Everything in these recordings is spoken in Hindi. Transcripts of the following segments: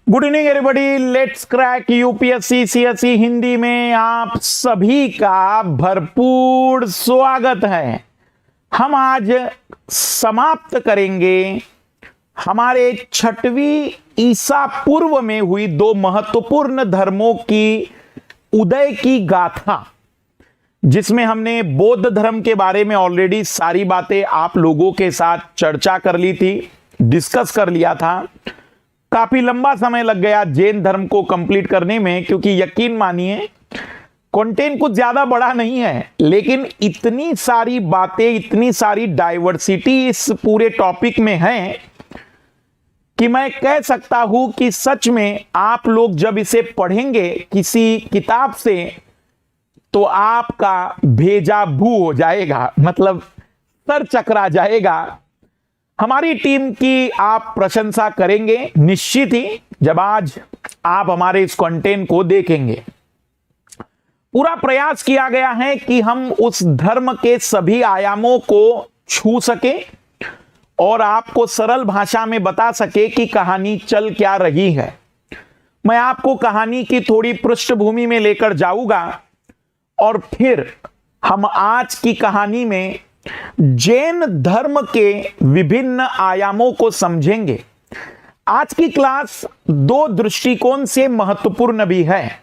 Good evening everybody, let's crack UPSC CSE Hindi में आप सभी का भरपूर स्वागत है। हम आज समाप्त करेंगे हमारे 6वीं ईसा पूर्व में हुई 2 महत्वपूर्ण धर्मों की उदय की गाथा, जिसमें हमने बौद्ध धर्म के बारे में ऑलरेडी सारी बातें आप लोगों के साथ चर्चा कर ली थी, डिस्कस कर लिया था। काफी लंबा समय लग गया जैन धर्म को कंप्लीट करने में, क्योंकि यकीन मानिए कंटेंट कुछ ज्यादा बड़ा नहीं है, लेकिन इतनी सारी बातें, इतनी सारी डाइवर्सिटी इस पूरे टॉपिक में है कि मैं कह सकता हूं कि सच में आप लोग जब इसे पढ़ेंगे किसी किताब से तो आपका भेजा भू हो जाएगा, मतलब सर चकरा जाएगा। हमारी टीम की आप प्रशंसा करेंगे निश्चित ही जब आज आप हमारे इस कंटेंट को देखेंगे। पूरा प्रयास किया गया है कि हम उस धर्म के सभी आयामों को छू सके और आपको सरल भाषा में बता सके कि कहानी चल क्या रही है। मैं आपको कहानी की थोड़ी पृष्ठभूमि में लेकर जाऊंगा और फिर हम आज की कहानी में जैन धर्म के विभिन्न आयामों को समझेंगे। आज की क्लास 2 दृष्टिकोण से महत्वपूर्ण भी है।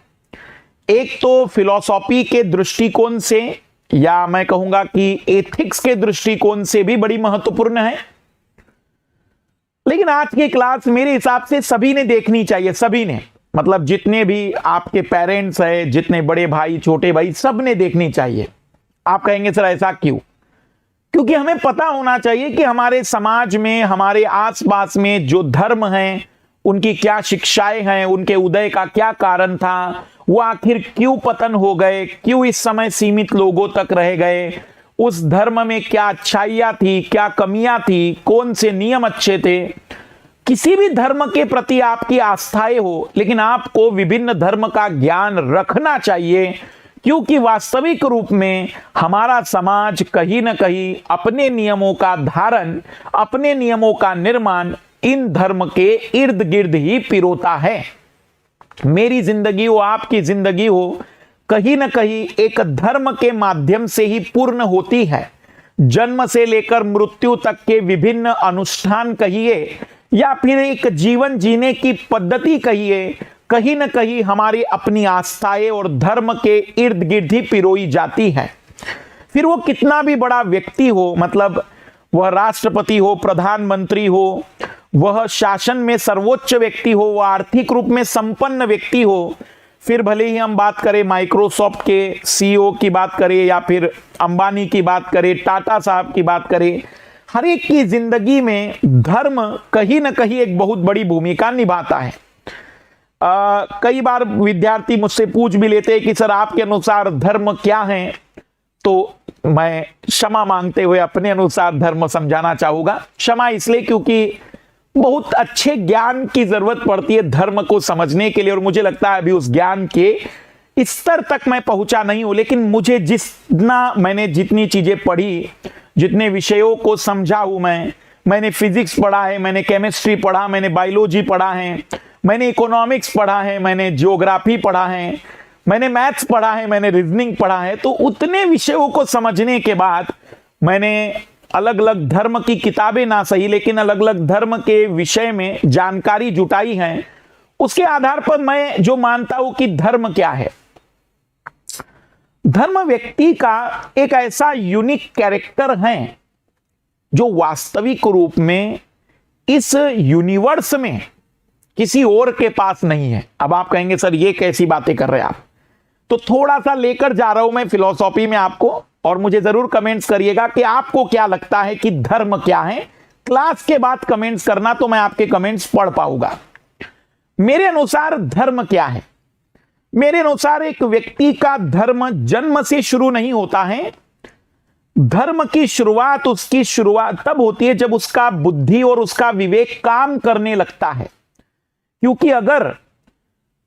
एक तो फिलॉसफी के दृष्टिकोण से, या मैं कहूंगा कि एथिक्स के दृष्टिकोण से भी बड़ी महत्वपूर्ण है। लेकिन आज की क्लास मेरे हिसाब से सभी ने देखनी चाहिए, सभी ने, मतलब जितने भी आपके पेरेंट्स हैं, जितने बड़े भाई छोटे भाई, सब ने देखनी चाहिए। आप कहेंगे सर ऐसा क्यों? क्योंकि हमें पता होना चाहिए कि हमारे समाज में, हमारे आसपास में जो धर्म हैं उनकी क्या शिक्षाएं हैं, उनके उदय का क्या कारण था, वो आखिर क्यों पतन हो गए, क्यों इस समय सीमित लोगों तक रह गए, उस धर्म में क्या अच्छाइयां थी, क्या कमियां थी, कौन से नियम अच्छे थे। किसी भी धर्म के प्रति आपकी आस्थाएं हो, लेकिन आपको विभिन्न धर्म का ज्ञान रखना चाहिए, क्योंकि वास्तविक रूप में हमारा समाज कहीं ना कहीं अपने नियमों का धारण, अपने नियमों का निर्माण इन धर्म के इर्द गिर्द ही पिरोता है। मेरी जिंदगी हो, आपकी जिंदगी हो, कहीं ना कहीं एक धर्म के माध्यम से ही पूर्ण होती है। जन्म से लेकर मृत्यु तक के विभिन्न अनुष्ठान कहिए या फिर एक जीवन जीने की पद्धति कहिए, कहीं ना कहीं हमारी अपनी आस्थाएं और धर्म के इर्द गिर्द ही पिरोई जाती है। फिर वो कितना भी बड़ा व्यक्ति हो, मतलब वह राष्ट्रपति हो, प्रधानमंत्री हो, वह शासन में सर्वोच्च व्यक्ति हो, वह आर्थिक रूप में संपन्न व्यक्ति हो, फिर भले ही हम बात करें माइक्रोसॉफ्ट के सीईओ की बात करें या फिर अंबानी की बात करें, टाटा साहब की बात करें, हर एक की जिंदगी में धर्म कहीं ना कहीं एक बहुत बड़ी भूमिका निभाता है। कई बार विद्यार्थी मुझसे पूछ भी लेते हैं कि सर आपके अनुसार धर्म क्या है, तो मैं क्षमा मांगते हुए अपने अनुसार धर्म समझाना चाहूंगा। क्षमा इसलिए क्योंकि बहुत अच्छे ज्ञान की जरूरत पड़ती है धर्म को समझने के लिए, और मुझे लगता है अभी उस ज्ञान के स्तर तक मैं पहुंचा नहीं हूं। लेकिन मुझे मैंने जितनी चीजें पढ़ी, जितने विषयों को समझा हूं, मैंने फिजिक्स पढ़ा है, मैंने केमिस्ट्री पढ़ा, मैंने बायोलॉजी पढ़ा है, मैंने इकोनॉमिक्स पढ़ा है, मैंने ज्योग्राफी पढ़ा है, मैंने मैथ्स पढ़ा है, मैंने रीजनिंग पढ़ा है। तो उतने विषयों को समझने के बाद मैंने अलग अलग धर्म की किताबें ना सही, लेकिन अलग अलग धर्म के विषय में जानकारी जुटाई है। उसके आधार पर मैं जो मानता हूं कि धर्म क्या है। धर्म व्यक्ति का एक ऐसा यूनिक कैरेक्टर है जो वास्तविक रूप में इस यूनिवर्स में किसी और के पास नहीं है। अब आप कहेंगे सर ये कैसी बातें कर रहे हैं आप, तो थोड़ा सा लेकर जा रहा हूं मैं फिलॉसफी में आपको, और मुझे जरूर कमेंट्स करिएगा कि आपको क्या लगता है कि धर्म क्या है। क्लास के बाद कमेंट्स करना तो मैं आपके कमेंट्स पढ़ पाऊंगा। मेरे अनुसार धर्म क्या है? मेरे अनुसार एक व्यक्ति का धर्म जन्म से शुरू नहीं होता है, धर्म की शुरुआत, उसकी शुरुआत तब होती है जब उसका बुद्धि और उसका विवेक काम करने लगता है। क्योंकि अगर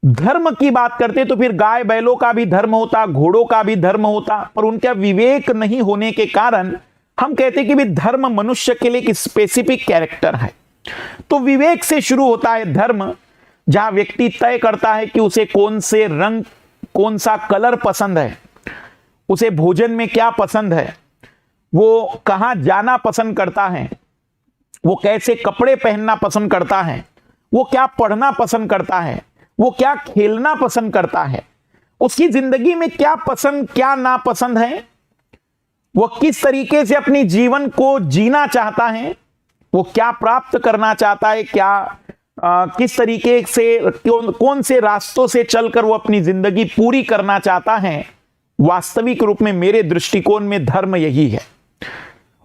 धर्म की बात करते तो फिर गाय बैलों का भी धर्म होता, घोड़ों का भी धर्म होता, पर उनका विवेक नहीं होने के कारण हम कहते कि भी धर्म मनुष्य के लिए एक स्पेसिफिक कैरेक्टर है। तो विवेक से शुरू होता है धर्म, जहां व्यक्ति तय करता है कि उसे कौन से रंग, कौन सा कलर पसंद है, उसे भोजन में क्या पसंद है, वो कहां जाना पसंद करता है, वो कैसे कपड़े पहनना पसंद करता है, वो क्या पढ़ना पसंद करता है, वो क्या खेलना पसंद करता है, उसकी जिंदगी में क्या पसंद क्या नापसंद है, वो किस तरीके से अपनी जीवन को जीना चाहता है, वो क्या प्राप्त करना चाहता है, किस तरीके से कौन से रास्तों से चलकर वो अपनी जिंदगी पूरी करना चाहता है। वास्तविक रूप में मेरे दृष्टिकोण में धर्म यही है।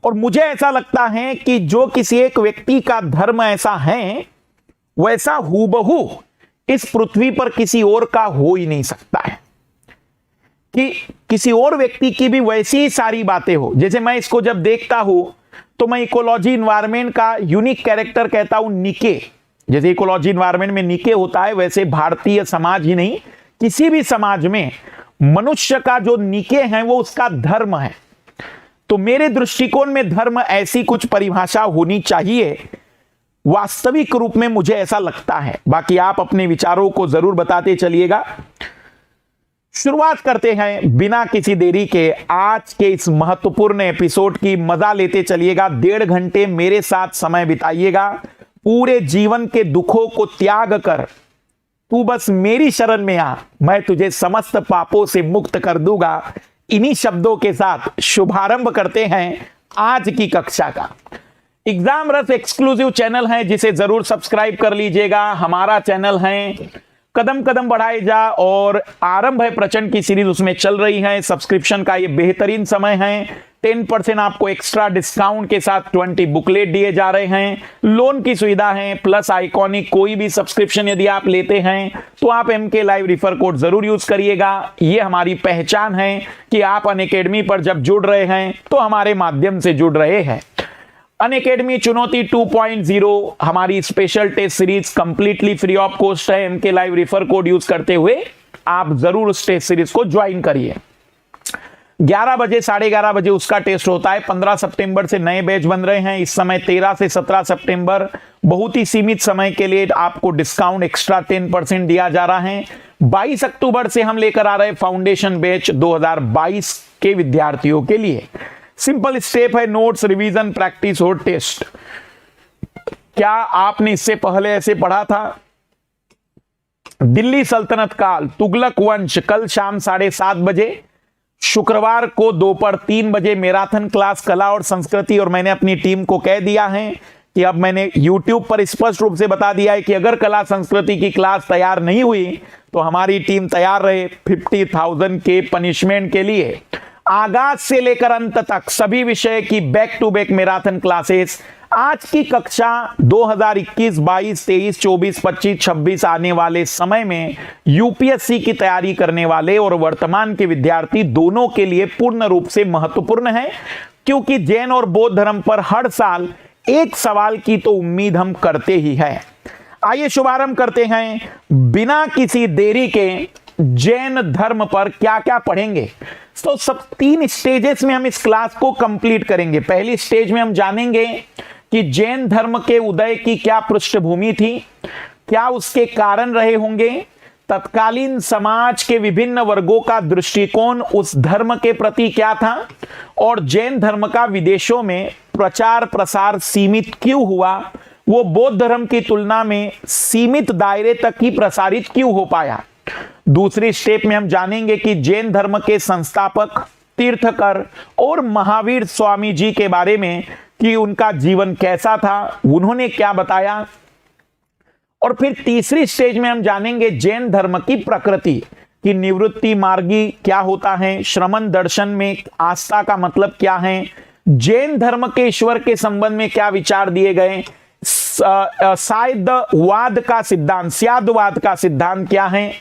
और मुझे ऐसा लगता है कि जो किसी एक व्यक्ति का धर्म ऐसा है, वैसा हूबहू इस पृथ्वी पर किसी और का हो ही नहीं सकता है, कि किसी और व्यक्ति की भी वैसी ही सारी बातें हो। जैसे मैं इसको जब देखता हूं तो मैं इकोलॉजी इन्वायरमेंट का यूनिक कैरेक्टर कहता हूं निके। जैसे इकोलॉजी इन्वायरमेंट में निके होता है, वैसे भारतीय समाज ही नहीं, किसी भी समाज में मनुष्य का जो निके है वो उसका धर्म है। तो मेरे दृष्टिकोण में धर्म ऐसी कुछ परिभाषा होनी चाहिए, वास्तविक रूप में मुझे ऐसा लगता है। बाकी आप अपने विचारों को जरूर बताते चलिएगा। शुरुआत करते हैं बिना किसी देरी के आज के इस महत्वपूर्ण एपिसोड की। मजा लेते चलिएगा, 1.5 घंटे मेरे साथ समय बिताइएगा। पूरे जीवन के दुखों को त्याग कर तू बस मेरी शरण में आ, मैं तुझे समस्त पापों से मुक्त कर दूंगा। इन्हीं शब्दों के साथ शुभारंभ करते हैं आज की कक्षा का। एग्जाम रस एक्सक्लूसिव चैनल है जिसे जरूर सब्सक्राइब कर लीजिएगा। हमारा चैनल है कदम कदम बढ़ाए जा, और आरंभ है प्रचंड की सीरीज उसमें चल रही है। सब्सक्रिप्शन का ये बेहतरीन समय है। 10% आपको एक्स्ट्रा डिस्काउंट के साथ 20 बुकलेट दिए जा रहे हैं। लोन की सुविधा है, प्लस आइकॉनिक कोई भी सब्सक्रिप्शन यदि आप लेते हैं तो आप MK लाइव रिफर कोड जरूर यूज करिएगा। ये हमारी पहचान है कि आप अनअकैडमी पर जब जुड़ रहे हैं तो हमारे माध्यम से जुड़ रहे हैं। अनअकैडमी चुनौती 2.0 हमारी special test series completely free of cost है। MK live refer code use करते हुए आप जरूर उस टेस्ट सीरीज को ज्वाइन करिए। 11 बजे 11:30 बजे उसका टेस्ट होता है। 15 सितंबर से नए बैच बन रहे हैं। इस समय 13 से 17 सितंबर बहुत ही सीमित समय के लिए आपको डिस्काउंट एक्स्ट्रा 10% दिया जा रहा है। 22 अक्टूबर से हम लेकर आ रहे हैं फाउंडेशन बैच 2022 के विद्यार्थियों के लिए। सिंपल स्टेप है, नोट्स, रिवीजन, प्रैक्टिस और टेस्ट। क्या आपने इससे पहले ऐसे पढ़ा था? दिल्ली सल्तनत काल, तुगलक वंश, कल शाम 7:30 बजे, शुक्रवार को दोपहर 3 बजे मैराथन क्लास कला और संस्कृति। और मैंने अपनी टीम को कह दिया है कि अब मैंने YouTube पर स्पष्ट रूप से बता दिया है कि अगर कला संस्कृति की क्लास तैयार नहीं हुई तो हमारी टीम तैयार रहे 50,000 के पनिशमेंट के लिए। आगाज से लेकर अंत तक सभी विषय की back to back marathon classes. आज की कक्षा 2021, 22, 23, 24, 25, 26 आने वाले समय में यूपीएससी की तैयारी करने वाले और वर्तमान के विद्यार्थी दोनों के लिए पूर्ण रूप से महत्वपूर्ण है, क्योंकि जैन और बौद्ध धर्म पर हर साल एक सवाल की तो उम्मीद हम करते ही हैं। आइए शुभारंभ करते हैं बिना किसी देरी के। जैन धर्म पर क्या क्या पढ़ेंगे, तो सब 3 स्टेजेस में हम इस क्लास को कंप्लीट करेंगे। पहली स्टेज में हम जानेंगे कि जैन धर्म के उदय की क्या पृष्ठभूमि थी, क्या उसके कारण रहे होंगे, तत्कालीन समाज के विभिन्न वर्गों का दृष्टिकोण उस धर्म के प्रति क्या था, और जैन धर्म का विदेशों में प्रचार प्रसार सीमित क्यों हुआ, वो बौद्ध धर्म की तुलना में सीमित दायरे तक ही प्रसारित क्यों हो पाया। दूसरी स्टेप में हम जानेंगे कि जैन धर्म के संस्थापक, तीर्थकर और महावीर स्वामी जी के बारे में कि उनका जीवन कैसा था, उन्होंने क्या बताया। और फिर तीसरी स्टेज में हम जानेंगे जैन धर्म की प्रकृति, कि निवृत्ति मार्गी क्या होता है, श्रमण दर्शन में आस्था का मतलब क्या है, जैन धर्म के ईश्वर के संबंध में क्या विचार दिए गए, सायदवाद का सिद्धांत, स्यादवाद का सिद्धांत क्या है,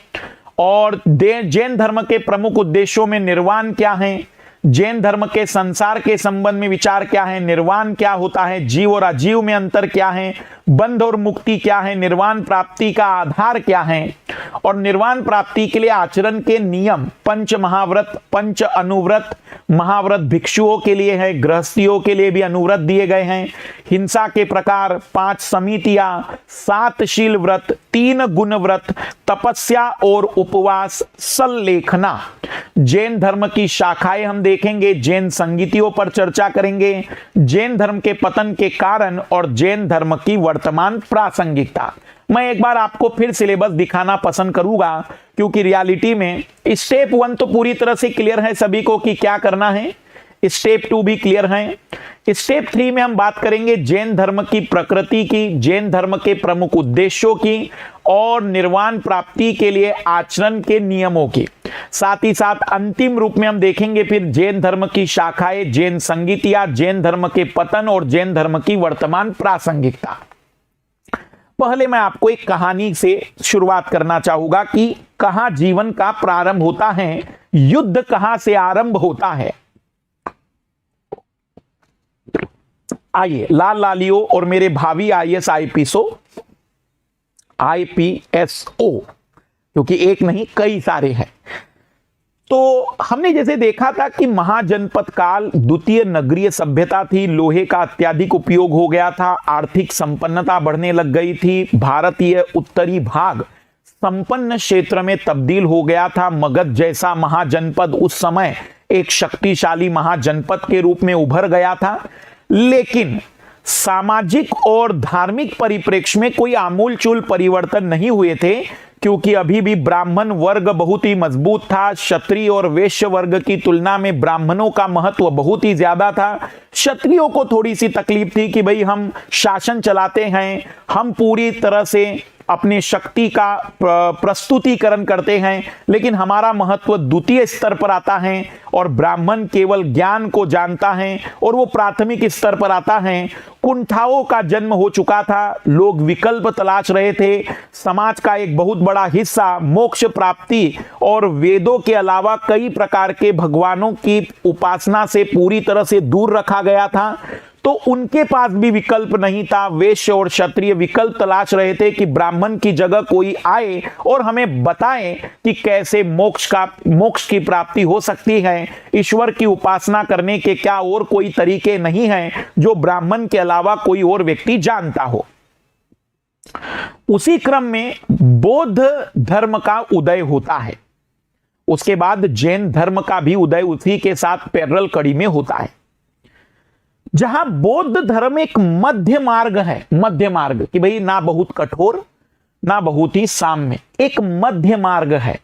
और जैन धर्म के प्रमुख उद्देश्यों में निर्वाण क्या है, जैन धर्म के संसार के संबंध में विचार क्या है, निर्वाण क्या होता है, जीव और अजीव में अंतर क्या है, बंध और मुक्ति क्या है, निर्वाण प्राप्ति का आधार क्या है, और निर्वाण प्राप्ति के लिए आचरण के नियम, पंच महाव्रत, पंच अनुव्रत, महाव्रत भिक्षुओं के लिए है, गृहस्थियों के लिए भी अनुव्रत दिए गए हैं, हिंसा के प्रकार, 5 समितियां, 7 शील व्रत, 3 गुण व्रत, तपस्या और उपवास, सल्लेखना। जैन धर्म की शाखाएं हम देखेंगे, जैन संगीतियों पर चर्चा करेंगे, जैन धर्म के पतन के कारण और जैन धर्म की वर्तमान प्रासंगिकता। मैं एक बार आपको फिर सिलेबस दिखाना पसंद करूंगा, क्योंकि रियलिटी में स्टेप 1 तो पूरी तरह से क्लियर है सभी को कि क्या करना है, स्टेप 2 भी क्लियर है। स्टेप 3 में हम बात करेंगे जैन धर्म की प्रकृति की, जैन धर्म के प्रमुख उद्देश्यों की और निर्वाण प्राप्ति के लिए आचरण के नियमों की। साथ ही साथ अंतिम रूप में हम देखेंगे फिर जैन धर्म की शाखाएं, जैन संगीतियां, जैन धर्म के पतन और जैन धर्म की वर्तमान प्रासंगिकता। पहले मैं आपको एक कहानी से शुरुआत करना चाहूंगा कि कहां जीवन का प्रारंभ होता है, युद्ध कहां से आरंभ होता है। आइए लाल लालियो और मेरे भावी आईएएस आईपीएसओ, क्योंकि एक नहीं कई सारे हैं। तो हमने जैसे देखा था कि महाजनपद काल द्वितीय नगरीय सभ्यता थी, लोहे का अत्यधिक उपयोग हो गया था, आर्थिक संपन्नता बढ़ने लग गई थी, भारतीय उत्तरी भाग संपन्न क्षेत्र में तब्दील हो गया था। मगध जैसा महाजनपद उस समय एक शक्तिशाली महाजनपद के रूप में उभर गया था, लेकिन सामाजिक और धार्मिक परिप्रेक्ष्य में कोई आमूलचूल परिवर्तन नहीं हुए थे, क्योंकि अभी भी ब्राह्मण वर्ग बहुत ही मजबूत था। क्षत्रिय और वैश्य वर्ग की तुलना में ब्राह्मणों का महत्व बहुत ही ज्यादा था। क्षत्रियों को थोड़ी सी तकलीफ थी कि भाई हम शासन चलाते हैं, हम पूरी तरह से अपने शक्ति का प्रस्तुतिकरण करते हैं, लेकिन हमारा महत्व द्वितीय स्तर पर आता है और ब्राह्मण केवल ज्ञान को जानता है और वो प्राथमिक स्तर पर आता है। कुंठाओं का जन्म हो चुका था, लोग विकल्प तलाश रहे थे, समाज का एक बहुत बड़ा हिस्सा मोक्ष प्राप्ति और वेदों के अलावा कई प्रकार के भगवानों की उपासना से पूरी तरह से दूर रखा गया था। तो उनके पास भी विकल्प नहीं था। वैश्य और क्षत्रिय विकल्प तलाश रहे थे कि ब्राह्मण की जगह कोई आए और हमें बताए कि कैसे मोक्ष की प्राप्ति हो सकती है। ईश्वर की उपासना करने के क्या और कोई तरीके नहीं हैं जो ब्राह्मण के अलावा कोई और व्यक्ति जानता हो। उसी क्रम में बौद्ध धर्म का उदय होता है, उसके बाद जैन धर्म का भी उदय उसी के साथ पैरेलल कड़ी में होता है, जहां बौद्ध धर्म एक मध्य मार्ग है। मध्य मार्ग कि भाई ना बहुत कठोर ना बहुत ही साम्य, एक मध्य मार्ग है।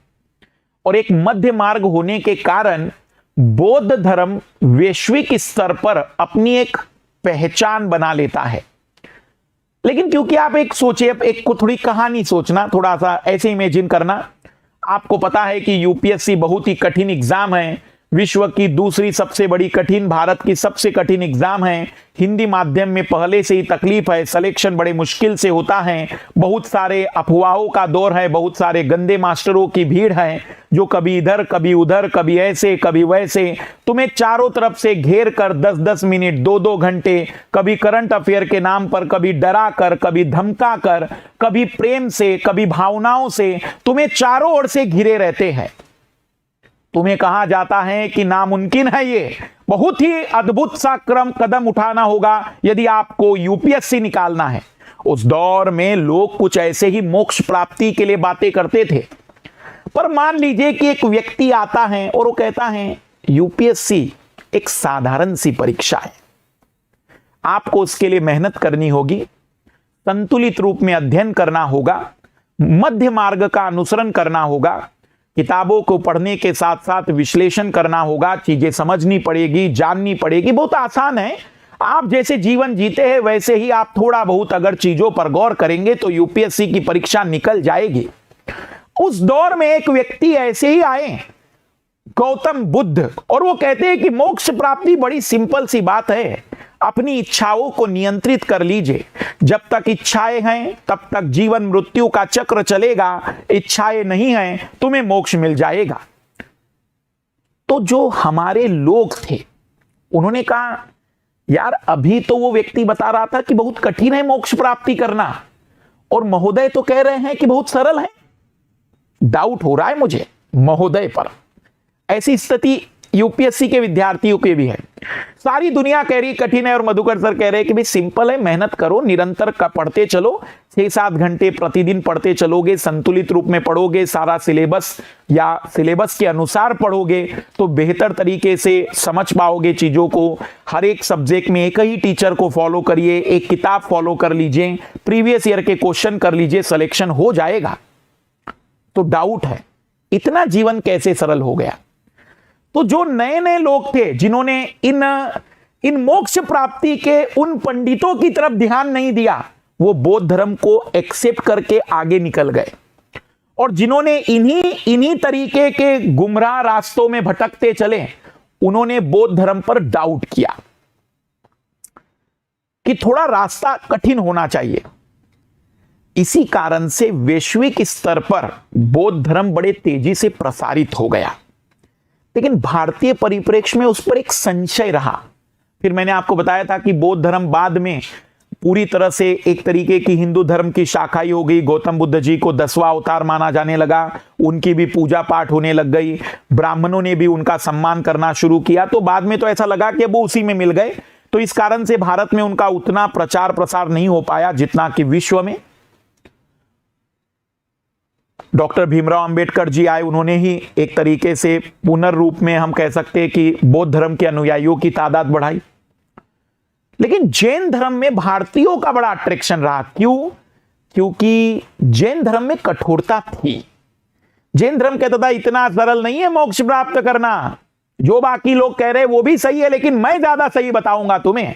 और एक मध्य मार्ग होने के कारण बौद्ध धर्म वैश्विक स्तर पर अपनी एक पहचान बना लेता है। लेकिन क्योंकि आप एक सोचिए, एक को थोड़ी कहानी सोचना, थोड़ा सा ऐसे इमेजिन करना। आपको पता है कि यूपीएससी बहुत ही कठिन एग्जाम है, विश्व की दूसरी सबसे बड़ी कठिन, भारत की सबसे कठिन एग्जाम है। हिंदी माध्यम में पहले से ही तकलीफ है, सिलेक्शन बड़े मुश्किल से होता है, बहुत सारे अफवाहों का दौर है, बहुत सारे गंदे मास्टरों की भीड़ है जो कभी इधर कभी उधर, कभी ऐसे कभी वैसे, तुम्हें चारों तरफ से घेर कर 10-10 मिनट 2-2 घंटे, कभी करंट अफेयर के नाम पर, कभी डरा कर, कभी धमका कर, कभी प्रेम से, कभी भावनाओं से तुम्हें चारों ओर से घिरे रहते हैं। तुम्हें कहा जाता है कि नामुमकिन है, ये बहुत ही अद्भुत सा कदम उठाना होगा यदि आपको यूपीएससी निकालना है। उस दौर में लोग कुछ ऐसे ही मोक्ष प्राप्ति के लिए बातें करते थे। पर मान लीजिए कि एक व्यक्ति आता है और वो कहता है यूपीएससी एक साधारण सी परीक्षा है, आपको उसके लिए मेहनत करनी होगी, संतुलित रूप में अध्ययन करना होगा, मध्य मार्ग का अनुसरण करना होगा, किताबों को पढ़ने के साथ साथ विश्लेषण करना होगा, चीजें समझनी पड़ेगी, जाननी पड़ेगी। बहुत आसान है, आप जैसे जीवन जीते हैं वैसे ही आप थोड़ा बहुत अगर चीजों पर गौर करेंगे तो यूपीएससी की परीक्षा निकल जाएगी। उस दौर में एक व्यक्ति ऐसे ही आए, गौतम बुद्ध, और वो कहते हैं कि मोक्ष प्राप्ति बड़ी सिंपल सी बात है, अपनी इच्छाओं को नियंत्रित कर लीजिए। जब तक इच्छाएं हैं तब तक जीवन मृत्यु का चक्र चलेगा, इच्छाएं नहीं हैं तुम्हें मोक्ष मिल जाएगा। तो जो हमारे लोग थे उन्होंने कहा यार अभी तो वो व्यक्ति बता रहा था कि बहुत कठिन है मोक्ष प्राप्ति करना, और महोदय तो कह रहे हैं कि बहुत सरल है। डाउट हो रहा है मुझे महोदय पर। ऐसी स्थिति यूपीएससी के विद्यार्थियों के भी है। सारी दुनिया कह रही कठिन है और मधुकर सर कह रहे हैं कि भाई सिंपल है, मेहनत करो, निरंतर पढ़ते चलो, 6-7 घंटे प्रतिदिन पढ़ते चलोगे, संतुलित रूप में पढ़ोगे, सारा सिलेबस या सिलेबस के अनुसार पढ़ोगे तो बेहतर तरीके से समझ पाओगे चीजों को। हर एक सब्जेक्ट में एक ही टीचर को फॉलो करिए, एक किताब फॉलो कर लीजिए, प्रीवियस ईयर के क्वेश्चन कर लीजिए, सिलेक्शन हो जाएगा। तो डाउट है इतना जीवन कैसे सरल हो गया। तो जो नए नए लोग थे जिन्होंने इन मोक्ष प्राप्ति के उन पंडितों की तरफ ध्यान नहीं दिया, वो बौद्ध धर्म को एक्सेप्ट करके आगे निकल गए, और जिन्होंने इन्हीं तरीके के गुमराह रास्तों में भटकते चले, उन्होंने बौद्ध धर्म पर डाउट किया कि थोड़ा रास्ता कठिन होना चाहिए। इसी कारण से वैश्विक स्तर पर बौद्ध धर्म बड़े तेजी से प्रसारित हो गया, लेकिन भारतीय परिप्रेक्ष्य में उस पर एक संशय रहा। फिर मैंने आपको बताया था कि बौद्ध धर्म बाद में पूरी तरह से एक तरीके की हिंदू धर्म की शाखा ही हो गई। गौतम बुद्ध जी को 10वां अवतार माना जाने लगा, उनकी भी पूजा पाठ होने लग गई, ब्राह्मणों ने भी उनका सम्मान करना शुरू किया। तो बाद में तो ऐसा लगा कि वो उसी में मिल गए, तो इस कारण से भारत में उनका उतना प्रचार प्रसार नहीं हो पाया जितना कि विश्व में। डॉक्टर भीमराव अंबेडकर जी आए, उन्होंने ही एक तरीके से पुनर्रूप में हम कह सकते हैं कि बौद्ध धर्म के अनुयायियों की तादाद बढ़ाई। लेकिन जैन धर्म में भारतीयों का बड़ा अट्रैक्शन रहा। क्यों? क्योंकि जैन धर्म में कठोरता थी। जैन धर्म कहता था इतना सरल नहीं है मोक्ष प्राप्त करना, जो बाकी लोग कह रहे वो भी सही है, लेकिन मैं ज्यादा सही बताऊंगा तुम्हें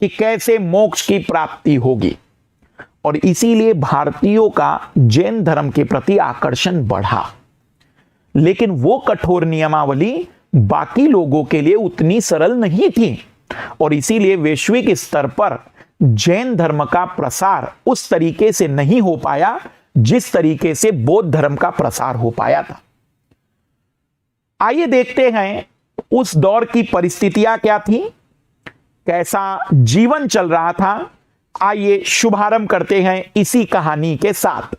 कि कैसे मोक्ष की प्राप्ति होगी। और इसीलिए भारतीयों का जैन धर्म के प्रति आकर्षण बढ़ा। लेकिन वो कठोर नियमावली बाकी लोगों के लिए उतनी सरल नहीं थी, और इसीलिए वैश्विक स्तर पर जैन धर्म का प्रसार उस तरीके से नहीं हो पाया जिस तरीके से बौद्ध धर्म का प्रसार हो पाया था। आइए देखते हैं उस दौर की परिस्थितियां क्या थी, कैसा जीवन चल रहा था। आइए शुभारंभ करते हैं इसी कहानी के साथ।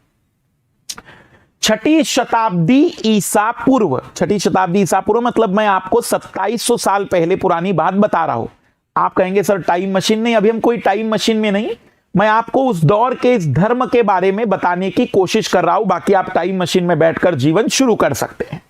6ठी शताब्दी ईसा पूर्व। 6ठी शताब्दी ईसा पूर्व मतलब मैं आपको 2700 साल पहले पुरानी बात बता रहा हूं। आप कहेंगे सर टाइम मशीन नहीं, अभी हम कोई टाइम मशीन में नहीं, मैं आपको उस दौर के इस धर्म के बारे में बताने की कोशिश कर रहा हूं। बाकी आप टाइम मशीन में बैठकर जीवन शुरू कर सकते हैं।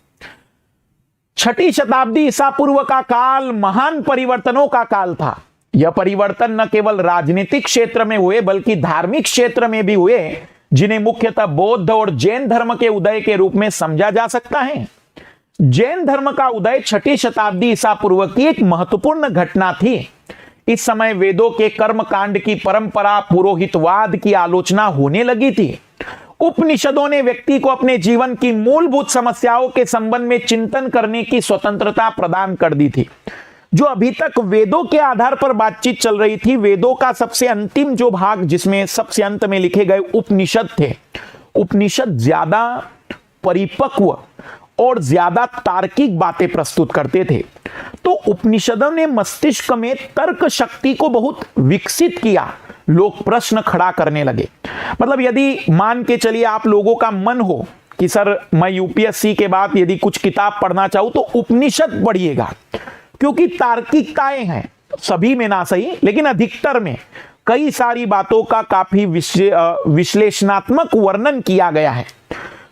6ठी शताब्दी ईसा पूर्व का काल महान परिवर्तनों का काल था। यह परिवर्तन न केवल राजनीतिक क्षेत्र में हुए बल्कि धार्मिक क्षेत्र में भी हुए, जिन्हें मुख्यतः बौद्ध और जैन धर्म के उदय के रूप में समझा जा सकता है। जैन धर्म का उदय 6ठी शताब्दी ईसा पूर्व की एक महत्वपूर्ण घटना थी। इस समय वेदों के कर्म कांड की परंपरा, पुरोहितवाद की आलोचना होने लगी थी। उपनिषदों ने व्यक्ति को अपने जीवन की मूलभूत समस्याओं के संबंध में चिंतन करने की स्वतंत्रता प्रदान कर दी थी। जो अभी तक वेदों के आधार पर बातचीत चल रही थी, वेदों का सबसे अंतिम जो भाग जिसमें सबसे अंत में लिखे गए उपनिषद थे, उपनिषद ज्यादा परिपक्व और ज्यादा तार्किक बातें प्रस्तुत करते थे। तो उपनिषदों ने मस्तिष्क में तर्क शक्ति को बहुत विकसित किया। लोग प्रश्न खड़ा करने लगे। मतलब यदि मान के चलिए आप लोगों का मन हो कि सर मैं यूपीएससी के बाद यदि कुछ किताब पढ़ना चाहूं तो उपनिषद पढ़िएगा, क्योंकि तार्किकताएं हैं, सभी में ना सही लेकिन अधिकतर में कई सारी बातों का काफी विश्लेषणात्मक वर्णन किया गया है।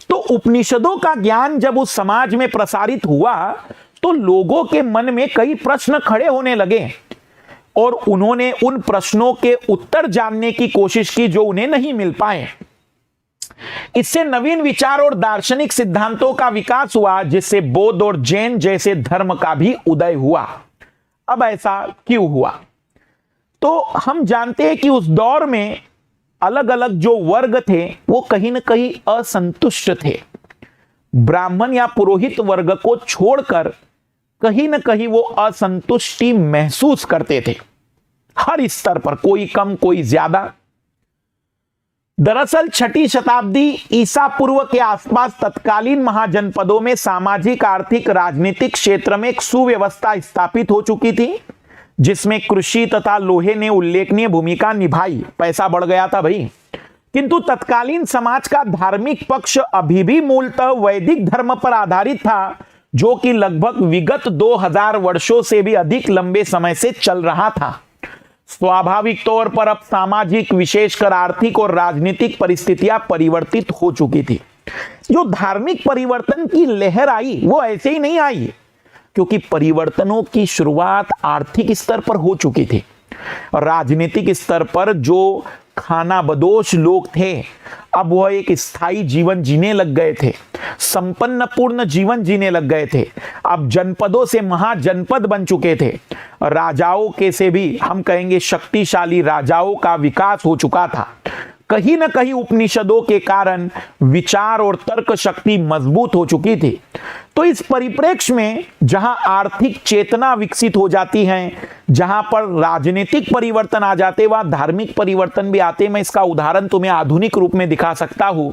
तो उपनिषदों का ज्ञान जब उस समाज में प्रसारित हुआ तो लोगों के मन में कई प्रश्न खड़े होने लगे, और उन्होंने उन प्रश्नों के उत्तर जानने की कोशिश की जो उन्हें नहीं मिल पाए। इससे नवीन विचार और दार्शनिक सिद्धांतों का विकास हुआ, जिससे बौद्ध और जैन जैसे धर्म का भी उदय हुआ। अब ऐसा क्यों हुआ? तो हम जानते हैं कि उस दौर में अलग अलग जो वर्ग थे वो कहीं ना कहीं असंतुष्ट थे। ब्राह्मण या पुरोहित वर्ग को छोड़कर कहीं ना कहीं वो असंतुष्टि महसूस करते थे, हर स्तर पर, कोई कम कोई ज्यादा। दरअसल 6ठी शताब्दी ईसा पूर्व के आसपास तत्कालीन महाजनपदों में सामाजिक, आर्थिक, राजनीतिक क्षेत्र में एक सुव्यवस्था स्थापित हो चुकी थी, जिसमें कृषि तथा लोहे ने उल्लेखनीय भूमिका निभाई। पैसा बढ़ गया था भाई। किंतु तत्कालीन समाज का धार्मिक पक्ष अभी भी मूलतः वैदिक धर्म पर आधारित था, जो कि लगभग विगत 2000 वर्षों से भी अधिक लंबे समय से चल रहा था। स्वाभाविक तौर पर अब सामाजिक, विशेषकर आर्थिक और राजनीतिक परिस्थितियां परिवर्तित हो चुकी थी। जो धार्मिक परिवर्तन की लहर आई वो ऐसे ही नहीं आई, क्योंकि परिवर्तनों की शुरुआत आर्थिक स्तर पर हो चुकी थी। राजनीतिक स्तर पर जो खानाबदोश लोग थे, अब वह एक स्थायी जीवन जीने लग गए थे, संपन्न पूर्ण जीवन जीने लग गए थे। अब जनपदों से महाजनपद बन चुके थे। राजाओं के से भी हम कहेंगे शक्तिशाली राजाओं का विकास हो चुका था। कहीं न कहीं उपनिषदों के कारण विचार और तर्क शक्ति मजबूत हो चुकी थी। तो इस परिप्रेक्ष्य में जहां आर्थिक चेतना विकसित हो जाती है, जहां पर राजनीतिक परिवर्तन आ जाते, वहां धार्मिक परिवर्तन भी आते। मैं इसका उदाहरण तुम्हें आधुनिक रूप में दिखा सकता हूं।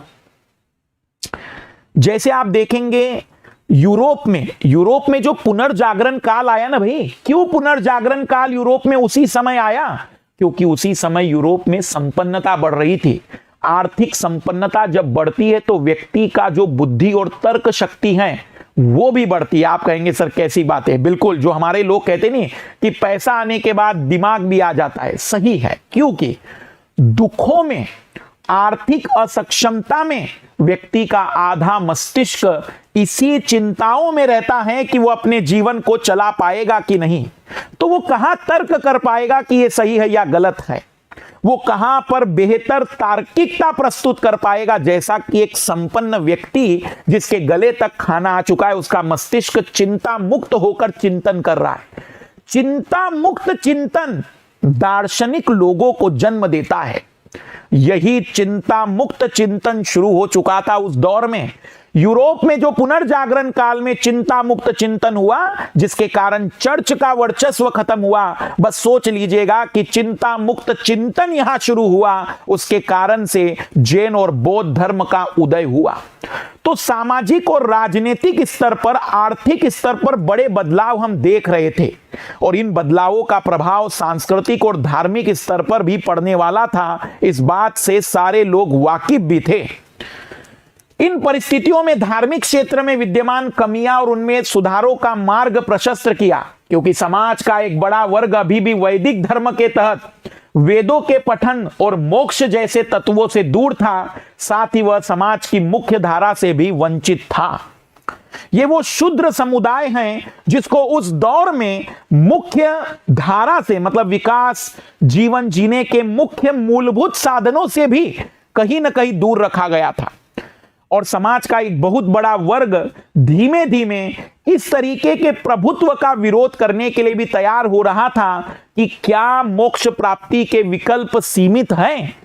जैसे आप देखेंगे यूरोप में जो पुनर्जागरण काल आया ना भाई, क्यों पुनर्जागरण काल यूरोप में उसी समय आया? क्योंकि उसी समय यूरोप में संपन्नता बढ़ रही थी। आर्थिक संपन्नता जब बढ़ती है तो व्यक्ति का जो बुद्धि और तर्क शक्ति है वो भी बढ़ती है। आप कहेंगे सर कैसी बात है? बिल्कुल, जो हमारे लोग कहते नहीं कि पैसा आने के बाद दिमाग भी आ जाता है, सही है। क्योंकि दुखों में, आर्थिक असक्षमता में व्यक्ति का आधा मस्तिष्क इसी चिंताओं में रहता है कि वो अपने जीवन को चला पाएगा कि नहीं। तो वो कहां तर्क कर पाएगा कि ये सही है या गलत है? वो कहां पर बेहतर तार्किकता प्रस्तुत कर पाएगा? जैसा कि एक संपन्न व्यक्ति जिसके गले तक खाना आ चुका है, उसका मस्तिष्क चिंता मुक्त होकर चिंतन कर रहा है। चिंता मुक्त चिंतन दार्शनिक लोगों को जन्म देता है। यही चिंता मुक्त चिंतन शुरू हो चुका था उस दौर में। यूरोप में जो पुनर्जागरण काल में चिंता मुक्त चिंतन हुआ, जिसके कारण चर्च का वर्चस्व खत्म हुआ, बस सोच लीजिएगा कि चिंता मुक्त चिंतन यहां शुरू हुआ, उसके कारण से जैन और बौद्ध धर्म का उदय हुआ। तो सामाजिक और राजनीतिक स्तर पर, आर्थिक स्तर पर बड़े बदलाव हम देख रहे थे, और इन बदलावों का प्रभाव सांस्कृतिक और धार्मिक स्तर पर भी पड़ने वाला था। इस बात से सारे लोग वाकिफ भी थे। इन परिस्थितियों में धार्मिक क्षेत्र में विद्यमान कमियां और उनमें सुधारों का मार्ग प्रशस्त किया, क्योंकि समाज का एक बड़ा वर्ग अभी भी वैदिक धर्म के तहत वेदों के पठन और मोक्ष जैसे तत्वों से दूर था। साथ ही वह समाज की मुख्य धारा से भी वंचित था। ये वो शूद्र समुदाय हैं जिसको उस दौर में मुख्य धारा से, मतलब विकास, जीवन जीने के मुख्य मूलभूत साधनों से भी कहीं ना कहीं दूर रखा गया था। और समाज का एक बहुत बड़ा वर्ग धीमे धीमे इस तरीके के प्रभुत्व का विरोध करने के लिए भी तैयार हो रहा था कि क्या मोक्ष प्राप्ति के विकल्प सीमित हैं।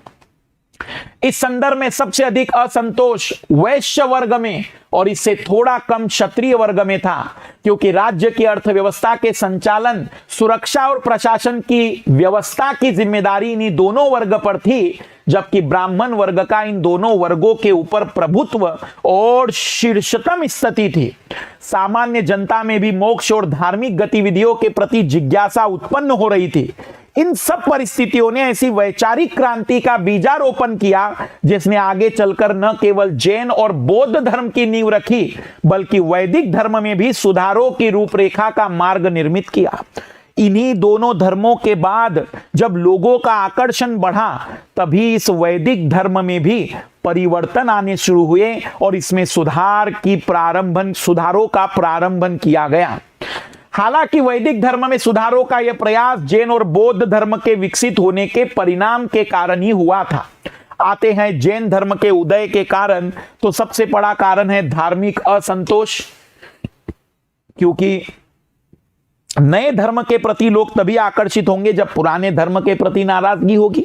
इस संदर्भ में सबसे अधिक असंतोष वैश्य वर्ग में और इससे थोड़ा कम क्षत्रिय वर्ग में था, क्योंकि राज्य की अर्थव्यवस्था के संचालन, सुरक्षा और प्रशासन की व्यवस्था की जिम्मेदारी इन्हीं दोनों वर्ग पर थी, जबकि ब्राह्मण वर्ग का इन दोनों वर्गों के ऊपर प्रभुत्व और शीर्षतम स्थिति थी। सामान्य जनता में भी मोक्ष और धार्मिक गतिविधियों के प्रति जिज्ञासा उत्पन्न हो रही थी। इन सब परिस्थितियों ने ऐसी वैचारिक क्रांति का बीजारोपण किया, जिसने आगे चलकर न केवल जैन और बौद्ध धर्म की नींव रखी, बल्कि वैदिक धर्म में भी सुधारों की रूपरेखा का मार्ग निर्मित किया। इन्हीं दोनों धर्मों के बाद जब लोगों का आकर्षण बढ़ा, तभी इस वैदिक धर्म में भी परिवर्तन आने शुरू हुए और इसमें सुधारों का प्रारंभन किया गया। हालांकि वैदिक धर्म में सुधारों का यह प्रयास जैन और बौद्ध धर्म के विकसित होने के परिणाम के कारण ही हुआ था। आते हैं जैन धर्म के उदय के कारण, तो सबसे बड़ा कारण है धार्मिक असंतोष, क्योंकि नए धर्म के प्रति लोग तभी आकर्षित होंगे जब पुराने धर्म के प्रति नाराजगी होगी।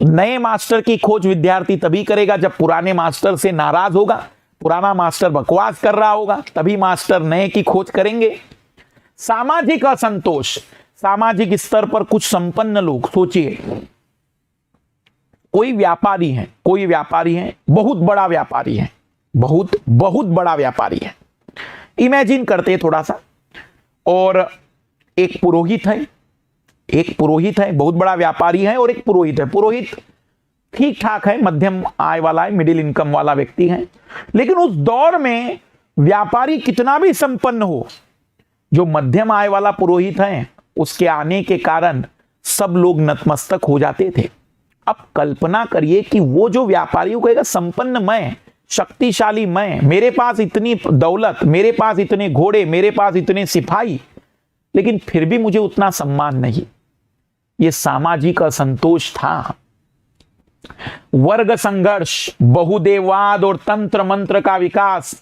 नए मास्टर की खोज विद्यार्थी तभी करेगा जब पुराने मास्टर से नाराज होगा। पुराना मास्टर बकवास कर रहा होगा, तभी मास्टर नए की खोज करेंगे। सामाजिक असंतोष, सामाजिक स्तर पर कुछ संपन्न लोग, सोचिए कोई व्यापारी है, कोई व्यापारी है, बहुत बड़ा व्यापारी है, बहुत बहुत बड़ा व्यापारी है, इमेजिन करते थोड़ा सा, और एक पुरोहित है, एक पुरोहित है, बहुत बड़ा व्यापारी है और एक पुरोहित है। पुरोहित ठीक ठाक है, मध्यम आय वाला है, मिडिल इनकम वाला व्यक्ति है, लेकिन उस दौर में व्यापारी कितना भी संपन्न हो, जो मध्यम आय वाला पुरोहित है उसके आने के कारण सब लोग नतमस्तक हो जाते थे। अब कल्पना करिए कि वो जो व्यापारी को कहेगा संपन्न मैं, शक्तिशाली मैं, मेरे पास इतनी दौलत, मेरे पास इतने घोड़े, मेरे पास इतने सिपाही, लेकिन फिर भी मुझे उतना सम्मान नहीं। ये सामाजिक असंतोष था। वर्ग संघर्ष, बहुदेववाद और तंत्र मंत्र का विकास,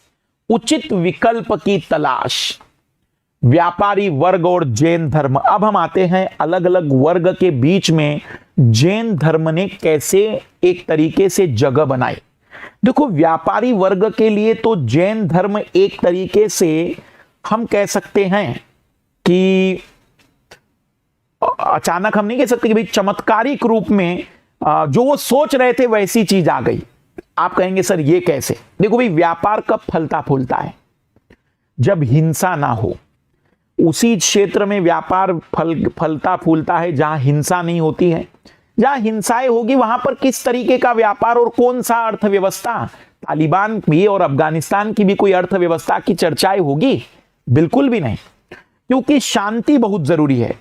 उचित विकल्प की तलाश, व्यापारी वर्ग और जैन धर्म। अब हम आते हैं अलग अलग वर्ग के बीच में जैन धर्म ने कैसे एक तरीके से जगह बनाई। देखो, व्यापारी वर्ग के लिए तो जैन धर्म एक तरीके से हम कह सकते हैं कि अचानक हम नहीं कह सकते कि भाई चमत्कारिक रूप में जो वो सोच रहे थे वैसी चीज आ गई। आप कहेंगे सर ये कैसे? देखो भाई, व्यापार कब फलता फूलता है? जब हिंसा ना हो। उसी क्षेत्र में व्यापार फलता फूलता है जहां हिंसा नहीं होती है। जहां हिंसाएं होगी वहां पर किस तरीके का व्यापार और कौन सा अर्थव्यवस्था? तालिबान की और अफगानिस्तान की भी कोई अर्थव्यवस्था की चर्चाएं होगी? बिल्कुल भी नहीं, क्योंकि शांति बहुत जरूरी है।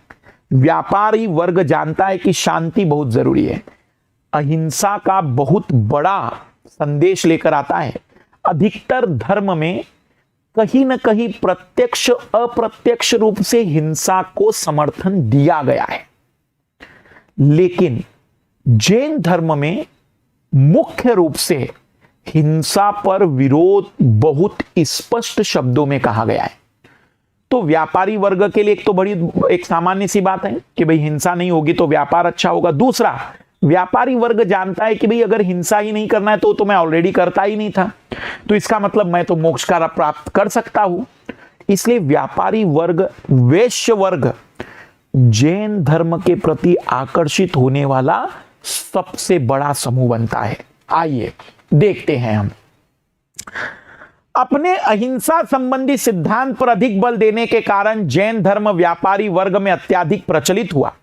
व्यापारी वर्ग जानता है कि शांति बहुत जरूरी है। अहिंसा का बहुत बड़ा संदेश लेकर आता है। अधिकतर धर्म में कहीं ना कहीं प्रत्यक्ष अप्रत्यक्ष रूप से हिंसा को समर्थन दिया गया है, लेकिन जैन धर्म में मुख्य रूप से हिंसा पर विरोध बहुत स्पष्ट शब्दों में कहा गया है। तो व्यापारी वर्ग के लिए एक तो बड़ी एक सामान्य सी बात है कि भाई हिंसा नहीं होगी तो व्यापार अच्छा होगा। दूसरा, व्यापारी वर्ग जानता है कि भाई अगर हिंसा ही नहीं करना है तो मैं ऑलरेडी करता ही नहीं था, तो इसका मतलब मैं तो मोक्ष का प्राप्त कर सकता हूं। इसलिए व्यापारी वर्ग, वैश्य वर्ग जैन धर्म के प्रति आकर्षित होने वाला सबसे बड़ा समूह बनता है। आइए देखते हैं हम। अपने अहिंसा संबंधी सिद्धांत पर अधिक बल देने के कारण जैन धर्म व्यापारी वर्ग में अत्यधिक प्रचलित हुआ,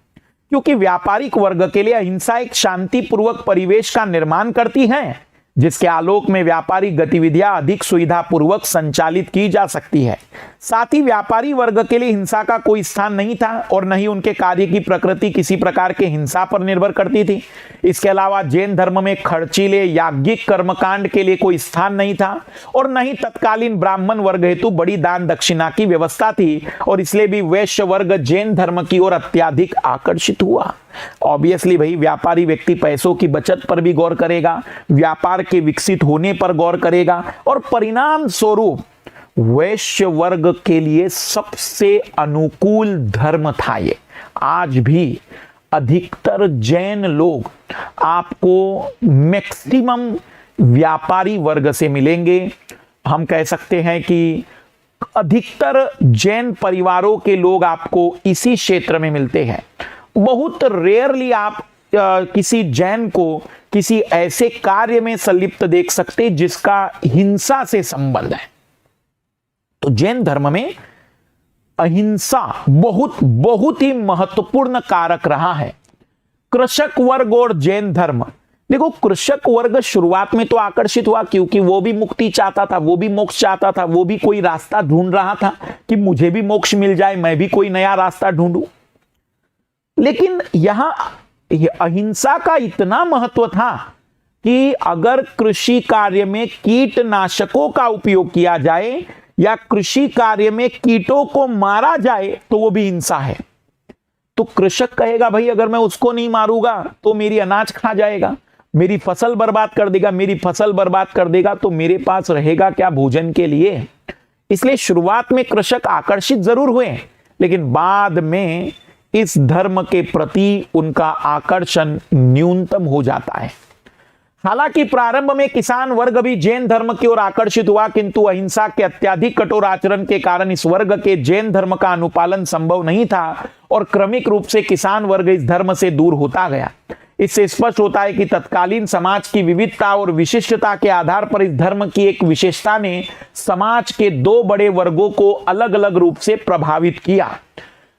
क्योंकि व्यापारिक वर्ग के लिए अहिंसा एक शांतिपूर्वक परिवेश का निर्माण करती है, जिसके आलोक में व्यापारिक गतिविधियां अधिक सुविधापूर्वक संचालित की जा सकती है। साथ ही व्यापारी वर्ग के लिए हिंसा का कोई स्थान नहीं था और न ही उनके कार्य की प्रकृति किसी प्रकार के हिंसा पर निर्भर करती थी। इसके अलावा जैन धर्म में खर्चीले याज्ञिक कर्मकांड के लिए कोई स्थान नहीं था और न ही तत्कालीन ब्राह्मण वर्ग हेतु बड़ी दान दक्षिणा की व्यवस्था थी, और इसलिए भी वैश्य वर्ग जैन धर्म की ओर अत्यधिक आकर्षित हुआ। ऑब्वियसली भाई, व्यापारी व्यक्ति पैसों की बचत पर भी गौर करेगा, व्यापार के विकसित होने पर गौर करेगा, और परिणाम स्वरूप वैश्य वर्ग के लिए सबसे अनुकूल धर्म था ये। आज भी अधिकतर जैन लोग आपको मैक्सिमम व्यापारी वर्ग से मिलेंगे। हम कह सकते हैं कि अधिकतर जैन परिवारों के लोग आपको इसी क्षेत्र में मिलते हैं। बहुत रेयरली आप किसी जैन को किसी ऐसे कार्य में संलिप्त देख सकते जिसका हिंसा से संबंध है। तो जैन धर्म में अहिंसा बहुत बहुत ही महत्वपूर्ण कारक रहा है। कृषक वर्ग और जैन धर्म, देखो कृषक वर्ग शुरुआत में तो आकर्षित हुआ क्योंकि वो भी मुक्ति चाहता था, वो भी मोक्ष चाहता था, वो भी कोई रास्ता ढूंढ रहा था कि मुझे भी मोक्ष मिल जाए, मैं भी कोई नया रास्ता ढूंढूं। लेकिन यहां अहिंसा का इतना महत्व था कि अगर कृषि कार्य में कीटनाशकों का उपयोग किया जाए या कृषि कार्य में कीटों को मारा जाए तो वो भी हिंसा है। तो कृषक कहेगा भाई अगर मैं उसको नहीं मारूंगा तो मेरी अनाज खा जाएगा, मेरी फसल बर्बाद कर देगा, मेरी फसल बर्बाद कर देगा तो मेरे पास रहेगा क्या भोजन के लिए। इसलिए शुरुआत में कृषक आकर्षित जरूर हुए, लेकिन बाद में इस धर्म के प्रति उनका आकर्षण न्यूनतम हो जाता है। हालांकि प्रारंभ में किसान वर्ग भी जैन धर्म की ओर आकर्षित हुआ, किंतु अहिंसा के अत्यधिक कठोर आचरण के कारण इस वर्ग के जैन धर्म का अनुपालन संभव नहीं था और क्रमिक रूप से किसान वर्ग इस धर्म से दूर होता गया। इससे स्पष्ट होता है कि तत्कालीन समाज की विविधता और विशिष्टता के आधार पर इस धर्म की एक विशेषता ने समाज के दो बड़े वर्गों को अलग अलग रूप से प्रभावित किया।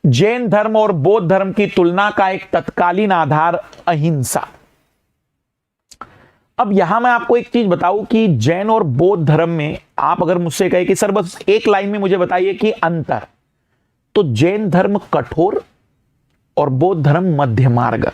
जैन धर्म और बौद्ध धर्म की तुलना का एक तत्कालीन आधार अहिंसा। अब यहां मैं आपको एक चीज बताऊं कि जैन और बौद्ध धर्म में आप अगर मुझसे कहे कि सर बस एक लाइन में मुझे बताइए कि अंतर, तो जैन धर्म कठोर और बौद्ध धर्म मध्य मार्ग।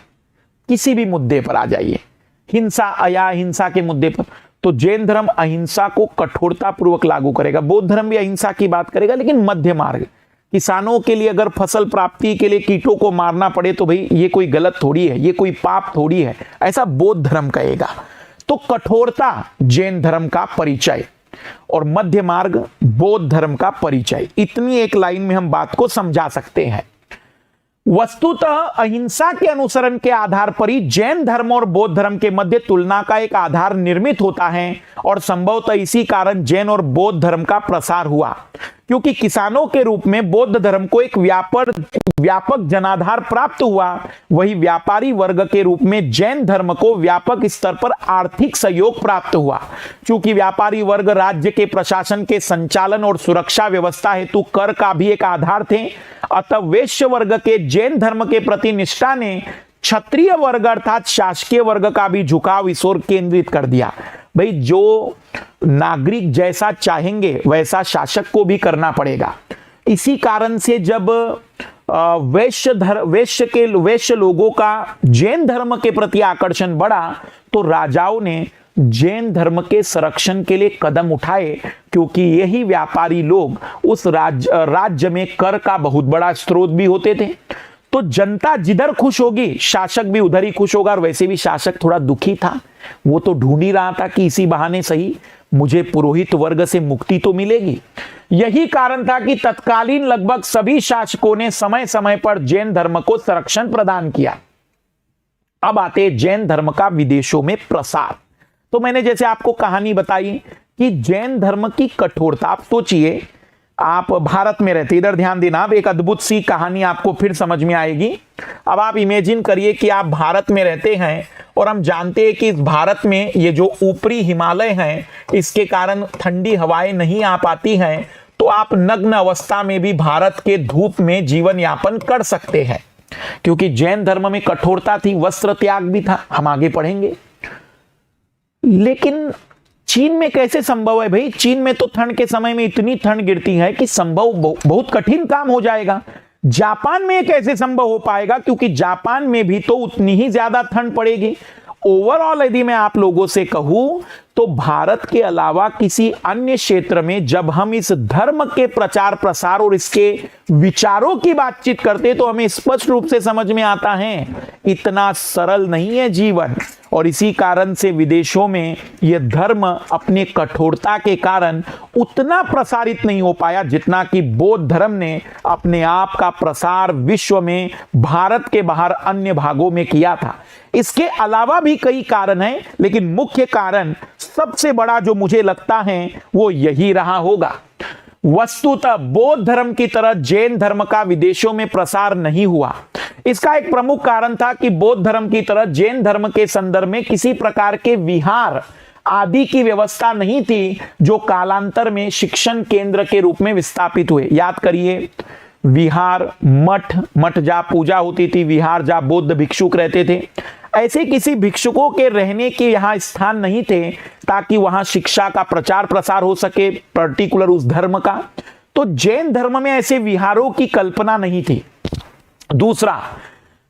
किसी भी मुद्दे पर आ जाइए, हिंसा या अहिंसा के मुद्दे पर, तो जैन धर्म अहिंसा को कठोरता पूर्वक लागू करेगा, बौद्ध धर्म भी अहिंसा की बात करेगा लेकिन मध्य मार्ग। किसानों के लिए अगर फसल प्राप्ति के लिए कीटों को मारना पड़े तो भाई ये कोई गलत थोड़ी है, ये कोई पाप थोड़ी है, ऐसा बौद्ध धर्म कहेगा। तो कठोरता जैन धर्म का परिचय और मध्य मार्ग बौद्ध धर्म का परिचय। इतनी एक लाइन में हम बात को समझा सकते हैं। वस्तुतः अहिंसा के अनुसरण के आधार पर ही जैन धर्म और बौद्ध धर्म के मध्य तुलना का एक आधार निर्मित होता है और संभवतः इसी कारण जैन और बौद्ध धर्म का प्रसार हुआ, क्योंकि किसानों के रूप में बौद्ध धर्म को एक व्यापक जनाधार प्राप्त हुआ, वही व्यापारी वर्ग के रूप में जैन धर्म को व्यापक स्तर पर आर्थिक सहयोग प्राप्त हुआ। क्योंकि व्यापारी वर्ग राज्य के प्रशासन के संचालन और सुरक्षा व्यवस्था हेतु कर का भी एक आधार थे, अतः वैश्य वर्ग के जैन धर्म के प्रति निष्ठा ने क्षत्रिय वर्ग अर्थात शासकीय वर्ग का भी झुकाव इस ओर केंद्रित कर दिया। भाई जो नागरिक जैसा चाहेंगे वैसा शासक को भी करना पड़ेगा। इसी कारण से जब वैश्य लोगों का जैन धर्म के प्रति आकर्षण बढ़ा तो राजाओं ने जैन धर्म के संरक्षण के लिए कदम उठाए, क्योंकि यही व्यापारी लोग उस राज्य में कर का बहुत बड़ा स्रोत भी होते थे। तो जनता जिधर खुश होगी शासक भी उधर ही खुश होगा। और वैसे भी शासक थोड़ा दुखी था, वो तो ढूंढ ही रहा था कि इसी बहाने सही मुझे पुरोहित वर्ग से मुक्ति तो मिलेगी। यही कारण था कि तत्कालीन लगभग सभी शासकों ने समय समय पर जैन धर्म को संरक्षण प्रदान किया। अब आते जैन धर्म का विदेशों में प्रसार। तो मैंने जैसे आपको कहानी बताई कि जैन धर्म की कठोरता, आप सोचिए आप भारत में रहते, इधर ध्यान देना, अब एक अद्भुत सी कहानी आपको फिर समझ में आएगी। अब आप इमेजिन करिए कि आप भारत में रहते हैं और हम जानते हैं कि इस भारत में ये जो ऊपरी हिमालय हैं इसके कारण ठंडी हवाएं नहीं आ पाती हैं, तो आप नग्न अवस्था में भी भारत के धूप में जीवन यापन कर सकते हैं। क्योंकि जैन धर्म में कठोरता थी, वस्त्र त्याग भी था, हम आगे पढ़ेंगे। लेकिन चीन में कैसे संभव है भाई? चीन में तो ठंड के समय में इतनी ठंड गिरती है कि संभव बहुत कठिन काम हो जाएगा। जापान में कैसे संभव हो पाएगा? क्योंकि जापान में भी तो उतनी ही ज्यादा ठंड पड़ेगी। ओवरऑल यदि मैं आप लोगों से कहूं तो भारत के अलावा किसी अन्य क्षेत्र में जब हम इस धर्म के प्रचार प्रसार और इसके विचारों की बातचीत करते तो हमें स्पष्ट रूप से समझ में आता है इतना सरल नहीं है जीवन। और इसी कारण से विदेशों में यह धर्म अपने कठोरता के कारण उतना प्रसारित नहीं हो पाया जितना कि बौद्ध धर्म ने अपने आप का प्रसार विश्व में भारत के बाहर अन्य भागों में किया था। इसके अलावा भी कई कारण हैं, लेकिन मुख्य कारण सबसे बड़ा जो मुझे लगता है वो यही रहा होगा। वस्तुतः बौद्ध धर्म की तरह जैन धर्म का विदेशों में प्रसार नहीं हुआ। इसका एक प्रमुख कारण था कि बौद्ध धर्म की तरह जैन धर्म के संदर्भ में किसी प्रकार के विहार आदि की व्यवस्था नहीं थी जो कालांतर में शिक्षण केंद्र के रूप में विस्थापित हुए। याद करिए, विहार, मठ जहां पूजा होती थी, विहार जहां बौद्ध भिक्षुक रहते थे, ऐसे किसी भिक्षुकों के रहने के यहां स्थान नहीं थे ताकि वहां शिक्षा का प्रचार प्रसार हो सके, पर्टिकुलर उस धर्म का। तो जैन धर्म में ऐसे विहारों की कल्पना नहीं थी। दूसरा,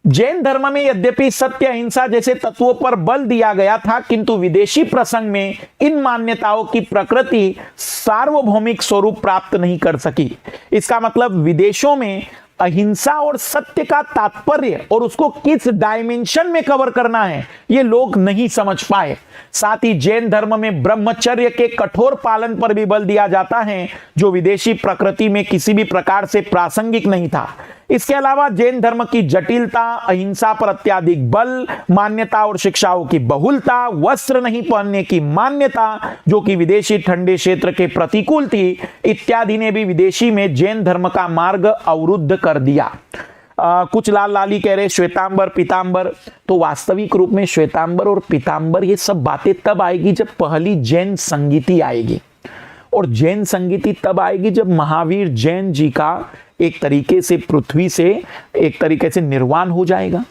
जैन धर्म में यद्यपि सत्य अहिंसा जैसे तत्वों पर बल दिया गया था, किंतु विदेशी प्रसंग में इन मान्यताओं की प्रकृति सार्वभौमिक स्वरूप प्राप्त नहीं कर सकी। इसका मतलब विदेशों में अहिंसा और सत्य का तात्पर्य और उसको किस डायमेंशन में कवर करना है ये लोग नहीं समझ पाए। साथ ही जैन धर्म में ब्रह्मचर्य के कठोर पालन पर भी बल दिया जाता है जो विदेशी प्रकृति में किसी भी प्रकार से प्रासंगिक नहीं था। इसके अलावा जैन धर्म की जटिलता, अहिंसा पर अत्यधिक बल, मान्यता और शिक्षाओं की बहुलता, वस्त्र नहीं पहनने की मान्यता जो कि विदेशी ठंडे क्षेत्र के प्रतिकूल थी, इत्यादि ने भी विदेशी में जैन धर्म का मार्ग अवरुद्ध कर दिया। कुछ लाल लाली कह रहे श्वेतांबर पीतांबर, तो वास्तविक रूप में श्वेतांबर और पीतांबर ये सब बातें तब आएगी जब पहली जैन संगीति आएगी, और जैन संगीति तब आएगी जब महावीर जैन जी का एक तरीके से पृथ्वी से एक तरीके से निर्वाण हो जाएगा।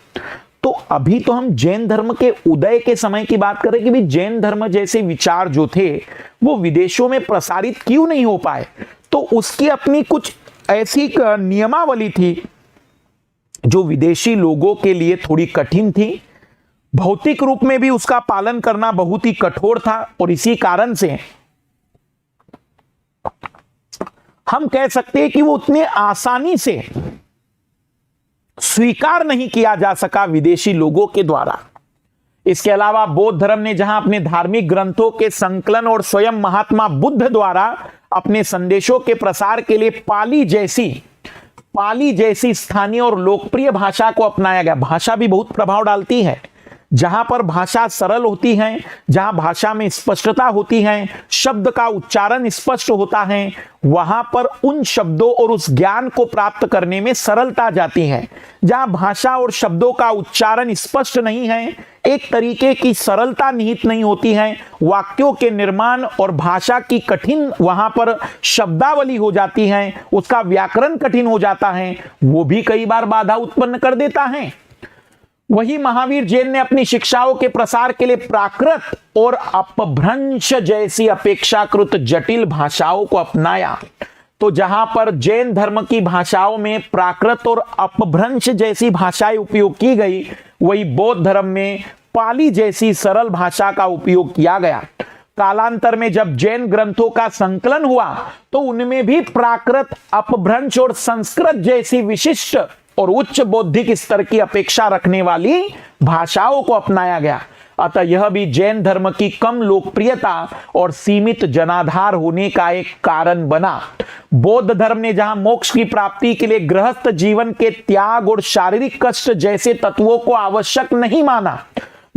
तो अभी तो हम जैन धर्म के उदय के समय की बात करें कि भी जैन धर्म जैसे विचार जो थे वो विदेशों में प्रसारित क्यों नहीं हो पाए। तो उसकी अपनी कुछ ऐसी नियमावली थी जो विदेशी लोगों के लिए थोड़ी कठिन थी, भौतिक रूप में भी उसका पालन करना बहुत ही कठोर था, और इसी कारण से हम कह सकते हैं कि वो उतने आसानी से स्वीकार नहीं किया जा सका विदेशी लोगों के द्वारा। इसके अलावा बौद्ध धर्म ने जहां अपने धार्मिक ग्रंथों के संकलन और स्वयं महात्मा बुद्ध द्वारा अपने संदेशों के प्रसार के लिए पाली जैसी स्थानीय और लोकप्रिय भाषा को अपनाया गया। भाषा भी बहुत प्रभाव डालती है। जहां पर भाषा सरल होती है, जहां भाषा में स्पष्टता होती है, शब्द का उच्चारण स्पष्ट होता है, वहां पर उन शब्दों और उस ज्ञान को प्राप्त करने में सरलता जाती है। जहां भाषा और शब्दों का उच्चारण स्पष्ट नहीं है, एक तरीके की सरलता निहित नहीं होती है, वाक्यों के निर्माण और भाषा की कठिन वहां पर शब्दावली हो जाती है, उसका व्याकरण कठिन हो जाता है, वो भी कई बार बाधा उत्पन्न कर देता है। वही महावीर जैन ने अपनी शिक्षाओं के प्रसार के लिए प्राकृत और अपभ्रंश जैसी अपेक्षाकृत जटिल भाषाओं को अपनाया। तो जहां पर जैन धर्म की भाषाओं में प्राकृत और अपभ्रंश जैसी भाषाएं उपयोग की गई, वही बौद्ध धर्म में पाली जैसी सरल भाषा का उपयोग किया गया। कालांतर में जब जैन ग्रंथों का संकलन हुआ तो उनमें भी प्राकृत, अपभ्रंश और संस्कृत जैसी विशिष्ट और उच्च बौद्धिक स्तर की अपेक्षा रखने वाली भाषाओं को अपनाया गया। अतः यह भी जैन धर्म की कम लोकप्रियता और सीमित जनाधार होने का एक कारण बना। बौद्ध धर्म ने जहां मोक्ष की प्राप्ति के लिए गृहस्थ जीवन के त्याग और शारीरिक कष्ट जैसे तत्वों को आवश्यक नहीं माना,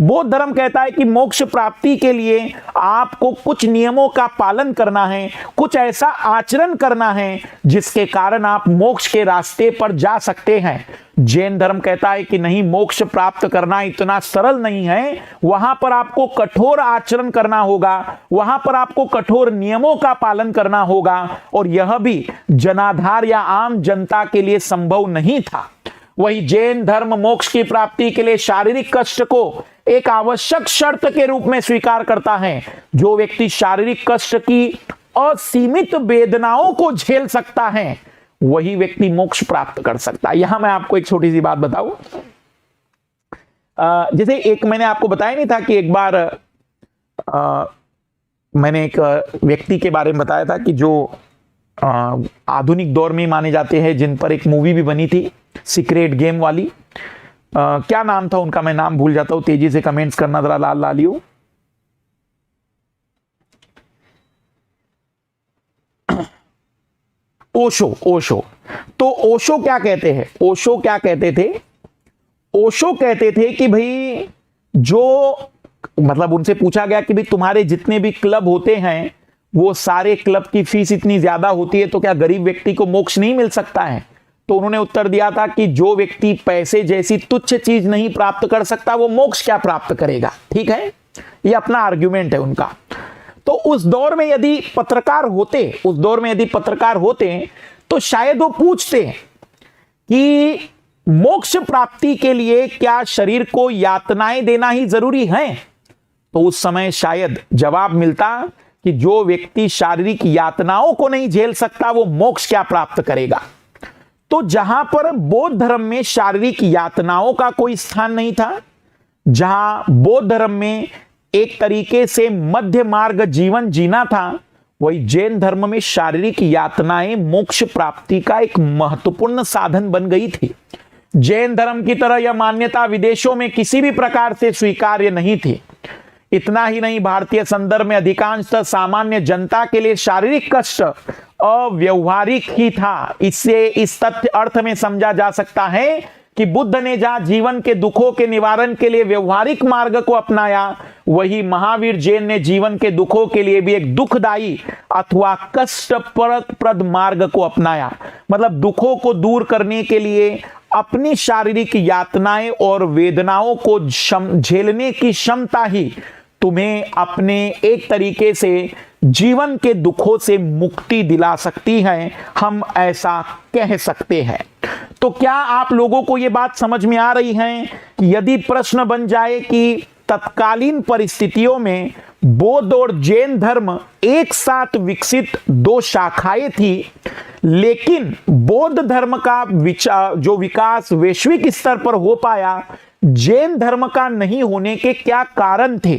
बौद्ध धर्म कहता है कि मोक्ष प्राप्ति के लिए आपको कुछ नियमों का पालन करना है, कुछ ऐसा आचरण करना है जिसके कारण आप मोक्ष के रास्ते पर जा सकते हैं। जैन धर्म कहता है कि नहीं, मोक्ष प्राप्त करना इतना सरल नहीं है, वहां पर आपको कठोर आचरण करना होगा, वहां पर आपको कठोर नियमों का पालन करना होगा, और यह भी जनाधार या आम जनता के लिए संभव नहीं था। वही जैन धर्म मोक्ष की प्राप्ति के लिए शारीरिक कष्ट को एक आवश्यक शर्त के रूप में स्वीकार करता है। जो व्यक्ति शारीरिक कष्ट की असीमित वेदनाओं को झेल सकता है, वही व्यक्ति मोक्ष प्राप्त कर सकता है। यहां मैं आपको एक छोटी सी बात बताऊं, जैसे एक मैंने आपको बताया नहीं था कि एक बार मैंने एक व्यक्ति के बारे में बताया था कि जो आधुनिक दौर में माने जाते हैं, जिन पर एक मूवी भी बनी थी सीक्रेट गेम वाली, क्या नाम था उनका, मैं नाम भूल जाता हूं, तेजी से कमेंट्स करना जरा लाल लालियो। ओशो। तो ओशो क्या कहते हैं, ओशो क्या कहते थे, ओशो कहते थे कि भाई जो मतलब उनसे पूछा गया कि भाई तुम्हारे जितने भी क्लब होते हैं वो सारे क्लब की फीस इतनी ज्यादा होती है, तो क्या गरीब व्यक्ति को मोक्ष नहीं मिल सकता है। तो उन्होंने उत्तर दिया था कि जो व्यक्ति पैसे जैसी तुच्छ चीज नहीं प्राप्त कर सकता वो मोक्ष क्या प्राप्त करेगा। ठीक है, ये अपना आर्ग्यूमेंट है उनका। तो उस दौर में यदि पत्रकार होते तो शायद वो पूछते कि मोक्ष प्राप्ति के लिए क्या शरीर को यातनाएं देना ही जरूरी है। तो उस समय शायद जवाब मिलता कि जो व्यक्ति शारीरिक यातनाओं को नहीं झेल सकता वो मोक्ष क्या प्राप्त करेगा। तो जहां पर बौद्ध धर्म में शारीरिक यातनाओं का कोई स्थान नहीं था, जहां बौद्ध धर्म में एक तरीके से मध्य मार्ग जीवन जीना था, वही जैन धर्म में शारीरिक यातनाएं मोक्ष प्राप्ति का एक महत्वपूर्ण साधन बन गई थी। जैन धर्म की तरह यह मान्यता विदेशों में किसी भी प्रकार से स्वीकार्य नहीं थी। इतना ही नहीं, भारतीय संदर्भ में अधिकांशतः सामान्य जनता के लिए शारीरिक कष्ट अव्यवहारिक ही था। इससे इस तथ्य अर्थ में समझा जा सकता है कि बुद्ध ने जहां जीवन के दुखों के निवारण के लिए व्यवहारिक मार्ग को अपनाया, वही महावीर जैन ने जीवन के दुखों के लिए भी एक दुखदायी अथवा कष्टप्रद मार्ग को अपनाया। मतलब दुखों को दूर करने के लिए अपनी शारीरिक यातनाएं और वेदनाओं को झेलने की क्षमता ही तुम्हें अपने एक तरीके से जीवन के दुखों से मुक्ति दिला सकती है, हम ऐसा कह सकते हैं। तो क्या आप लोगों को यह बात समझ में आ रही है कि यदि प्रश्न बन जाए कि तत्कालीन परिस्थितियों में बौद्ध और जैन धर्म एक साथ विकसित दो शाखाएं थी, लेकिन बौद्ध धर्म का जो विकास वैश्विक स्तर पर हो पाया, जैन धर्म का नहीं होने के क्या कारण थे,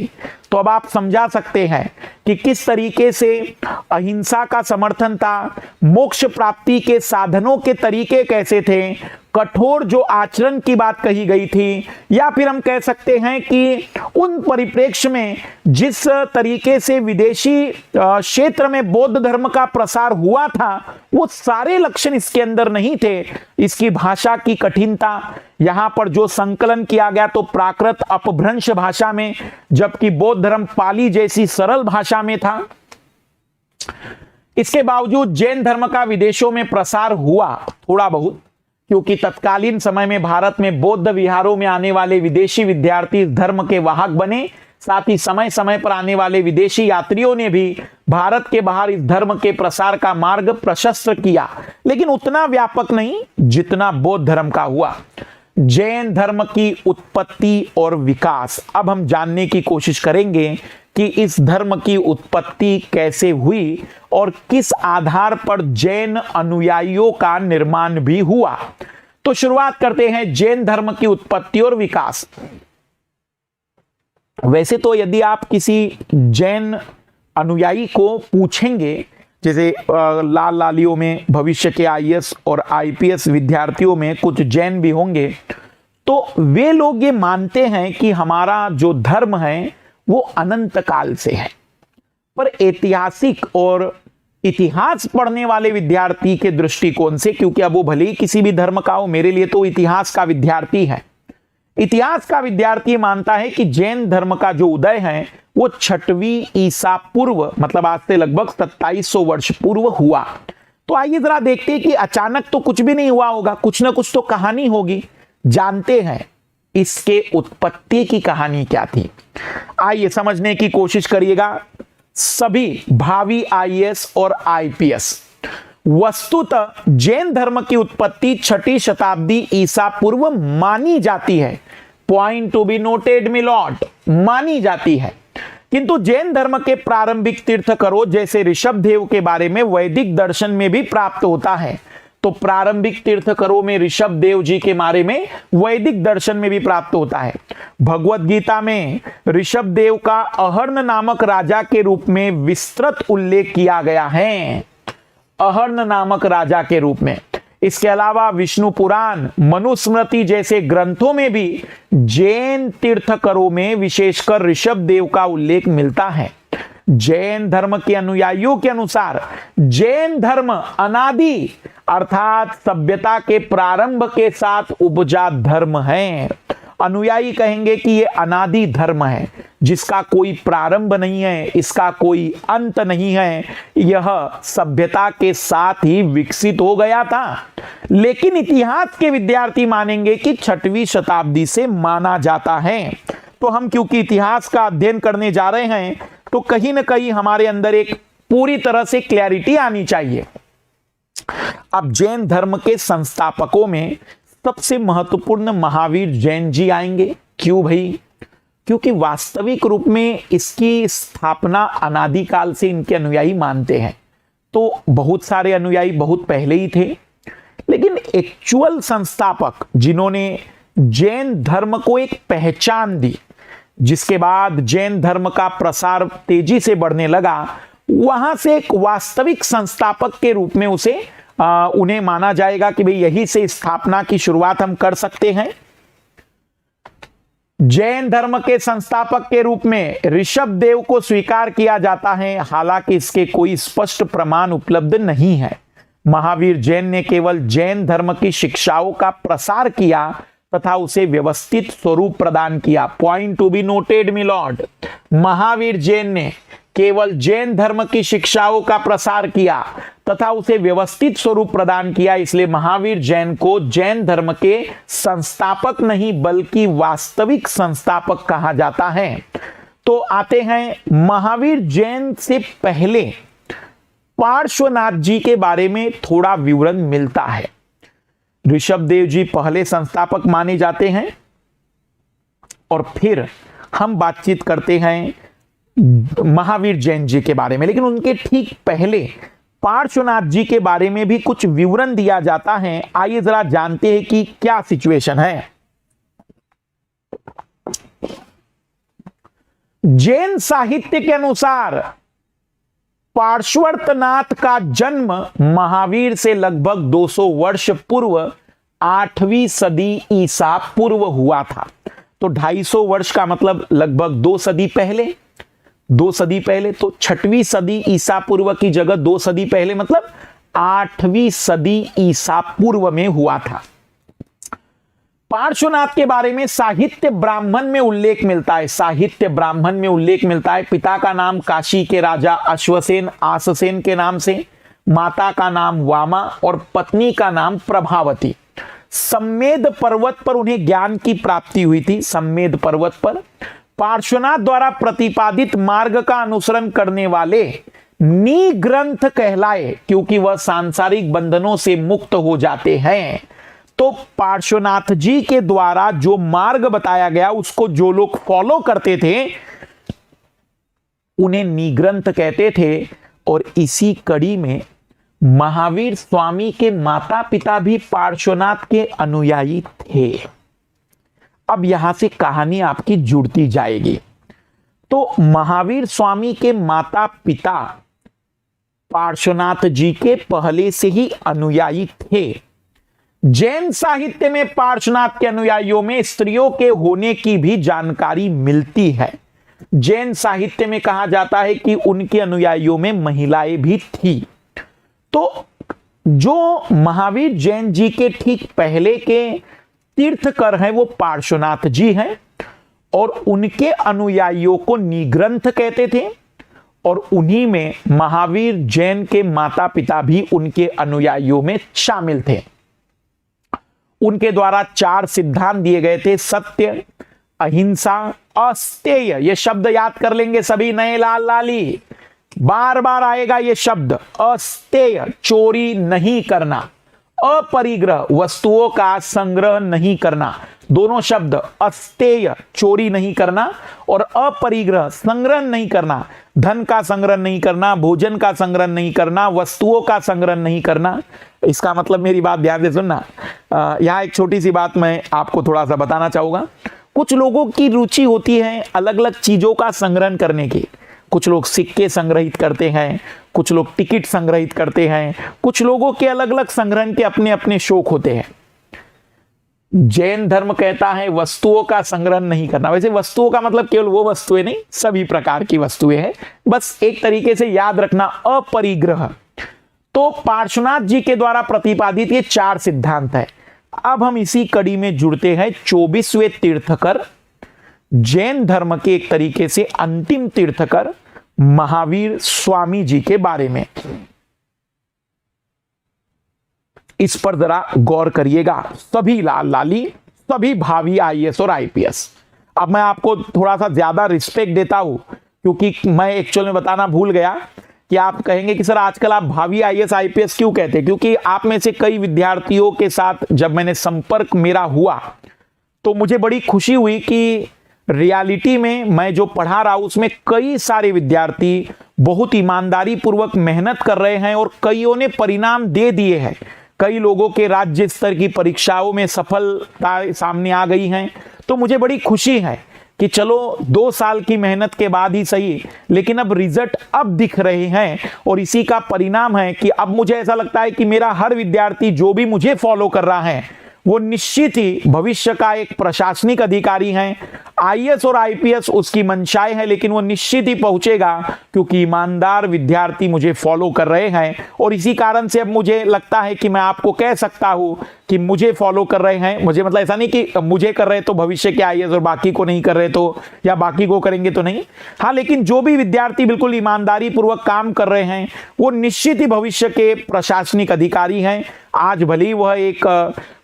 तो अब आप समझा सकते हैं कि किस तरीके से अहिंसा का समर्थन था, मोक्ष प्राप्ति के साधनों के तरीके कैसे थे, कठोर जो आचरण की बात कही गई थी, या फिर हम कह सकते हैं कि उन परिप्रेक्ष्य में जिस तरीके से विदेशी क्षेत्र में बौद्ध धर्म का प्रसार हुआ था, वो सारे लक्षण इसके अंदर नहीं थे। इसकी भाषा की कठिनता, यहां पर जो संकलन किया गया तो प्राकृत अपभ्रंश भाषा में, जबकि बौद्ध धर्म पाली जैसी सरल भाषा में था। इसके बावजूद जैन धर्म का विदेशों में प्रसार हुआ थोड़ा बहुत, क्योंकि तत्कालीन समय में भारत में बौद्ध विहारों में आने वाले विदेशी विद्यार्थी इस धर्म के वाहक बने। साथ ही समय समय पर आने वाले विदेशी यात्रियों ने भी भारत के बाहर इस धर्म के प्रसार का मार्ग प्रशस्त किया, लेकिन उतना व्यापक नहीं जितना बौद्ध धर्म का हुआ। जैन धर्म की उत्पत्ति और विकास, अब हम जानने की कोशिश करेंगे कि इस धर्म की उत्पत्ति कैसे हुई और किस आधार पर जैन अनुयायियों का निर्माण भी हुआ। तो शुरुआत करते हैं जैन धर्म की उत्पत्ति और विकास। वैसे तो यदि आप किसी जैन अनुयायी को पूछेंगे, जैसे लाल लालियों में भविष्य के आईएएस और आईपीएस विद्यार्थियों में कुछ जैन भी होंगे, तो वे लोग ये मानते हैं कि हमारा जो धर्म है वो अनंत काल से है। पर ऐतिहासिक और इतिहास पढ़ने वाले विद्यार्थी के दृष्टिकोण से, क्योंकि अब वो भले ही किसी भी धर्म का हो, मेरे लिए तो इतिहास का विद्यार्थी है, इतिहास का विद्यार्थी मानता है कि जैन धर्म का जो उदय है वो 6वीं ईसा पूर्व, मतलब आज से लगभग 2700 वर्ष पूर्व हुआ। तो आइए जरा देखते हैं कि अचानक तो कुछ भी नहीं हुआ होगा, कुछ ना कुछ तो कहानी होगी। जानते हैं इसके उत्पत्ति की कहानी क्या थी। आइए समझने की कोशिश करिएगा सभी भावी आईएएस और आईपीएस। वस्तुतः जैन धर्म की उत्पत्ति 6वीं शताब्दी ईसा पूर्व मानी जाती है। पॉइंट टू बी नोटेड मिलॉट, मानी जाती है। किंतु जैन धर्म के प्रारंभिक तीर्थकरों जैसे ऋषभदेव के बारे में वैदिक दर्शन में भी प्राप्त होता है। तो प्रारंभिक तीर्थकरों में ऋषभदेव जी के बारे में वैदिक दर्शन में भी प्राप्त होता है। भगवत गीता में ऋषभदेव का अहर्ण नामक राजा के रूप में विस्तृत उल्लेख किया गया है, अहर्ण नामक राजा के रूप में। इसके अलावा विष्णु पुराण, मनुस्मृति जैसे ग्रंथों में भी जैन तीर्थकरों में विशेषकर ऋषभदेव का उल्लेख मिलता है। जैन धर्म के अनुयायियों के अनुसार जैन धर्म अनादि अर्थात सभ्यता के प्रारंभ के साथ उपजा धर्म है। अनुयायी कहेंगे कि यह अनादि धर्म है, जिसका कोई प्रारंभ नहीं है, इसका कोई अंत नहीं है, यह सभ्यता के साथ ही विकसित हो गया था। लेकिन इतिहास के विद्यार्थी मानेंगे कि 6वीं शताब्दी से माना जाता है। तो हम क्योंकि इतिहास का अध्ययन करने जा रहे हैं, तो कहीं ना कहीं हमारे अंदर एक पूरी तरह से क्लैरिटी आनी चाहिए। अब जैन धर्म के संस्थापकों में सबसे महत्वपूर्ण महावीर जैन जी आएंगे। क्यों भाई? क्योंकि वास्तविक रूप में इसकी स्थापना अनादिकाल से इनके अनुयायी मानते हैं। तो बहुत सारे अनुयायी बहुत पहले ही थे, लेकिन एक्चुअल संस्थापक जिन्होंने जैन धर्म को एक पहचान दी, जिसके बाद जैन धर्म का प्रसार तेजी से बढ़ने लगा, वहां से एक वास्तविक संस्थापक के रूप में उन्हें माना जाएगा कि भाई यही से स्थापना की शुरुआत हम कर सकते हैं। जैन धर्म के संस्थापक के रूप में ऋषभदेव को स्वीकार किया जाता है, हालांकि इसके कोई स्पष्ट प्रमाण उपलब्ध नहीं है। महावीर जैन ने केवल जैन धर्म की शिक्षाओं का प्रसार किया तथा उसे व्यवस्थित स्वरूप प्रदान किया। Point to be noted milord, Mahavir Jain ने केवल जैन धर्म की शिक्षाओं का प्रसार किया तथा उसे व्यवस्थित स्वरूप प्रदान किया, इसलिए महावीर जैन को जैन धर्म के संस्थापक नहीं बल्कि वास्तविक संस्थापक कहा जाता है। तो आते हैं महावीर जैन से पहले पार्श्वनाथ जी के बारे में थोड़ा विवरण मिलता है। ऋषभदेव जी पहले संस्थापक माने जाते हैं और फिर हम बातचीत करते हैं महावीर जैन जी के बारे में, लेकिन उनके ठीक पहले पार्श्वनाथ जी के बारे में भी कुछ विवरण दिया जाता है। आइए जरा जानते हैं कि क्या सिचुएशन है। जैन साहित्य के अनुसार पार्श्वनाथ का जन्म महावीर से लगभग 200 वर्ष पूर्व 8वीं सदी ईसा पूर्व हुआ था। तो 250 वर्ष का मतलब लगभग 2 सदी पहले, 2 सदी पहले, तो 6वीं सदी ईसा पूर्व की जगह 2 सदी पहले मतलब 8वीं सदी ईसा पूर्व में हुआ था। पार्श्वनाथ के बारे में साहित्य ब्राह्मण में उल्लेख मिलता है, साहित्य ब्राह्मण में उल्लेख मिलता है। पिता का नाम काशी के राजा अश्वसेन आससेन के नाम से, माता का नाम वामा और पत्नी का नाम प्रभावती। सम्मेद पर्वत पर उन्हें ज्ञान की प्राप्ति हुई थी। सम्मेद पर्वत पर पार्श्वनाथ द्वारा प्रतिपादित मार्ग का अनुसरण करने वाले निग्रंथ कहलाए, क्योंकि वह सांसारिक बंधनों से मुक्त हो जाते हैं। तो पार्श्वनाथ जी के द्वारा जो मार्ग बताया गया उसको जो लोग फॉलो करते थे उन्हें निग्रंथ कहते थे। और इसी कड़ी में महावीर स्वामी के माता पिता भी पार्श्वनाथ के अनुयायी थे। अब यहां से कहानी आपकी जुड़ती जाएगी। तो महावीर स्वामी के माता पिता पार्श्वनाथ जी के पहले से ही अनुयायी थे। जैन साहित्य में पार्श्वनाथ के अनुयायियों में स्त्रियों के होने की भी जानकारी मिलती है। जैन साहित्य में कहा जाता है कि उनके अनुयायियों में महिलाएं भी थी। तो जो महावीर जैन जी के ठीक पहले के तीर्थकर हैं वो पार्श्वनाथ जी हैं और उनके अनुयायियों को निग्रंथ कहते थे और उन्हीं में महावीर जैन के माता पिता भी उनके अनुयायियों में शामिल थे। उनके द्वारा 4 सिद्धांत दिए गए थे, सत्य, अहिंसा, अस्तेय। ये शब्द याद कर लेंगे सभी नए लाल लाली, बार बार आएगा ये शब्द। अस्तेय चोरी नहीं करना, अपरिग्रह वस्तुओं का संग्रह नहीं करना। दोनों शब्द अस्तेय चोरी नहीं करना और अपरिग्रह संग्रह नहीं करना। धन का संग्रह नहीं करना, भोजन का संग्रह नहीं करना, वस्तुओं का संग्रह नहीं करना। इसका मतलब मेरी बात ध्यान से सुनना। यहां एक छोटी सी बात मैं आपको थोड़ा सा बताना चाहूंगा। कुछ लोगों की रुचि होती है अलग अलग चीजों का संग्रहण करने की। कुछ लोग सिक्के संग्रहित करते हैं, कुछ लोग टिकट संग्रहित करते हैं, कुछ लोगों के अलग अलग संग्रहण के अपने अपने शौक होते हैं। जैन धर्म कहता है वस्तुओं का संग्रहण नहीं करना। वैसे वस्तुओं का मतलब केवल वो वस्तुएं नहीं, सभी प्रकार की वस्तुएं हैं। बस एक तरीके से याद रखना, अपरिग्रह। तो पार्श्वनाथ जी के द्वारा प्रतिपादित ये 4 सिद्धांत है। अब हम इसी कड़ी में जुड़ते हैं 24वें तीर्थकर, जैन धर्म के एक तरीके से अंतिम तीर्थकर महावीर स्वामी जी के बारे में। इस पर जरा गौर करिएगा सभी लाल लाली, सभी भावी आईएएस और आईपीएस। अब मैं आपको थोड़ा सा ज्यादा रिस्पेक्ट देता हूं क्योंकि मैं एक्चुअल में बताना भूल गया कि आप कहेंगे कि सर आजकल आप भावी आईएएस आईपीएस क्यों कहते हैं। क्योंकि आप में से कई विद्यार्थियों के साथ जब मैंने संपर्क मेरा हुआ तो मुझे बड़ी खुशी हुई कि रियलिटी में मैं जो पढ़ा रहा हूं उसमें कई सारे विद्यार्थी बहुत ईमानदारी पूर्वक मेहनत कर रहे हैं और कईयों ने परिणाम दे दिए हैं। कई लोगों के राज्य स्तर की परीक्षाओं में सफलता सामने आ गई हैं। तो मुझे बड़ी खुशी है कि चलो 2 साल की मेहनत के बाद ही सही, लेकिन अब रिजल्ट अब दिख रहे हैं और इसी का परिणाम है कि अब मुझे ऐसा लगता है कि मेरा हर विद्यार्थी जो भी मुझे फॉलो कर रहा है वो निश्चित ही भविष्य का एक प्रशासनिक अधिकारी है, आईएएस और आईपीएस उसकी मंशाएं हैं, लेकिन वो निश्चित ही पहुंचेगा क्योंकि ईमानदार विद्यार्थी मुझे फॉलो कर रहे हैं। और इसी कारण से अब मुझे लगता है कि मैं आपको कह सकता हूं कि मुझे फॉलो कर रहे हैं। मुझे मतलब ऐसा नहीं कि मुझे कर रहे तो भविष्य के आईएएस और बाकी को नहीं कर रहे तो, या बाकी को करेंगे तो नहीं। हाँ, लेकिन जो भी विद्यार्थी बिल्कुल ईमानदारी पूर्वक काम कर रहे हैं वो निश्चित ही भविष्य के प्रशासनिक अधिकारी हैं। आज भले वह एक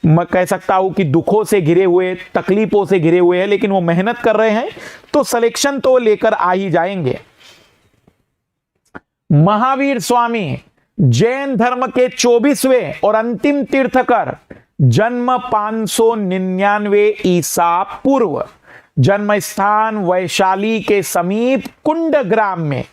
मैं कह सकता हूं कि दुखों से घिरे हुए, तकलीफों से घिरे हुए हैं, लेकिन वो मेहनत कर रहे हैं, तो सिलेक्शन तो लेकर आ ही जाएंगे। महावीर स्वामी जैन धर्म के 24वें और अंतिम तीर्थकर, जन्म 599 ईसा पूर्व, जन्म स्थान वैशाली के समीप कुंड ग्राम में,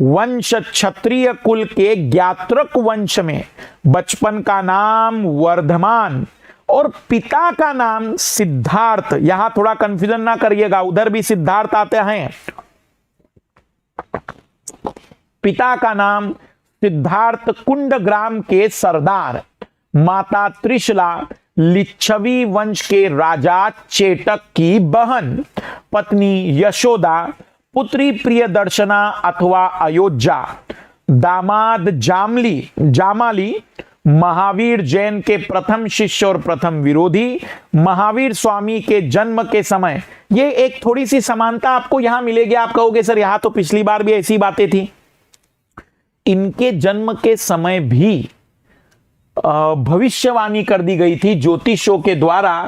वंश क्षत्रिय कुल के ज्ञात्रक वंश में, बचपन का नाम वर्धमान और पिता का नाम सिद्धार्थ। यहां थोड़ा कंफ्यूजन ना करिएगा, उधर भी सिद्धार्थ आते हैं। पिता का नाम सिद्धार्थ कुंड ग्राम के सरदार, माता त्रिशला लिच्छवी वंश के राजा चेटक की बहन, पत्नी यशोदा, पुत्री प्रियदर्शना अथवा अयोध्या, दामाद जामाली महावीर जैन के प्रथम शिष्य और प्रथम विरोधी। महावीर स्वामी के जन्म के समय, ये एक थोड़ी सी समानता आपको यहां मिलेगी। आप कहोगे सर यहां तो पिछली बार भी ऐसी बातें थी। इनके जन्म के समय भी भविष्यवाणी कर दी गई थी ज्योतिषों के द्वारा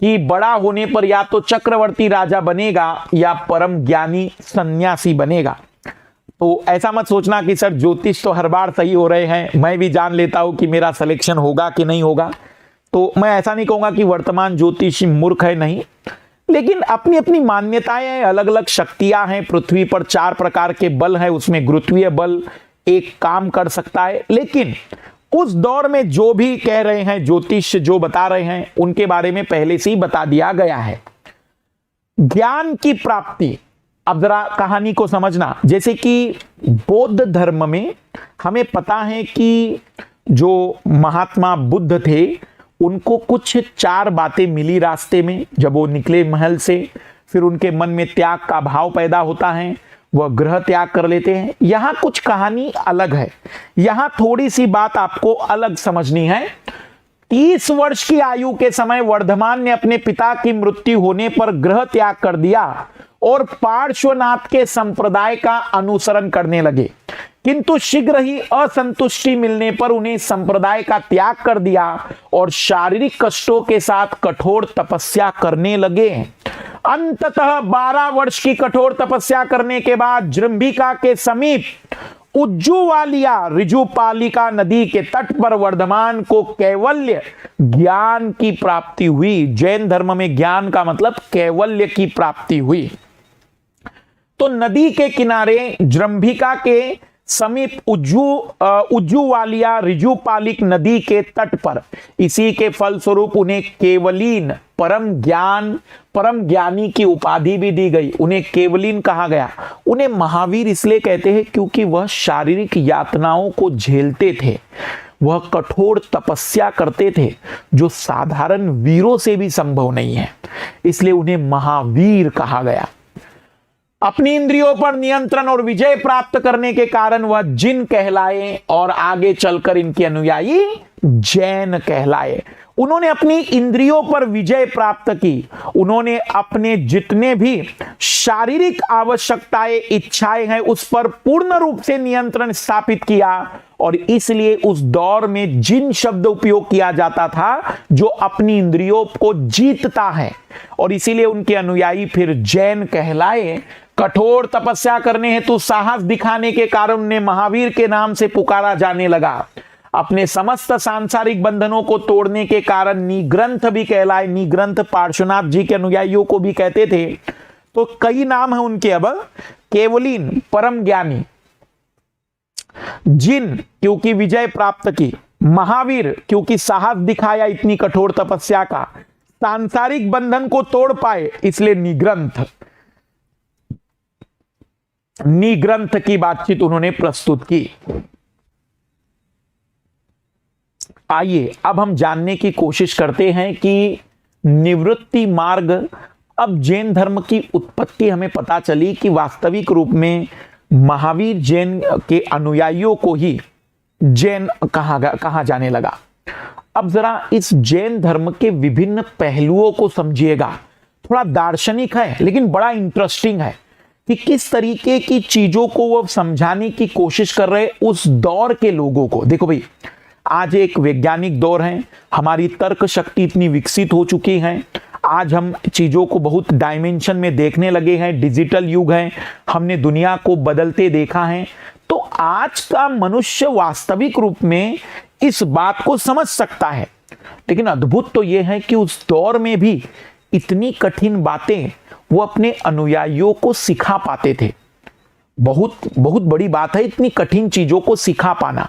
कि बड़ा होने पर या तो चक्रवर्ती राजा बनेगा या परम ज्ञानी सन्यासी बनेगा। तो ऐसा मत सोचना कि सर ज्योतिष तो हर बार सही हो रहे हैं, मैं भी जान लेता हूं कि मेरा सिलेक्शन होगा कि नहीं होगा। तो मैं ऐसा नहीं कहूंगा कि वर्तमान ज्योतिषी मूर्ख है, नहीं, लेकिन अपनी अपनी मान्यताएं हैं, अलग अलग शक्तियां हैं। पृथ्वी पर 4 प्रकार के बल हैं, उसमें गुरुत्वीय बल एक काम कर सकता है। लेकिन उस दौर में जो भी कह रहे हैं ज्योतिष, जो बता रहे हैं, उनके बारे में पहले से ही बता दिया गया है। ज्ञान की प्राप्ति, अब जरा कहानी को समझना। जैसे कि बौद्ध धर्म में हमें पता है कि जो महात्मा बुद्ध थे उनको कुछ 4 बातें मिली रास्ते में जब वो निकले महल से। फिर उनके मन में त्याग का भाव पैदा होता है, वह ग्रह त्याग कर लेते हैं। यहां कुछ कहानी अलग है, यहां थोड़ी सी बात आपको अलग समझनी है। 30 वर्ष की आयु के समय वर्धमान ने अपने पिता की मृत्यु होने पर ग्रह त्याग कर दिया और पार्श्वनाथ के संप्रदाय का अनुसरण करने लगे, किंतु शीघ्र ही असंतुष्टि मिलने पर उन्हें संप्रदाय का त्याग कर दिया और शारीरिक कष्टों के साथ कठोर तपस्या करने लगे। अंततः 12 वर्ष की कठोर तपस्या करने के बाद जृंभिका के समीप उज्जुवालिया ऋजुपालिका नदी के तट पर वर्धमान को कैवल्य ज्ञान की प्राप्ति हुई। जैन धर्म में ज्ञान का मतलब कैवल्य की प्राप्ति हुई। तो नदी के किनारे जृंभिका के समीप उज्जुवालिया ऋजुपालिक नदी के तट पर, इसी के फलस्वरूप उन्हें केवलीन परम ज्ञानी की उपाधि भी दी गई। उन्हें केवलीन कहा गया। उन्हें महावीर इसलिए कहते हैं क्योंकि वह शारीरिक यातनाओं को झेलते थे, वह कठोर तपस्या करते थे जो साधारण वीरों से भी संभव नहीं है, इसलिए उन्हें महावीर कहा गया। अपनी इंद्रियों पर नियंत्रण और विजय प्राप्त करने के कारण वह जिन कहलाए और आगे चलकर इनके अनुयायी जैन कहलाए। उन्होंने अपनी इंद्रियों पर विजय प्राप्त की। उन्होंने अपने जितने भी शारीरिक आवश्यकताएं, इच्छाएं हैं, उस पर पूर्ण रूप से नियंत्रण स्थापित किया और इसलिए उस दौर में जिन शब्द उपयोग किया जाता था जो अपनी इंद्रियों को जीतता है, और इसीलिए उनके अनुयायी फिर जैन कहलाए। कठोर तपस्या करने हेतु साहस दिखाने के कारण उन्हें महावीर के नाम से पुकारा जाने लगा। अपने समस्त सांसारिक बंधनों को तोड़ने के कारण निग्रंथ भी कहलाए। निग्रंथ पार्श्वनाथ जी के अनुयायियों को भी कहते थे। तो कई नाम है उनके। अब केवलीन परम ज्ञानी, जिन क्योंकि विजय प्राप्त की, महावीर क्योंकि साहस दिखाया इतनी कठोर तपस्या का, सांसारिक बंधन को तोड़ पाए इसलिए निग्रंथ की बातचीत उन्होंने प्रस्तुत की। आइए अब हम जानने की कोशिश करते हैं कि निवृत्ति मार्ग अब जैन धर्म की उत्पत्ति हमें पता चली कि वास्तविक रूप में महावीर जैन के अनुयायियों को ही जैन कहा जाने लगा। अब जरा इस जैन धर्म के विभिन्न पहलुओं को समझिएगा। थोड़ा दार्शनिक है लेकिन बड़ा इंटरेस्टिंग है कि किस तरीके की चीजों को वो समझाने की कोशिश कर रहे उस दौर के लोगों को। देखो भाई, आज एक वैज्ञानिक दौर है, हमारी तर्क शक्ति इतनी विकसित हो चुकी है, आज हम चीजों को बहुत डायमेंशन में देखने लगे हैं, डिजिटल युग है, हमने दुनिया को बदलते देखा है। तो आज का मनुष्य वास्तविक रूप में इस बात को समझ सकता है, लेकिन अद्भुत तो यह है कि उस दौर में भी इतनी कठिन बातें वो अपने अनुयायियों को सिखा पाते थे। बहुत बहुत बड़ी बात है इतनी कठिन चीजों को सिखा पाना।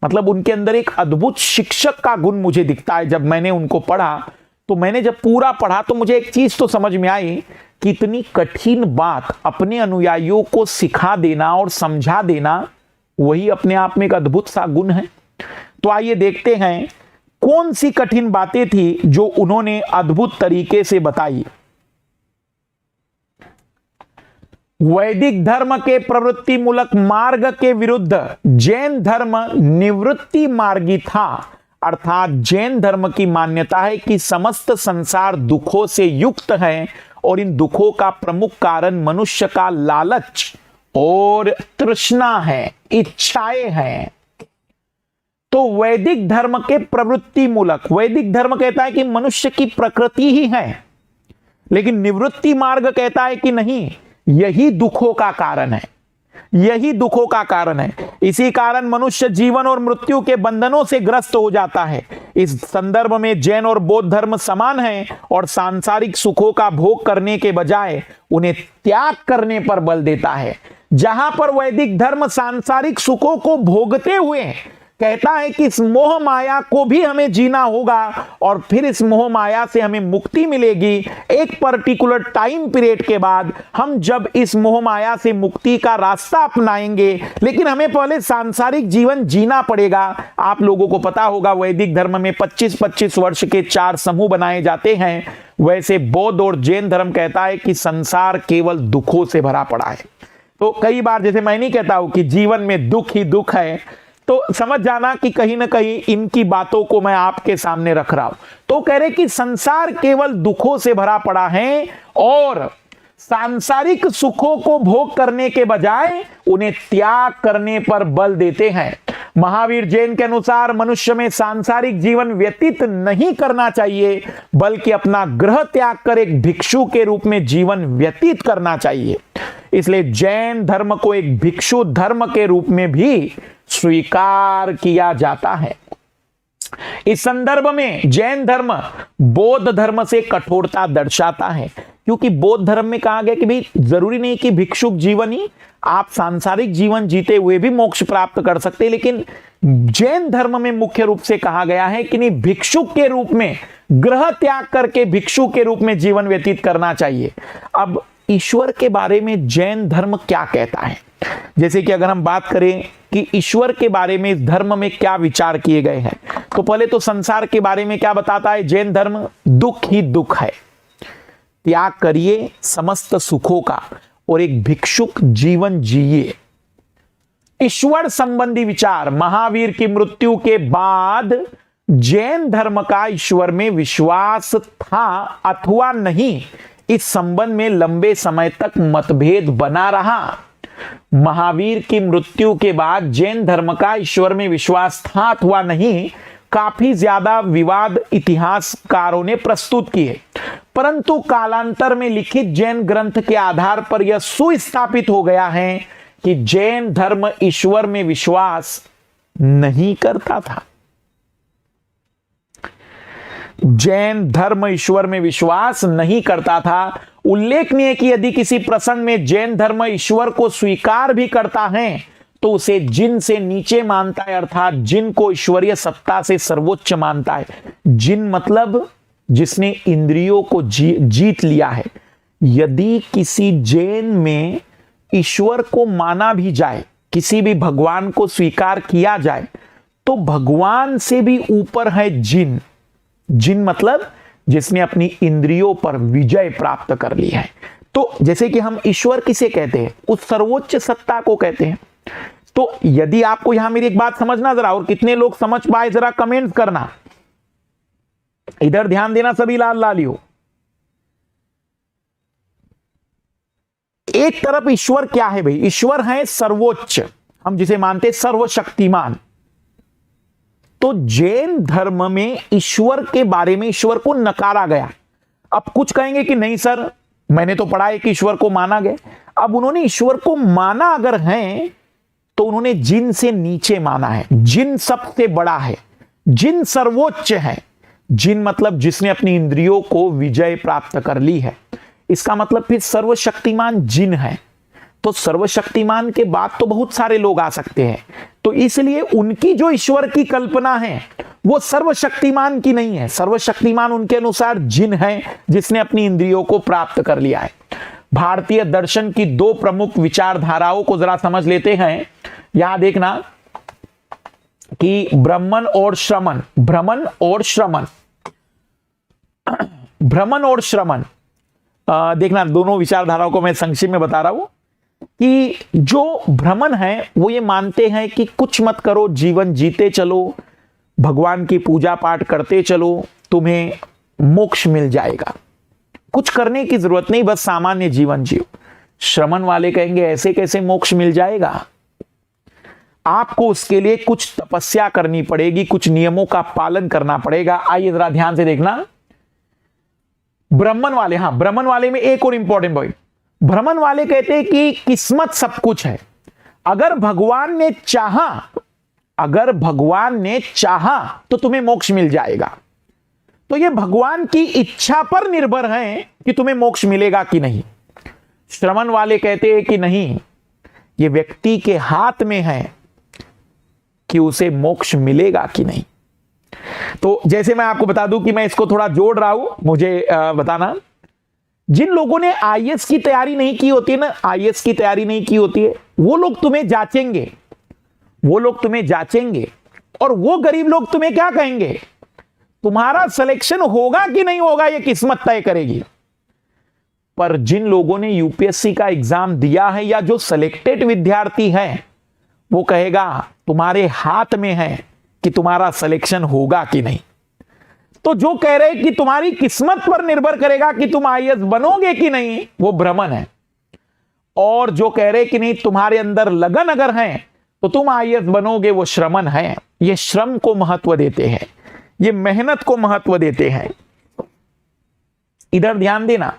मतलब उनके अंदर एक अद्भुत शिक्षक का गुण मुझे दिखता है। जब मैंने उनको पढ़ा तो मैंने जब पूरा पढ़ा तो मुझे एक चीज तो समझ में आई कि इतनी कठिन बात अपने अनुयायियों को सिखा देना और समझा देना, वही अपने आप में एक अद्भुत सा गुण है। तो आइए देखते हैं कौन सी कठिन बातें थी जो उन्होंने अद्भुत तरीके से बताई। वैदिक धर्म के प्रवृत्ति मूलक मार्ग के विरुद्ध जैन धर्म निवृत्ति मार्गी था। अर्थात जैन धर्म की मान्यता है कि समस्त संसार दुखों से युक्त है और इन दुखों का प्रमुख कारण मनुष्य का लालच और तृष्णा है, इच्छाएं हैं। तो वैदिक धर्म के प्रवृत्ति मूलक, वैदिक धर्म कहता है कि मनुष्य की प्रकृति ही है, लेकिन निवृत्ति मार्ग कहता है कि नहीं, यही दुखों का कारण है, यही दुखों का कारण है। इसी कारण मनुष्य जीवन और मृत्यु के बंधनों से ग्रस्त हो जाता है। इस संदर्भ में जैन और बौद्ध धर्म समान हैं और सांसारिक सुखों का भोग करने के बजाय उन्हें त्याग करने पर बल देता है। जहां पर वैदिक धर्म सांसारिक सुखों को भोगते हुए कहता है कि इस मोह माया को भी हमें जीना होगा और फिर इस मोह माया से हमें मुक्ति मिलेगी। एक पर्टिकुलर टाइम पीरियड के बाद हम जब इस मोह माया से मुक्ति का रास्ता अपनाएंगे, लेकिन हमें पहले सांसारिक जीवन जीना पड़ेगा। आप लोगों को पता होगा वैदिक धर्म में 25-25 वर्ष के 4 समूह बनाए जाते हैं। वैसे बौद्ध और जैन धर्म कहता है कि संसार केवल दुखों से भरा पड़ा है। तो कई बार जैसे मैं नहीं कहता हूं कि जीवन में दुख ही दुख है, तो समझ जाना कि कहीं ना कहीं इनकी बातों को मैं आपके सामने रख रहा हूं। तो कह रहे कि संसार केवल दुखों से भरा पड़ा है और सांसारिक सुखों को भोग करने के बजाय उन्हें त्याग करने पर बल देते हैं। महावीर जैन के अनुसार मनुष्य में सांसारिक जीवन व्यतीत नहीं करना चाहिए, बल्कि अपना ग्रह त्याग कर एक भिक्षु के रूप में जीवन व्यतीत करना चाहिए। इसलिए जैन धर्म को एक भिक्षु धर्म के रूप में भी स्वीकार किया जाता है। इस संदर्भ में जैन धर्म बौद्ध धर्म से कठोरता दर्शाता है, क्योंकि बौद्ध धर्म में कहा गया कि भाई जरूरी नहीं कि भिक्षुक जीवन ही, आप सांसारिक जीवन जीते हुए भी मोक्ष प्राप्त कर सकते, लेकिन जैन धर्म में मुख्य रूप से कहा गया है कि नहीं, भिक्षुक के रूप में ग्रह त्याग करके भिक्षु के रूप में जीवन व्यतीत करना चाहिए। अब ईश्वर के बारे में जैन धर्म क्या कहता है? जैसे कि अगर हम बात करें कि ईश्वर के बारे में इस धर्म में क्या विचार किए गए हैं, तो पहले तो संसार के बारे में क्या बताता है जैन धर्म? दुख ही दुख है, त्याग करिए समस्त सुखों का और एक भिक्षुक जीवन जिए। ईश्वर संबंधी विचार, महावीर की मृत्यु के बाद जैन धर्म का ईश्वर में विश्वास था अथवा नहीं, इस संबंध में लंबे समय तक मतभेद बना रहा। महावीर की मृत्यु के बाद जैन धर्म का ईश्वर में विश्वास था अथवा नहीं, काफी ज्यादा विवाद इतिहासकारों ने प्रस्तुत किए, परंतु कालांतर में लिखित जैन ग्रंथ के आधार पर यह सुस्थापित हो गया है कि जैन धर्म ईश्वर में विश्वास नहीं करता था। जैन धर्म ईश्वर में विश्वास नहीं करता था। उल्लेखनीय कि यदि किसी प्रसंग में जैन धर्म ईश्वर को स्वीकार भी करता है तो उसे जिन से नीचे मानता है, अर्थात जिन को ईश्वरीय सत्ता से सर्वोच्च मानता है। जिन मतलब जिसने इंद्रियों को जीत लिया है। यदि किसी जैन में ईश्वर को माना भी जाए, किसी भी भगवान को स्वीकार किया जाए, तो भगवान से भी ऊपर है जिन। जिन मतलब जिसने अपनी इंद्रियों पर विजय प्राप्त कर ली है। तो जैसे कि हम ईश्वर किसे कहते हैं, उस सर्वोच्च सत्ता को कहते हैं। तो यदि आपको यहां मेरी एक बात समझना जरा, और कितने लोग समझ पाए जरा कमेंट करना, इधर ध्यान देना सभी लाल लालियों। एक तरफ ईश्वर क्या है भाई, ईश्वर है सर्वोच्च, हम जिसे मानते सर्वशक्तिमान। तो जैन धर्म में ईश्वर के बारे में ईश्वर को नकारा गया। अब कुछ कहेंगे कि नहीं सर, मैंने तो पढ़ा है कि ईश्वर को माना गया। अब उन्होंने ईश्वर को माना अगर है तो उन्होंने जिन से नीचे माना है। जिन सबसे बड़ा है, जिन सर्वोच्च है। जिन मतलब जिसने अपनी इंद्रियों को विजय प्राप्त कर ली है, इसका मतलब फिर सर्वशक्तिमान जिन है। तो सर्वशक्तिमान के बाद तो बहुत सारे लोग आ सकते हैं, तो इसलिए उनकी जो ईश्वर की कल्पना है वो सर्वशक्तिमान की नहीं है। सर्वशक्तिमान उनके अनुसार जिन है, जिसने अपनी इंद्रियों को प्राप्त कर लिया है। भारतीय दर्शन की दो प्रमुख विचारधाराओं को जरा समझ लेते हैं। यहां देखना कि ब्रह्मन और श्रमण, भ्रमण और श्रमण, भ्रमण और श्रमण, देखना दोनों विचारधाराओं को मैं संक्षिप्त में बता रहा हूं कि जो भ्रमण है वो ये मानते हैं कि कुछ मत करो, जीवन जीते चलो, भगवान की पूजा पाठ करते चलो, तुम्हें मोक्ष मिल जाएगा, कुछ करने की जरूरत नहीं, बस सामान्य जीवन जियो। श्रमण वाले कहेंगे ऐसे कैसे मोक्ष मिल जाएगा, आपको उसके लिए कुछ तपस्या करनी पड़ेगी, कुछ नियमों का पालन करना पड़ेगा। आइए जरा ध्यान से देखना। ब्राह्मण वाले, हां ब्राह्मण वाले में एक और इंपॉर्टेंट पॉइंट, ब्राह्मण वाले कहते हैं कि किस्मत सब कुछ है। अगर भगवान ने चाहा, अगर भगवान ने चाहा तो तुम्हें मोक्ष मिल जाएगा। तो यह भगवान की इच्छा पर निर्भर है कि तुम्हें मोक्ष मिलेगा कि नहीं। श्रमण वाले कहते हैं कि नहीं, यह व्यक्ति के हाथ में है कि उसे मोक्ष मिलेगा कि नहीं। तो जैसे मैं आपको बता दूं कि मैं इसको थोड़ा जोड़ रहा हूं, मुझे बताना। जिन लोगों ने आईएएस की तैयारी नहीं की होती है ना, आईएएस की तैयारी नहीं की होती है, वो लोग तुम्हें जांचेंगे, वो लोग तुम्हें जांचेंगे, और वो गरीब लोग तुम्हें क्या कहेंगे, तुम्हारा सिलेक्शन होगा कि नहीं होगा यह किस्मत तय करेगी। पर जिन लोगों ने यूपीएससी का एग्जाम दिया है या जो सिलेक्टेड विद्यार्थी है, वो कहेगा तुम्हारे हाथ में है कि तुम्हारा सिलेक्शन होगा कि नहीं। तो जो कह रहे कि तुम्हारी किस्मत पर निर्भर करेगा कि तुम आईएएस बनोगे कि नहीं, वो भ्रमण है। और जो कह रहे कि नहीं तुम्हारे अंदर लगन अगर है तो तुम आईएएस बनोगे, वो श्रमण है। ये श्रम को महत्व देते हैं, ये मेहनत को महत्व देते हैं। इधर ध्यान देना,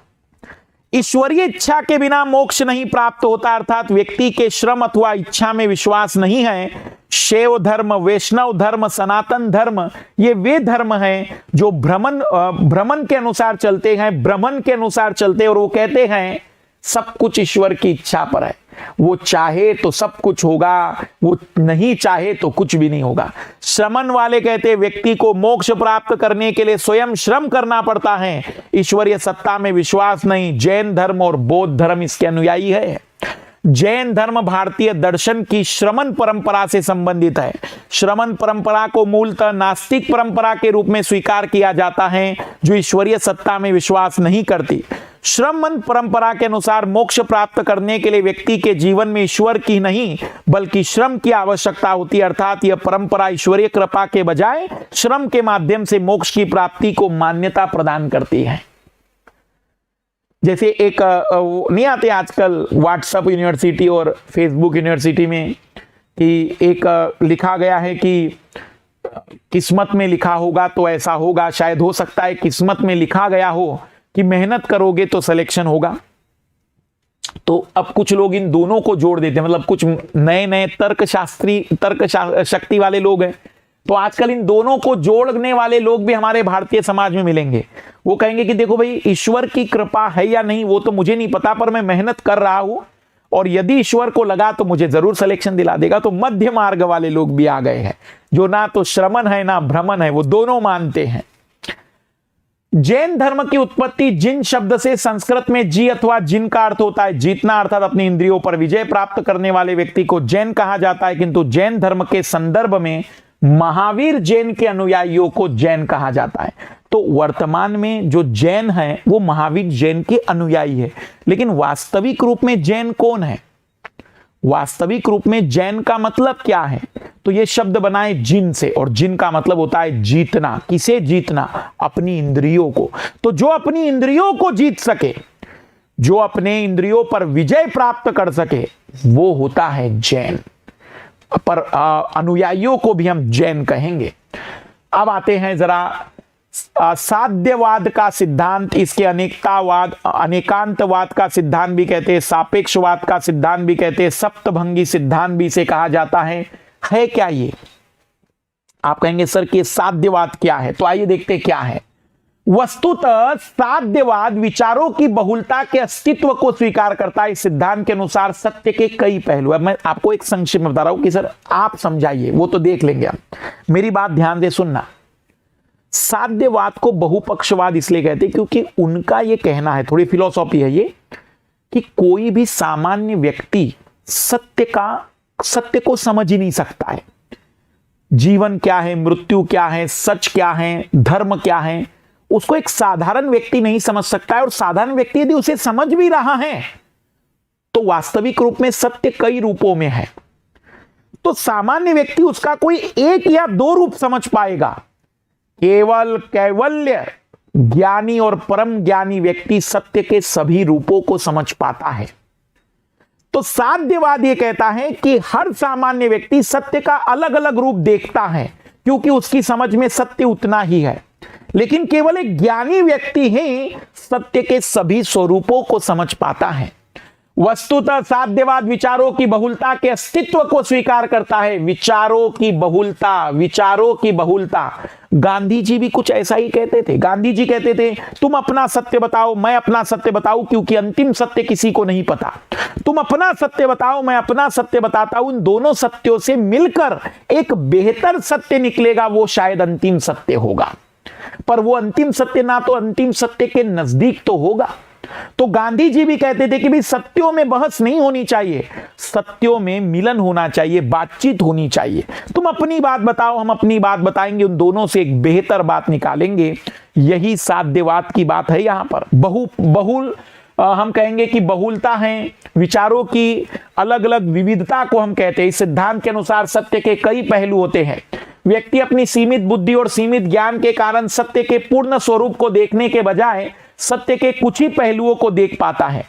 ईश्वरीय इच्छा के बिना मोक्ष नहीं प्राप्त होता, अर्थात व्यक्ति के श्रम अथवा इच्छा में विश्वास नहीं है। शैव धर्म, वैष्णव धर्म, सनातन धर्म, ये वे धर्म हैं जो भ्रमण के अनुसार चलते हैं, ब्रह्मन के अनुसार चलते हैं, और वो कहते हैं सब कुछ ईश्वर की इच्छा पर है। वो चाहे तो सब कुछ होगा, वो नहीं चाहे तो कुछ भी नहीं होगा। श्रमण वाले कहते हैं व्यक्ति को मोक्ष प्राप्त करने के लिए स्वयं श्रम करना पड़ता है, ईश्वरीय सत्ता में विश्वास नहीं। जैन धर्म और बौद्ध धर्म इसके अनुयायी है। जैन धर्म भारतीय दर्शन की श्रमण परंपरा से संबंधित है। श्रमण परंपरा को मूलतः नास्तिक परंपरा के रूप में स्वीकार किया जाता है, जो ईश्वरीय सत्ता में विश्वास नहीं करती। श्रमण परंपरा के अनुसार मोक्ष प्राप्त करने के लिए व्यक्ति के जीवन में ईश्वर की नहीं बल्कि श्रम की आवश्यकता होती है, अर्थात यह परंपरा ईश्वरीय कृपा के बजाय श्रम के माध्यम से मोक्ष की प्राप्ति को मान्यता प्रदान करती है। जैसे एक नहीं आते आजकल व्हाट्सएप यूनिवर्सिटी और फेसबुक यूनिवर्सिटी में कि एक लिखा गया है कि किस्मत में लिखा होगा तो ऐसा होगा, शायद हो सकता है किस्मत में लिखा गया हो कि मेहनत करोगे तो सिलेक्शन होगा। तो अब कुछ लोग इन दोनों को जोड़ देते हैं, मतलब कुछ नए नए तर्क शक्ति वाले लोग हैं, तो आजकल इन दोनों को जोड़ने वाले लोग भी हमारे भारतीय समाज में मिलेंगे। वो कहेंगे कि देखो भाई, ईश्वर की कृपा है या नहीं वो तो मुझे नहीं पता, पर मैं मेहनत कर रहा हूं और यदि ईश्वर को लगा तो मुझे जरूर सिलेक्शन दिला देगा। तो मध्य मार्ग वाले लोग भी आ गए हैं, जो ना तो श्रमण है ना भ्रमण है, वो दोनों मानते हैं। जैन धर्म की उत्पत्ति जिन शब्द से संस्कृत में जी अथवा जिन का अर्थ होता है जीतना, अर्थात अपनी इंद्रियों पर विजय प्राप्त करने वाले व्यक्ति को जैन कहा जाता है, किंतु जैन धर्म के संदर्भ में महावीर जैन के अनुयायियों को जैन कहा जाता है। तो वर्तमान में जो जैन है वो महावीर जैन के अनुयायी है, लेकिन वास्तविक रूप में जैन कौन है? वास्तविक रूप में जैन का मतलब क्या है? तो ये शब्द बनाए जिन से, और जिन का मतलब होता है जीतना। किसे जीतना? अपनी इंद्रियों को। तो जो अपनी इंद्रियों को जीत सके, जो अपने इंद्रियों पर विजय प्राप्त कर सके, वो होता है जैन। पर अनुयायियों को भी हम जैन कहेंगे। अब आते हैं जरा साध्यवाद का सिद्धांत, इसके अनेकतावाद, अनेकांतवाद का सिद्धांत भी कहते हैं, सापेक्षवाद का सिद्धांत भी कहते हैं, सप्तभंगी सिद्धांत भी इसे कहा जाता है क्या ये? आप कहेंगे सर कि साध्यवाद क्या है, तो आइए देखते हैं क्या है। वस्तुतः साध्यवाद विचारों की बहुलता के अस्तित्व को स्वीकार करता है। इस सिद्धांत के अनुसार सत्य के कई पहलू है। मैं आपको एक संक्षिप्त में बता रहा हूं कि सर आप समझाइए, वो तो देख लेंगे हम, मेरी बात ध्यान से सुनना। साध्यवाद को बहुपक्षवाद इसलिए कहते हैं क्योंकि उनका यह कहना है, थोड़ी फिलॉसफी है ये, कि कोई भी सामान्य व्यक्ति सत्य को समझ ही नहीं सकता है। जीवन क्या है, मृत्यु क्या है, सच क्या है, धर्म क्या है, उसको एक साधारण व्यक्ति नहीं समझ सकता है। और साधारण व्यक्ति यदि उसे समझ भी रहा है तो वास्तविक रूप में सत्य कई रूपों में है। तो सामान्य व्यक्ति उसका कोई एक या दो रूप समझ पाएगा। केवल कैवल्य ज्ञानी और परम ज्ञानी व्यक्ति सत्य के सभी रूपों को समझ पाता है। तो साध्यवाद यह कहता है कि हर सामान्य व्यक्ति सत्य का अलग अलग रूप देखता है क्योंकि उसकी समझ में सत्य उतना ही है, लेकिन केवल एक ज्ञानी व्यक्ति ही सत्य के सभी स्वरूपों को समझ पाता है। वस्तुतः साध्यवाद विचारों की बहुलता के अस्तित्व को स्वीकार करता है। विचारों की बहुलता, विचारों की बहुलता। गांधी जी भी कुछ ऐसा ही कहते थे। गांधी जी कहते थे तुम अपना सत्य बताओ, मैं अपना सत्य बताऊं, क्योंकि अंतिम सत्य किसी को नहीं पता। तुम अपना सत्य बताओ, मैं अपना सत्य बताता हूं, इन दोनों सत्यों से मिलकर एक बेहतर सत्य निकलेगा, वो शायद अंतिम सत्य होगा। पर वो अंतिम सत्य ना तो अंतिम सत्य के नजदीक तो होगा। तो गांधी जी भी कहते थे कि भाई सत्यों में बहस नहीं होनी चाहिए, सत्यों में मिलन होना चाहिए, बातचीत होनी चाहिए। तुम अपनी बात बताओ, हम अपनी बात बताएंगे, उन दोनों से एक बेहतर बात निकालेंगे। यही साध्यवाद की बात है। यहां पर बहुल हम कहेंगे कि बहुलता है, विचारों की अलग अलग विविधता को हम कहते हैं। इस सिद्धांत के अनुसार सत्य के कई पहलू होते हैं। व्यक्ति अपनी सीमित बुद्धि और सीमित ज्ञान के कारण सत्य के पूर्ण स्वरूप को देखने के बजाय सत्य के कुछ ही पहलुओं को देख पाता है।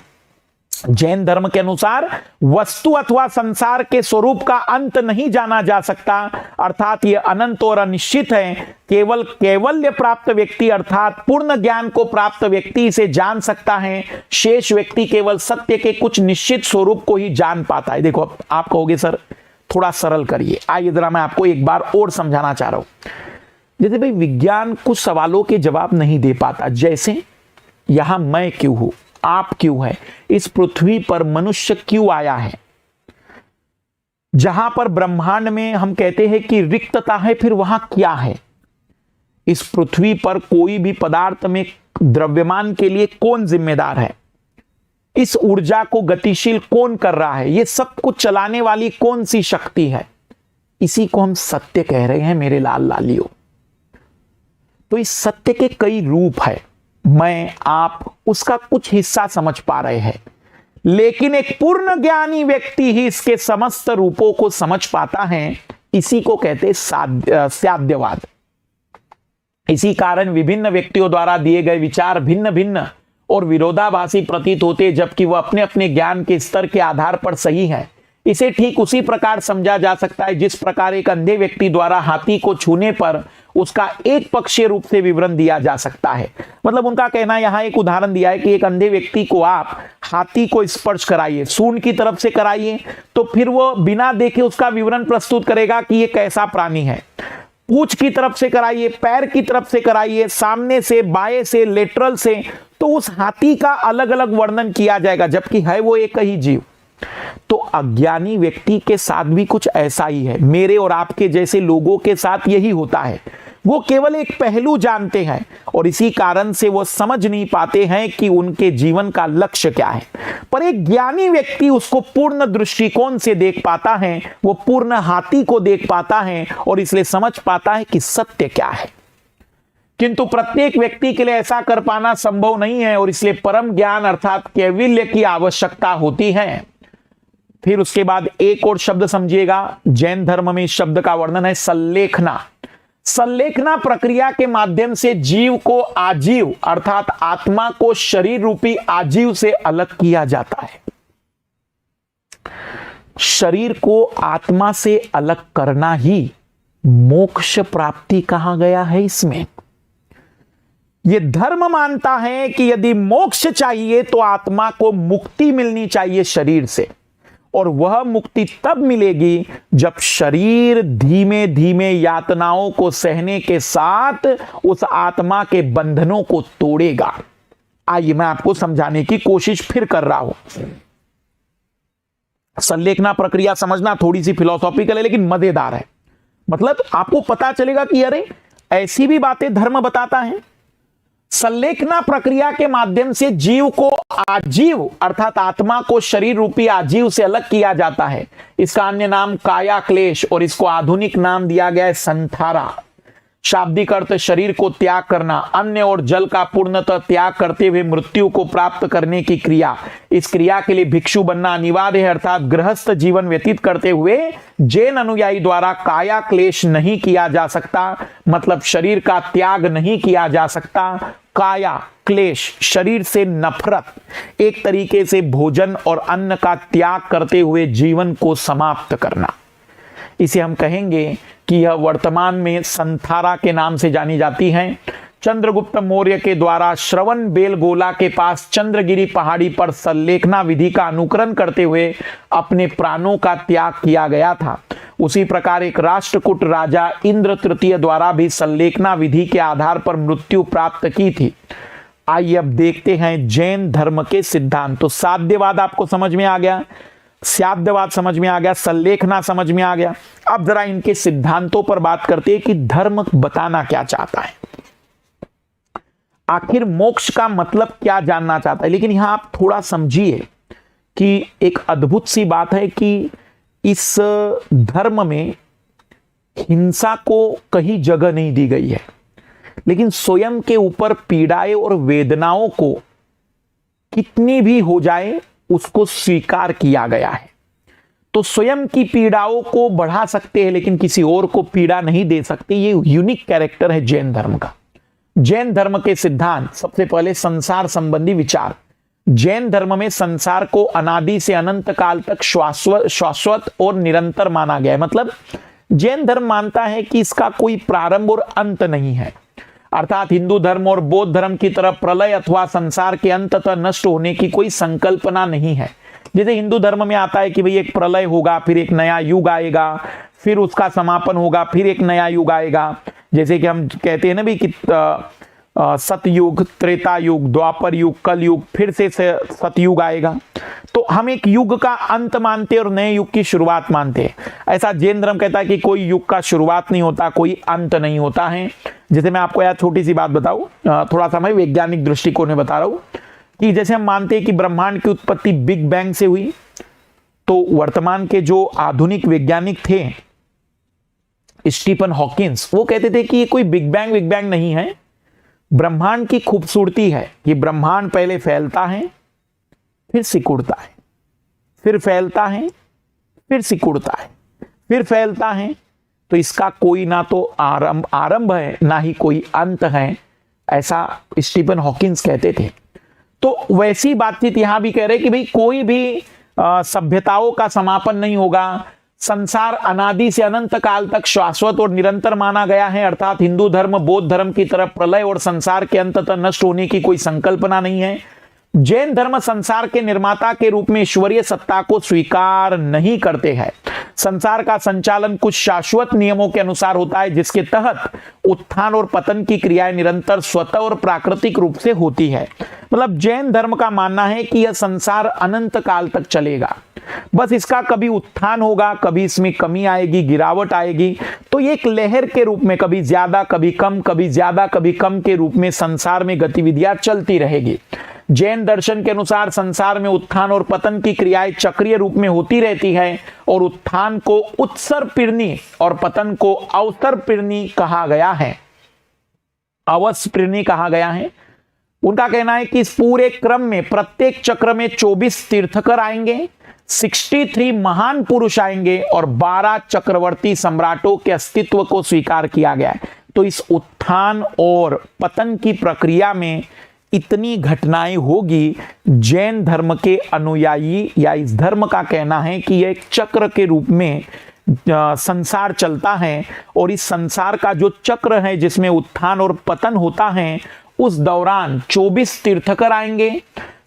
जैन धर्म के अनुसार वस्तु अथवा संसार के स्वरूप का अंत नहीं जाना जा सकता, अर्थात यह अनंत और अनिश्चित है। केवल कैवल्य प्राप्त व्यक्ति अर्थात पूर्ण ज्ञान को प्राप्त व्यक्ति इसे जान सकता है। शेष व्यक्ति केवल सत्य के कुछ निश्चित स्वरूप को ही जान पाता है। देखो, आप कहोगे सर थोड़ा सरल करिए, आइए जरा मैं आपको एक बार और समझाना चाह रहा हूं। जैसे भाई विज्ञान कुछ सवालों के जवाब नहीं दे पाता, जैसे यहां मैं क्यों हूं, आप क्यों है, इस पृथ्वी पर मनुष्य क्यों आया है। जहां पर ब्रह्मांड में हम कहते हैं कि रिक्तता है, फिर वहां क्या है। इस पृथ्वी पर कोई भी पदार्थ में द्रव्यमान के लिए कौन जिम्मेदार है, इस ऊर्जा को गतिशील कौन कर रहा है, यह सब कुछ चलाने वाली कौन सी शक्ति है, इसी को हम सत्य कह रहे हैं मेरे लाल लालियों। तो इस सत्य के कई रूप है, मैं आप उसका कुछ हिस्सा समझ पा रहे हैं, लेकिन एक पूर्ण ज्ञानी व्यक्ति ही इसके समस्त रूपों को समझ पाता है। इसी को कहते हैं साध्यवाद। इसी कारण विभिन्न व्यक्तियों द्वारा दिए गए विचार भिन्न भिन्न और विरोधाभासी प्रतीत होते, जबकि वह अपने अपने ज्ञान के स्तर के आधार पर सही है। इसे ठीक उसी प्रकार समझा जा सकता है जिस प्रकार एक अंधे व्यक्ति द्वारा हाथी को छूने पर उसका एक पक्षीय रूप से विवरण दिया जा सकता है। मतलब उनका कहना, यहां एक उदाहरण दिया है कि एक अंधे व्यक्ति को आप हाथी को स्पर्श कराइए, सूंड की तरफ से कराइए, तो फिर वो बिना देखे उसका विवरण प्रस्तुत करेगा कि ये कैसा प्राणी है। पूंछ की तरफ से कराइए, पैर की तरफ से कराइए, सामने से, बाएं से, लेटरल से, तो उस हाथी का अलग अलग वर्णन किया जाएगा, जबकि है वो एक ही जीव। तो अज्ञानी व्यक्ति के साथ भी कुछ ऐसा ही है। मेरे और आपके जैसे लोगों के साथ यही होता है। वो केवल एक पहलू जानते हैं और इसी कारण से वो समझ नहीं पाते हैं कि उनके जीवन का लक्ष्य क्या है। पर एक ज्ञानी व्यक्ति उसको पूर्ण दृष्टिकोण से देख पाता है, वो पूर्ण हाथी को देख पाता है और इसलिए समझ पाता है कि सत्य क्या है। किंतु प्रत्येक व्यक्ति के लिए ऐसा कर पाना संभव नहीं है और इसलिए परम ज्ञान अर्थात कैवल्य की आवश्यकता होती है। फिर उसके बाद एक और शब्द समझिएगा, जैन धर्म में इस शब्द का वर्णन है संलेखना। संलेखना प्रक्रिया के माध्यम से जीव को आजीव अर्थात आत्मा को शरीर रूपी आजीव से अलग किया जाता है। शरीर को आत्मा से अलग करना ही मोक्ष प्राप्ति कहा गया है। इसमें यह धर्म मानता है कि यदि मोक्ष चाहिए तो आत्मा को मुक्ति मिलनी चाहिए शरीर से, और वह मुक्ति तब मिलेगी जब शरीर धीमे धीमे यातनाओं को सहने के साथ उस आत्मा के बंधनों को तोड़ेगा। आइए मैं आपको समझाने की कोशिश फिर कर रहा हूं। संलेखना प्रक्रिया समझना थोड़ी सी फिलोसॉफिकल है लेकिन मजेदार है। मतलब आपको पता चलेगा कि अरे ऐसी भी बातें धर्म बताता है। संलेखना प्रक्रिया के माध्यम से जीव को आजीव अर्थात आत्मा को शरीर रूपी आजीव से अलग किया जाता है। इसका अन्य नाम काया क्लेश और इसको आधुनिक नाम दिया गया है संथारा। शाब्दिक अर्थ शरीर को त्याग करना, अन्न और जल का पूर्णतः त्याग करते हुए मृत्यु को प्राप्त करने की क्रिया। इस क्रिया के लिए भिक्षु बनना अनिवार्य है अर्थात गृहस्थ जीवन व्यतीत करते हुए जैन अनुयायी द्वारा काया क्लेश नहीं किया जा सकता, मतलब शरीर का त्याग नहीं किया जा सकता। काया क्लेश शरीर से नफरत, एक तरीके से भोजन और अन्न का त्याग करते हुए जीवन को समाप्त करना। इसे हम कहेंगे कि यह वर्तमान में संथारा के नाम से जानी जाती है। चंद्रगुप्त मौर्य के द्वारा श्रवण बेलगोला के पास चंद्रगिरी पहाड़ी पर संलेखना विधि का अनुकरण करते हुए अपने प्राणों का त्याग किया गया था। उसी प्रकार एक राष्ट्रकूट राजा इंद्र तृतीय द्वारा भी संलेखना विधि के आधार पर मृत्यु प्राप्त की थी। आइए अब देखते हैं जैन धर्म के सिद्धांत। तो साध्यवाद आपको समझ में आ गया, साध्यवाद समझ में आ गया, संलेखना समझ में आ गया। अब जरा इनके सिद्धांतों पर बात करते हैं कि धर्म बताना क्या चाहता है, आखिर मोक्ष का मतलब क्या जानना चाहता है। लेकिन यहां आप थोड़ा समझिए कि एक अद्भुत सी बात है कि इस धर्म में हिंसा को कहीं जगह नहीं दी गई है, लेकिन स्वयं के ऊपर पीड़ाएं और वेदनाओं को कितनी भी हो जाए उसको स्वीकार किया गया है। तो स्वयं की पीड़ाओं को बढ़ा सकते हैं लेकिन किसी और को पीड़ा नहीं दे सकते। ये यूनिक कैरेक्टर है जैन धर्म का। जैन धर्म के सिद्धांत, सबसे पहले संसार संबंधी विचार। जैन धर्म में संसार को अनादि से अनंत काल तक शाश्वत और निरंतर माना गया है। मतलब जैन धर्म मानता है कि इसका कोई प्रारंभ और अंत नहीं है, अर्थात हिंदू धर्म और बौद्ध धर्म की तरह प्रलय अथवा संसार के अंततः नष्ट होने की कोई संकल्पना नहीं है। जैसे हिंदू धर्म में आता है कि भाई एक प्रलय होगा, फिर एक नया युग आएगा, फिर उसका समापन होगा, फिर एक नया युग आएगा। जैसे कि हम कहते हैं ना भी कि सतयुग, त्रेता युग, द्वापर युग, कल युग, फिर से सतयुग आएगा। तो हम एक युग का अंत मानते हैं और नए युग की शुरुआत मानते हैं। ऐसा जैन धर्म कहता है कि कोई युग का शुरुआत नहीं होता, कोई अंत नहीं होता है। जैसे मैं आपको यार छोटी सी बात बताऊं, थोड़ा सा मैं वैज्ञानिक दृष्टिकोण में बता रहा हूं कि जैसे हम मानते हैं कि ब्रह्मांड की उत्पत्ति बिग बैंग से हुई, तो वर्तमान के जो आधुनिक वैज्ञानिक थे स्टीफन हॉकिंस, वो कहते थे कि ये कोई बिग बैंग नहीं है। ब्रह्मांड की खूबसूरती है कि ब्रह्मांड पहले फैलता है, फिर सिकुड़ता है, फिर फैलता है, फिर सिकुड़ता है, फिर फैलता है। तो इसका कोई ना तो आरंभ है ना ही कोई अंत है, ऐसा स्टीफन हॉकिंस कहते थे। तो वैसी बातचीत यहां भी कह रहे कि भाई कोई भी सभ्यताओं का समापन नहीं होगा। संसार अनादि से अनंत काल तक शाश्वत और निरंतर माना गया है, अर्थात हिंदू धर्म बौद्ध धर्म की तरफ प्रलय और संसार के अंततः नष्ट होने की कोई संकल्पना नहीं है। जैन धर्म संसार के निर्माता के रूप में ईश्वरीय सत्ता को स्वीकार नहीं करते हैं। संसार का संचालन कुछ शाश्वत नियमों के अनुसार होता है, जिसके तहत उत्थान और पतन की क्रियाएं निरंतर स्वतः और प्राकृतिक रूप से होती है। मतलब जैन धर्म का मानना है कि यह संसार अनंत काल तक चलेगा, बस इसका कभी उत्थान होगा, कभी इसमें कमी आएगी, गिरावट आएगी। तो ये एक लहर के रूप में कभी ज्यादा कभी कम, कभी ज्यादा कभी कम के रूप में संसार में गतिविधियां चलती रहेगी। जैन दर्शन के अनुसार संसार में उत्थान और पतन की क्रियाएं चक्रीय रूप में होती रहती है और उत्थान को उत्सर्पीर्णी और पतन को अवसर्पीर्णी कहा गया है। अवस्प्रिनी कहा गया है। उनका कहना है कि इस पूरे क्रम में प्रत्येक चक्र में 24 तीर्थकर आएंगे, 63 महान पुरुष आएंगे और 12 चक्रवर्ती सम्राटों के अस्तित्व को स्वीकार किया गया है। तो इस उत्थान और पतन की प्रक्रिया में इतनी घटनाएं होगी। जैन धर्म के अनुयायी या इस धर्म का कहना है कि यह एक चक्र के रूप में संसार चलता है और इस संसार का जो चक्र है जिसमें उत्थान और पतन होता है, उस दौरान 24 तीर्थकर आएंगे,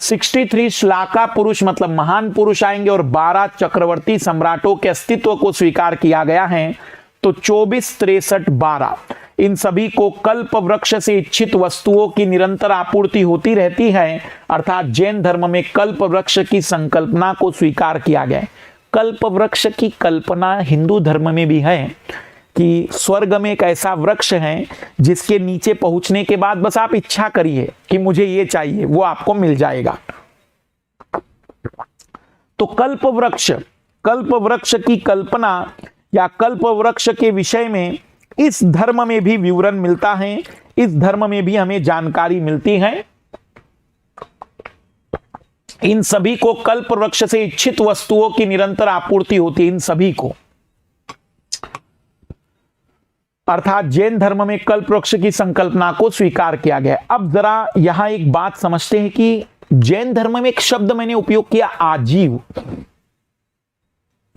63 श्लाका पुरुष मतलब महान पुरुष आएंगे और 12 चक्रवर्ती सम्राटों के अस्तित्व को स्वीकार किया गया है। तो 24, 63, 12 इन सभी को कल्प वृक्ष से इच्छित वस्तुओं की निरंतर आपूर्ति होती रहती है। अर्थात जैन धर्म में कल्प वृक्ष की संकल्पना को स्वीकार किया गया है। कल्प वृक्ष की कल्पना हिंदू धर्म में भी है कि स्वर्ग में एक ऐसा वृक्ष है जिसके नीचे पहुंचने के बाद बस आप इच्छा करिए कि मुझे ये चाहिए, वो आपको मिल जाएगा। तो कल्प वृक्ष की कल्पना या कल्प वृक्ष के विषय में इस धर्म में भी विवरण मिलता है, इस धर्म में भी हमें जानकारी मिलती है। इन सभी को कल्प वृक्ष से इच्छित वस्तुओं की निरंतर आपूर्ति होती है, इन सभी को। अर्थात जैन धर्म में कल्प वृक्ष की संकल्पना को स्वीकार किया गया। अब जरा यहां एक बात समझते हैं कि जैन धर्म में एक शब्द मैंने उपयोग किया, आजीव,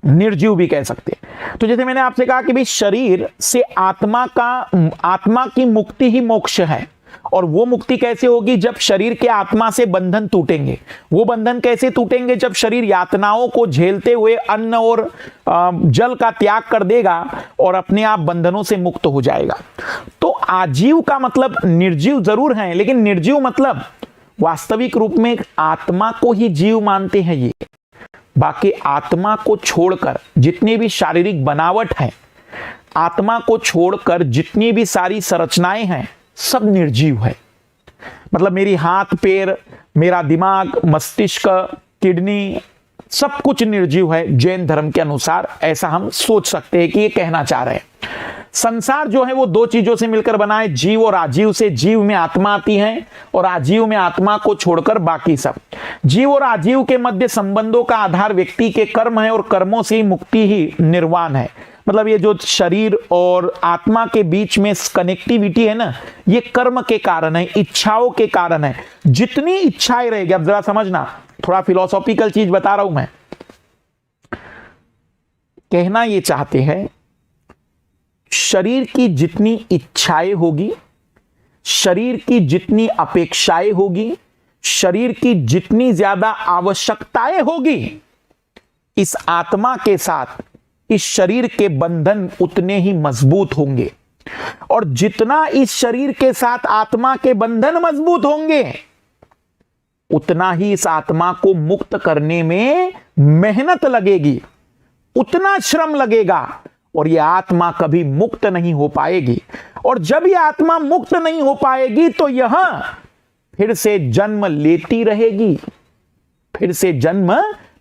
निर्जीव भी कह सकते हैं। तो जैसे मैंने आपसे कहा कि भाई शरीर से आत्मा की मुक्ति ही मोक्ष है। और वो मुक्ति कैसे होगी? जब शरीर के आत्मा से बंधन टूटेंगे। वो बंधन कैसे टूटेंगे? जब शरीर यातनाओं को झेलते हुए अन्न और जल का त्याग कर देगा और अपने आप बंधनों से मुक्त हो जाएगा। तो आजीव का मतलब निर्जीव जरूर है, लेकिन निर्जीव मतलब वास्तविक रूप में आत्मा को ही जीव मानते हैं ये। बाकी आत्मा को छोड़कर जितनी भी शारीरिक बनावट है, आत्मा को छोड़कर जितनी भी सारी संरचनाएं हैं, सब निर्जीव है। मतलब मेरी हाथ पैर, मेरा दिमाग, मस्तिष्क, किडनी, सब कुछ निर्जीव है जैन धर्म के अनुसार। ऐसा हम सोच सकते हैं कि ये कहना चाह रहे हैं। संसार जो है वो दो चीजों से मिलकर बना है, जीव और आजीव से। जीव में आत्मा आती है और आजीव में आत्मा को छोड़कर बाकी सब। जीव और आजीव के मध्य संबंधों का आधार व्यक्ति के कर्म है और कर्मों से ही मुक्ति ही निर्वाण है। मतलब ये जो शरीर और आत्मा के बीच में कनेक्टिविटी है ना, ये कर्म के कारण है, इच्छाओं के कारण है। जितनी इच्छाएं रहेगी, अब जरा समझना, थोड़ा फिलोसॉफिकल चीज बता रहा हूं मैं। कहना ये चाहते हैं, शरीर की जितनी इच्छाएं होगी, शरीर की जितनी अपेक्षाएं होगी, शरीर की जितनी ज्यादा आवश्यकताएं होगी, इस आत्मा के साथ इस शरीर के बंधन उतने ही मजबूत होंगे। और जितना इस शरीर के साथ आत्मा के बंधन मजबूत होंगे, उतना ही इस आत्मा को मुक्त करने में मेहनत लगेगी, उतना श्रम लगेगा और यह आत्मा कभी मुक्त नहीं हो पाएगी। और जब यह आत्मा मुक्त नहीं हो पाएगी तो यह फिर से जन्म लेती रहेगी, फिर से जन्म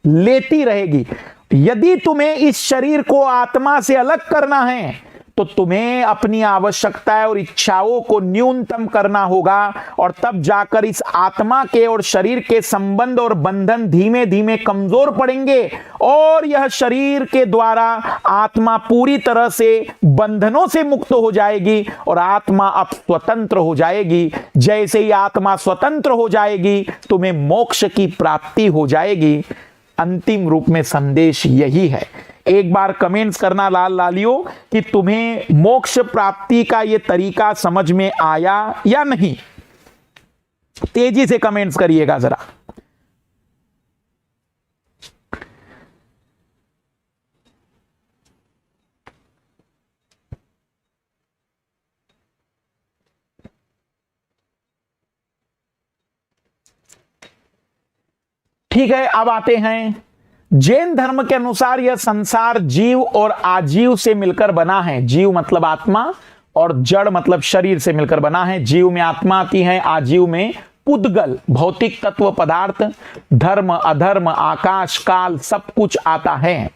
लेती रहेगी। यदि तुम्हें इस शरीर को आत्मा से अलग करना है तो तुम्हें अपनी आवश्यकताएं और इच्छाओं को न्यूनतम करना होगा, और तब जाकर इस आत्मा के और शरीर के संबंध और बंधन धीमे धीमे कमजोर पड़ेंगे और यह शरीर के द्वारा आत्मा पूरी तरह से बंधनों से मुक्त हो जाएगी और आत्मा अब स्वतंत्र हो जाएगी। जैसे ही आत्मा स्वतंत्र हो जाएगी, तुम्हें मोक्ष की प्राप्ति हो जाएगी। अंतिम रूप में संदेश यही है। एक बार कमेंट्स करना लाल लालियो कि तुम्हें मोक्ष प्राप्ति का यह तरीका समझ में आया या नहीं। तेजी से कमेंट्स करिएगा जरा। ठीक है, अब आते हैं जैन धर्म के अनुसार यह संसार जीव और आजीव से मिलकर बना है। जीव मतलब आत्मा और जड़ मतलब शरीर से मिलकर बना है। जीव में आत्मा आती है, आजीव में पुद्गल भौतिक तत्व पदार्थ, धर्म अधर्म, आकाश काल सब कुछ आता है।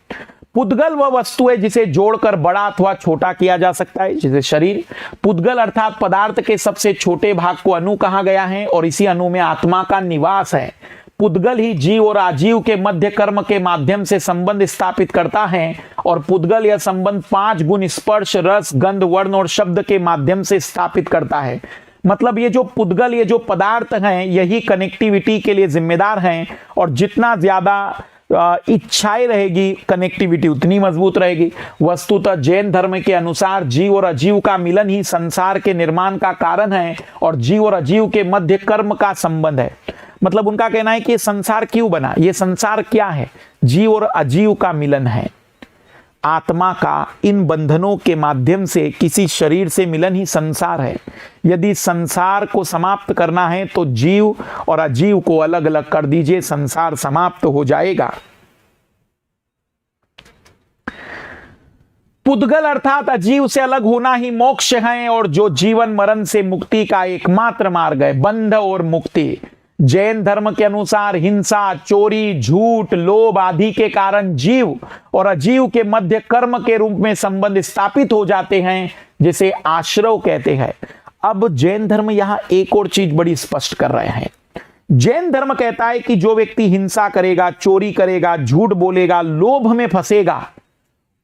पुद्गल वह वस्तु है जिसे जोड़कर बड़ा अथवा छोटा किया जा सकता है, जैसे शरीर। पुद्गल अर्थात पदार्थ के सबसे छोटे भाग को अणु कहा गया है और इसी अणु में आत्मा का निवास है। पुद्गल ही जीव और आजीव के मध्य कर्म के माध्यम से संबंध स्थापित करता है और पुद्गल यह संबंध 5 गुण स्पर्श, रस, गंध, वर्ण और शब्द के माध्यम से स्थापित करता है। मतलब ये जो पुद्गल, ये जो पदार्थ हैं, यही कनेक्टिविटी के लिए जिम्मेदार हैं और जितना ज्यादा इच्छाएं रहेगी कनेक्टिविटी उतनी मजबूत रहेगी। वस्तुतः जैन धर्म के अनुसार जीव और अजीव का मिलन ही संसार के निर्माण का कारण है और जीव और अजीव के मध्य कर्म का संबंध है। मतलब उनका कहना है कि ये संसार क्यों बना, ये संसार क्या है, जीव और अजीव का मिलन है। आत्मा का इन बंधनों के माध्यम से किसी शरीर से मिलन ही संसार है। यदि संसार को समाप्त करना है तो जीव और अजीव को अलग अलग कर दीजिए, संसार समाप्त हो जाएगा। पुद्गल अर्थात अजीव से अलग होना ही मोक्ष है और जो जीवन मरण से मुक्ति का एकमात्र मार्ग है, बंध और मुक्ति। जैन धर्म के अनुसार हिंसा, चोरी, झूठ, लोभ आदि के कारण जीव और अजीव के मध्य कर्म के रूप में संबंध स्थापित हो जाते हैं, जिसे आश्रव कहते हैं। अब जैन धर्म यहां एक और चीज बड़ी स्पष्ट कर रहे हैं। जैन धर्म कहता है कि जो व्यक्ति हिंसा करेगा, चोरी करेगा, झूठ बोलेगा, लोभ में फंसेगा,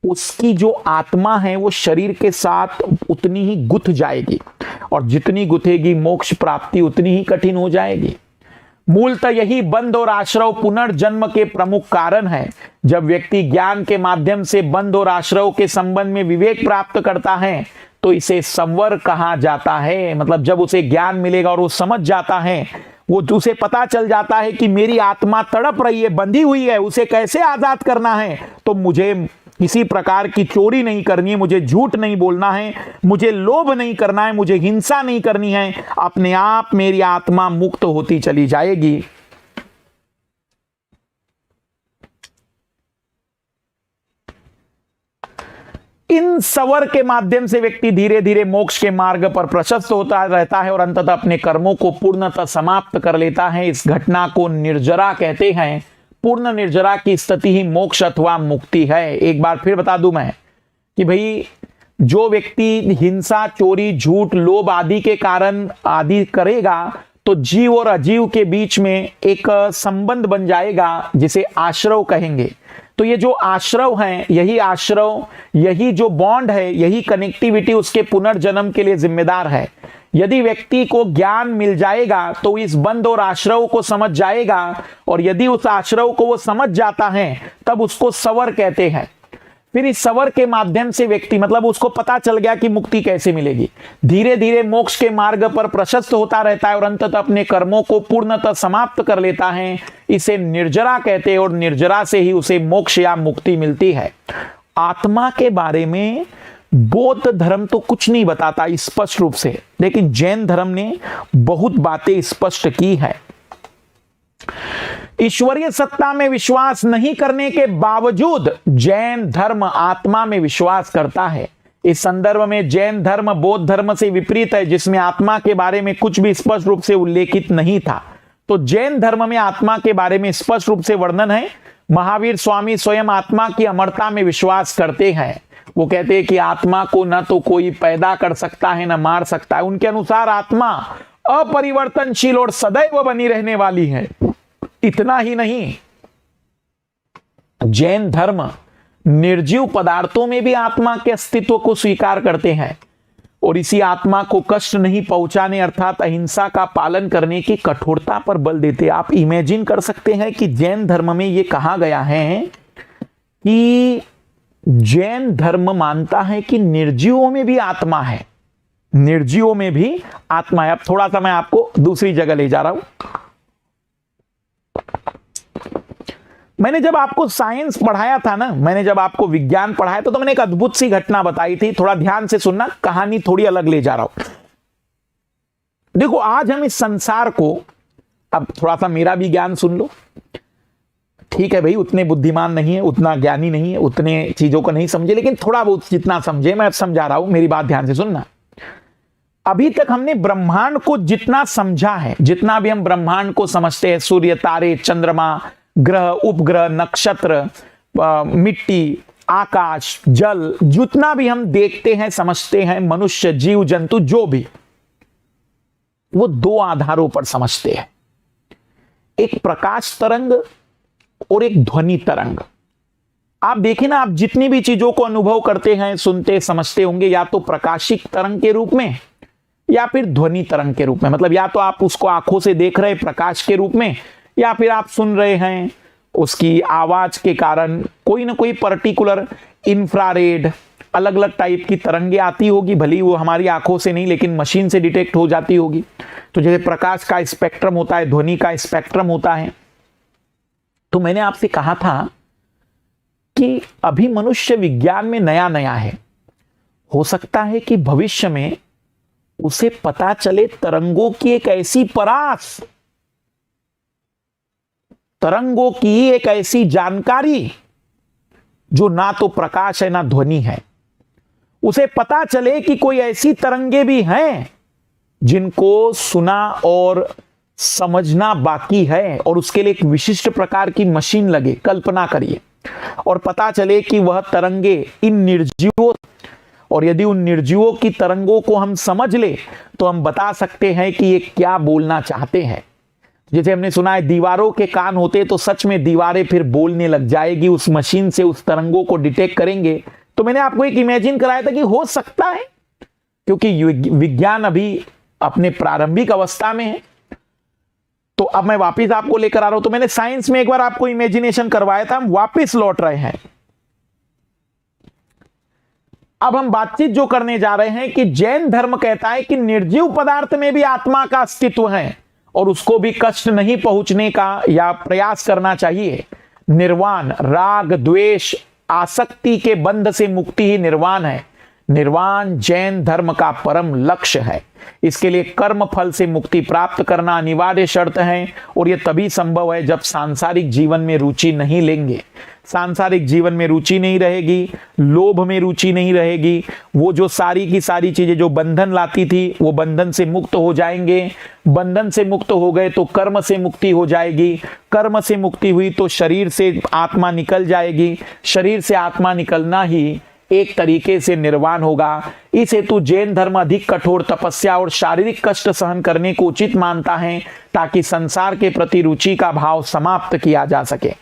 उसकी जो आत्मा है वो शरीर के साथ उतनी ही गुथ जाएगी और जितनी गुथेगी मोक्ष प्राप्ति उतनी ही कठिन हो जाएगी। मूलतः यही बंध और आश्रव पुनर्जन्म के प्रमुख कारण है। जब व्यक्ति ज्ञान के माध्यम से बंध और आश्रव के संबंध में विवेक प्राप्त करता है तो इसे संवर कहा जाता है। मतलब जब उसे ज्ञान मिलेगा और वो समझ जाता है, वो उसे पता चल जाता है कि मेरी आत्मा तड़प रही है, बंधी हुई है, उसे कैसे आजाद करना है, तो मुझे किसी प्रकार की चोरी नहीं करनी है, मुझे झूठ नहीं बोलना है, मुझे लोभ नहीं करना है, मुझे हिंसा नहीं करनी है। अपने आप मेरी आत्मा मुक्त होती चली जाएगी। इन सवर के माध्यम से व्यक्ति धीरे धीरे मोक्ष के मार्ग पर प्रशस्त होता रहता है और अंततः अपने कर्मों को पूर्णतः समाप्त कर लेता है। इस घटना को निर्जरा कहते हैं। पूर्ण निर्जरा की स्थिति ही मोक्ष अथवा मुक्ति है। एक बार फिर बता दूं मैं कि भाई जो व्यक्ति हिंसा, चोरी, झूठ, लोभ आदि के कारण आदि करेगा तो जीव और अजीव के बीच में एक संबंध बन जाएगा जिसे आश्रव कहेंगे। तो ये जो आश्रव है, यही आश्रव, यही जो बॉन्ड है, यही कनेक्टिविटी उसके पुनर्जन्म के लिए जिम्मेदार है। यदि व्यक्ति को ज्ञान मिल जाएगा तो इस बंध और आश्रव को समझ जाएगा और यदि उस आश्रव को वो समझ जाता है तब उसको सवर कहते हैं। फिर इस सवर के माध्यम से व्यक्ति, मतलब उसको पता चल गया कि मुक्ति कैसे मिलेगी, धीरे धीरे मोक्ष के मार्ग पर प्रशस्त होता रहता है और अंततः अपने कर्मों को पूर्णतः समाप्त कर लेता है। इसे निर्जरा कहते हैं और निर्जरा से ही उसे मोक्ष या मुक्ति मिलती है। आत्मा के बारे में बौद्ध धर्म तो कुछ नहीं बताता स्पष्ट रूप से, लेकिन जैन धर्म ने बहुत बातें स्पष्ट की है। ईश्वरीय सत्ता में विश्वास नहीं करने के बावजूद जैन धर्म आत्मा में विश्वास करता है। इस संदर्भ में जैन धर्म बौद्ध धर्म से विपरीत है, जिसमें आत्मा के बारे में कुछ भी स्पष्ट रूप से उल्लेखित नहीं था। तो जैन धर्म में आत्मा के बारे में स्पष्ट रूप से वर्णन है। महावीर स्वामी स्वयं आत्मा की अमरता में विश्वास करते हैं। वो कहते हैं कि आत्मा को न तो कोई पैदा कर सकता है न मार सकता है। उनके अनुसार आत्मा अपरिवर्तनशील और सदैव बनी रहने वाली है। इतना ही नहीं, जैन धर्म निर्जीव पदार्थों में भी आत्मा के अस्तित्व को स्वीकार करते हैं और इसी आत्मा को कष्ट नहीं पहुंचाने अर्थात अहिंसा का पालन करने की कठोरता पर बल देते। आप इमेजिन कर सकते हैं कि जैन धर्म में यह कहा गया है कि जैन धर्म मानता है कि निर्जीवों में भी आत्मा है, निर्जीवों में भी आत्मा है। अब थोड़ा सा मैं आपको दूसरी जगह ले जा रहा हूं। मैंने जब आपको साइंस पढ़ाया था ना, मैंने जब आपको विज्ञान पढ़ाया तो मैंने एक अद्भुत सी घटना बताई थी। थोड़ा ध्यान से सुनना, कहानी थोड़ी अलग ले जा रहा हूं। देखो, आज हम इस संसार को, अब थोड़ा सा मेरा भी ज्ञान सुन लो। ठीक है भाई, उतने बुद्धिमान नहीं है, उतना ज्ञानी नहीं है, उतने चीजों को नहीं समझे, लेकिन थोड़ा बहुत जितना समझे मैं समझा रहा हूं। मेरी बात ध्यान से सुनना। अभी तक हमने ब्रह्मांड को जितना समझा है, जितना भी हम ब्रह्मांड को समझते हैं, सूर्य, तारे, चंद्रमा, ग्रह, उपग्रह, नक्षत्र, मिट्टी, आकाश, जल, जितना भी हम देखते हैं समझते हैं, मनुष्य, जीव जंतु जो भी, वो दो आधारों पर समझते हैं, एक प्रकाश तरंग और एक ध्वनि तरंग। आप देखें ना, आप जितनी भी चीजों को अनुभव करते हैं, सुनते समझते होंगे, या तो प्रकाशिक तरंग के रूप में या फिर ध्वनि तरंग के रूप में। मतलब या तो आप उसको आंखों से देख रहे प्रकाश के रूप में, या फिर आप सुन रहे हैं उसकी आवाज के कारण कोई ना कोई पर्टिकुलर इंफ्रारेड अलग अलग टाइप की तरंगे आती होगी, भली वो हमारी आंखों से नहीं लेकिन मशीन से डिटेक्ट हो जाती होगी। तो जैसे प्रकाश का स्पेक्ट्रम होता है, ध्वनि का स्पेक्ट्रम होता है। तो मैंने आपसे कहा था कि अभी मनुष्य विज्ञान में नया नया है, हो सकता है कि भविष्य में उसे पता चले तरंगों की एक ऐसी परास, तरंगों की एक ऐसी जानकारी जो ना तो प्रकाश है ना ध्वनि है। उसे पता चले कि कोई ऐसी तरंगे भी हैं जिनको सुना और समझना बाकी है, और उसके लिए एक विशिष्ट प्रकार की मशीन लगे। कल्पना करिए, और पता चले कि वह तरंगे इन निर्जीवों, और यदि उन निर्जीवों की तरंगों को हम समझ ले तो हम बता सकते हैं कि ये क्या बोलना चाहते हैं। जैसे हमने सुना है दीवारों के कान होते, तो सच में दीवारें फिर बोलने लग जाएगी, उस मशीन से उस तरंगों को डिटेक्ट करेंगे। तो मैंने आपको एक इमेजिन कराया था कि हो सकता है, क्योंकि विज्ञान अभी अपने प्रारंभिक अवस्था में है। तो अब मैं वापस आपको लेकर आ रहा हूं। तो मैंने साइंस में एक बार आपको इमेजिनेशन करवाया था, हम वापस लौट रहे हैं। अब हम बातचीत जो करने जा रहे हैं कि जैन धर्म कहता है कि निर्जीव पदार्थ में भी आत्मा का अस्तित्व है और उसको भी कष्ट नहीं पहुंचने का या प्रयास करना चाहिए। निर्वाण, राग द्वेष आसक्ति के बंध से मुक्ति ही निर्वाण है। निर्वाण जैन धर्म का परम लक्ष्य है। इसके लिए कर्म फल से मुक्ति प्राप्त करना अनिवार्य शर्त है, और यह तभी संभव है जब सांसारिक जीवन में रुचि नहीं लेंगे। सांसारिक जीवन में रुचि नहीं रहेगी, लोभ में रुचि नहीं रहेगी, वो जो सारी की सारी चीजें जो बंधन लाती थी वो बंधन से मुक्त हो जाएंगे। बंधन से मुक्त हो गए तो कर्म से मुक्ति हो जाएगी, कर्म से मुक्ति हुई तो शरीर से आत्मा निकल जाएगी, शरीर से आत्मा निकलना ही एक तरीके से निर्वाण होगा। इस हेतु जैन धर्म अधिक कठोर तपस्या और शारीरिक कष्ट सहन करने को उचित मानता है, ताकि संसार के प्रति रुचि का भाव समाप्त किया जा सके।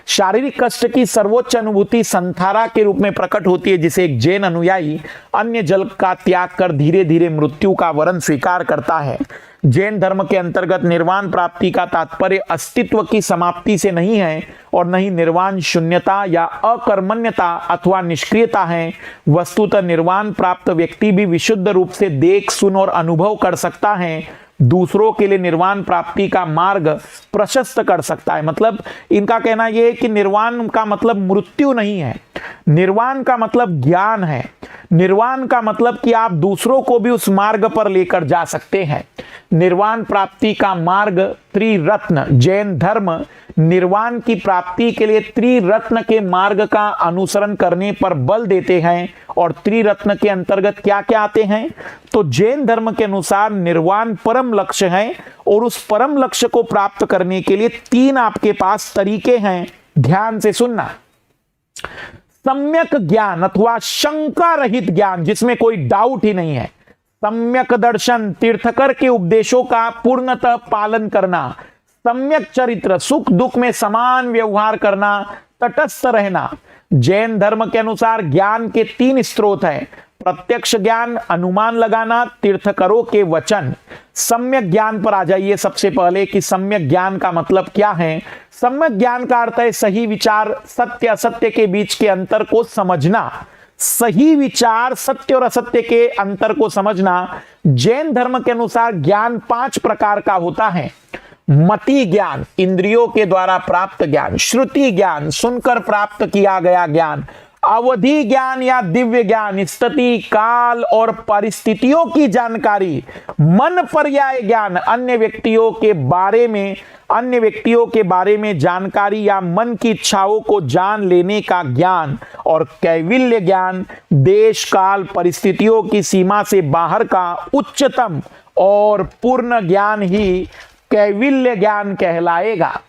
शारीरिक कष्ट की सर्वोच्च अनुभूति संथारा के रूप में प्रकट होती है, जिसे एक जैन अनुयायी अन्य जल का त्याग कर धीरे धीरे मृत्यु का वरण स्वीकार करता है। जैन धर्म के अंतर्गत निर्वाण प्राप्ति का तात्पर्य अस्तित्व की समाप्ति से नहीं है, और नहीं निर्वाण शून्यता या अकर्मण्यता अथवा निष्क्रियता है। वस्तुतः निर्वाण प्राप्त व्यक्ति भी विशुद्ध रूप से देख, सुन और अनुभव कर सकता है, दूसरों के लिए निर्वाण प्राप्ति का मार्ग प्रशस्त कर सकता है। मतलब इनका कहना यह है कि निर्वाण का मतलब मृत्यु नहीं है, निर्वाण का मतलब ज्ञान है। निर्वाण का मतलब कि आप दूसरों को भी उस मार्ग पर लेकर जा सकते हैं। निर्वाण प्राप्ति का मार्ग त्रिरत्न, जैन धर्म निर्वाण की प्राप्ति के लिए त्रिरत्न के मार्ग का अनुसरण करने पर बल देते हैं। और त्रिरत्न के अंतर्गत क्या क्या आते हैं? तो जैन धर्म के अनुसार निर्वाण परम लक्ष्य है, और उस परम लक्ष्य को प्राप्त करने के लिए तीन आपके पास तरीके हैं। ध्यान से सुनना। सम्यक ज्ञान अथवा शंका रहित ज्ञान, जिसमें कोई डाउट ही नहीं है। सम्यक दर्शन, तीर्थकर के उपदेशों का पूर्णतः पालन करना। सम्यक चरित्र, सुख दुख में समान व्यवहार करना, तटस्थ रहना। जैन धर्म के अनुसार ज्ञान के तीन स्रोत हैं। प्रत्यक्ष ज्ञान, अनुमान लगाना, तीर्थकरों के वचन। सम्यक ज्ञान पर आ जाइए सबसे पहले कि सम्यक ज्ञान का मतलब क्या है। सम्यक ज्ञान का अर्थ है सही विचार, सत्य असत्य के बीच के अंतर को समझना। सही विचार, सत्य और असत्य के अंतर को समझना। जैन धर्म के अनुसार ज्ञान 5 प्रकार का होता है। मति ज्ञान, इंद्रियों के द्वारा प्राप्त ज्ञान। श्रुति ज्ञान, सुनकर प्राप्त किया गया ज्ञान। अवधि ज्ञान या दिव्य ज्ञान, स्थिति काल और परिस्थितियों की जानकारी। मन पर्याय ज्ञान, अन्य व्यक्तियों के बारे में जानकारी या मन की इच्छाओं को जान लेने का ज्ञान। और कैविल्य ज्ञान, देश काल परिस्थितियों की सीमा से बाहर का उच्चतम और पूर्ण ज्ञान ही कैविल्य ज्ञान कहलाएगा।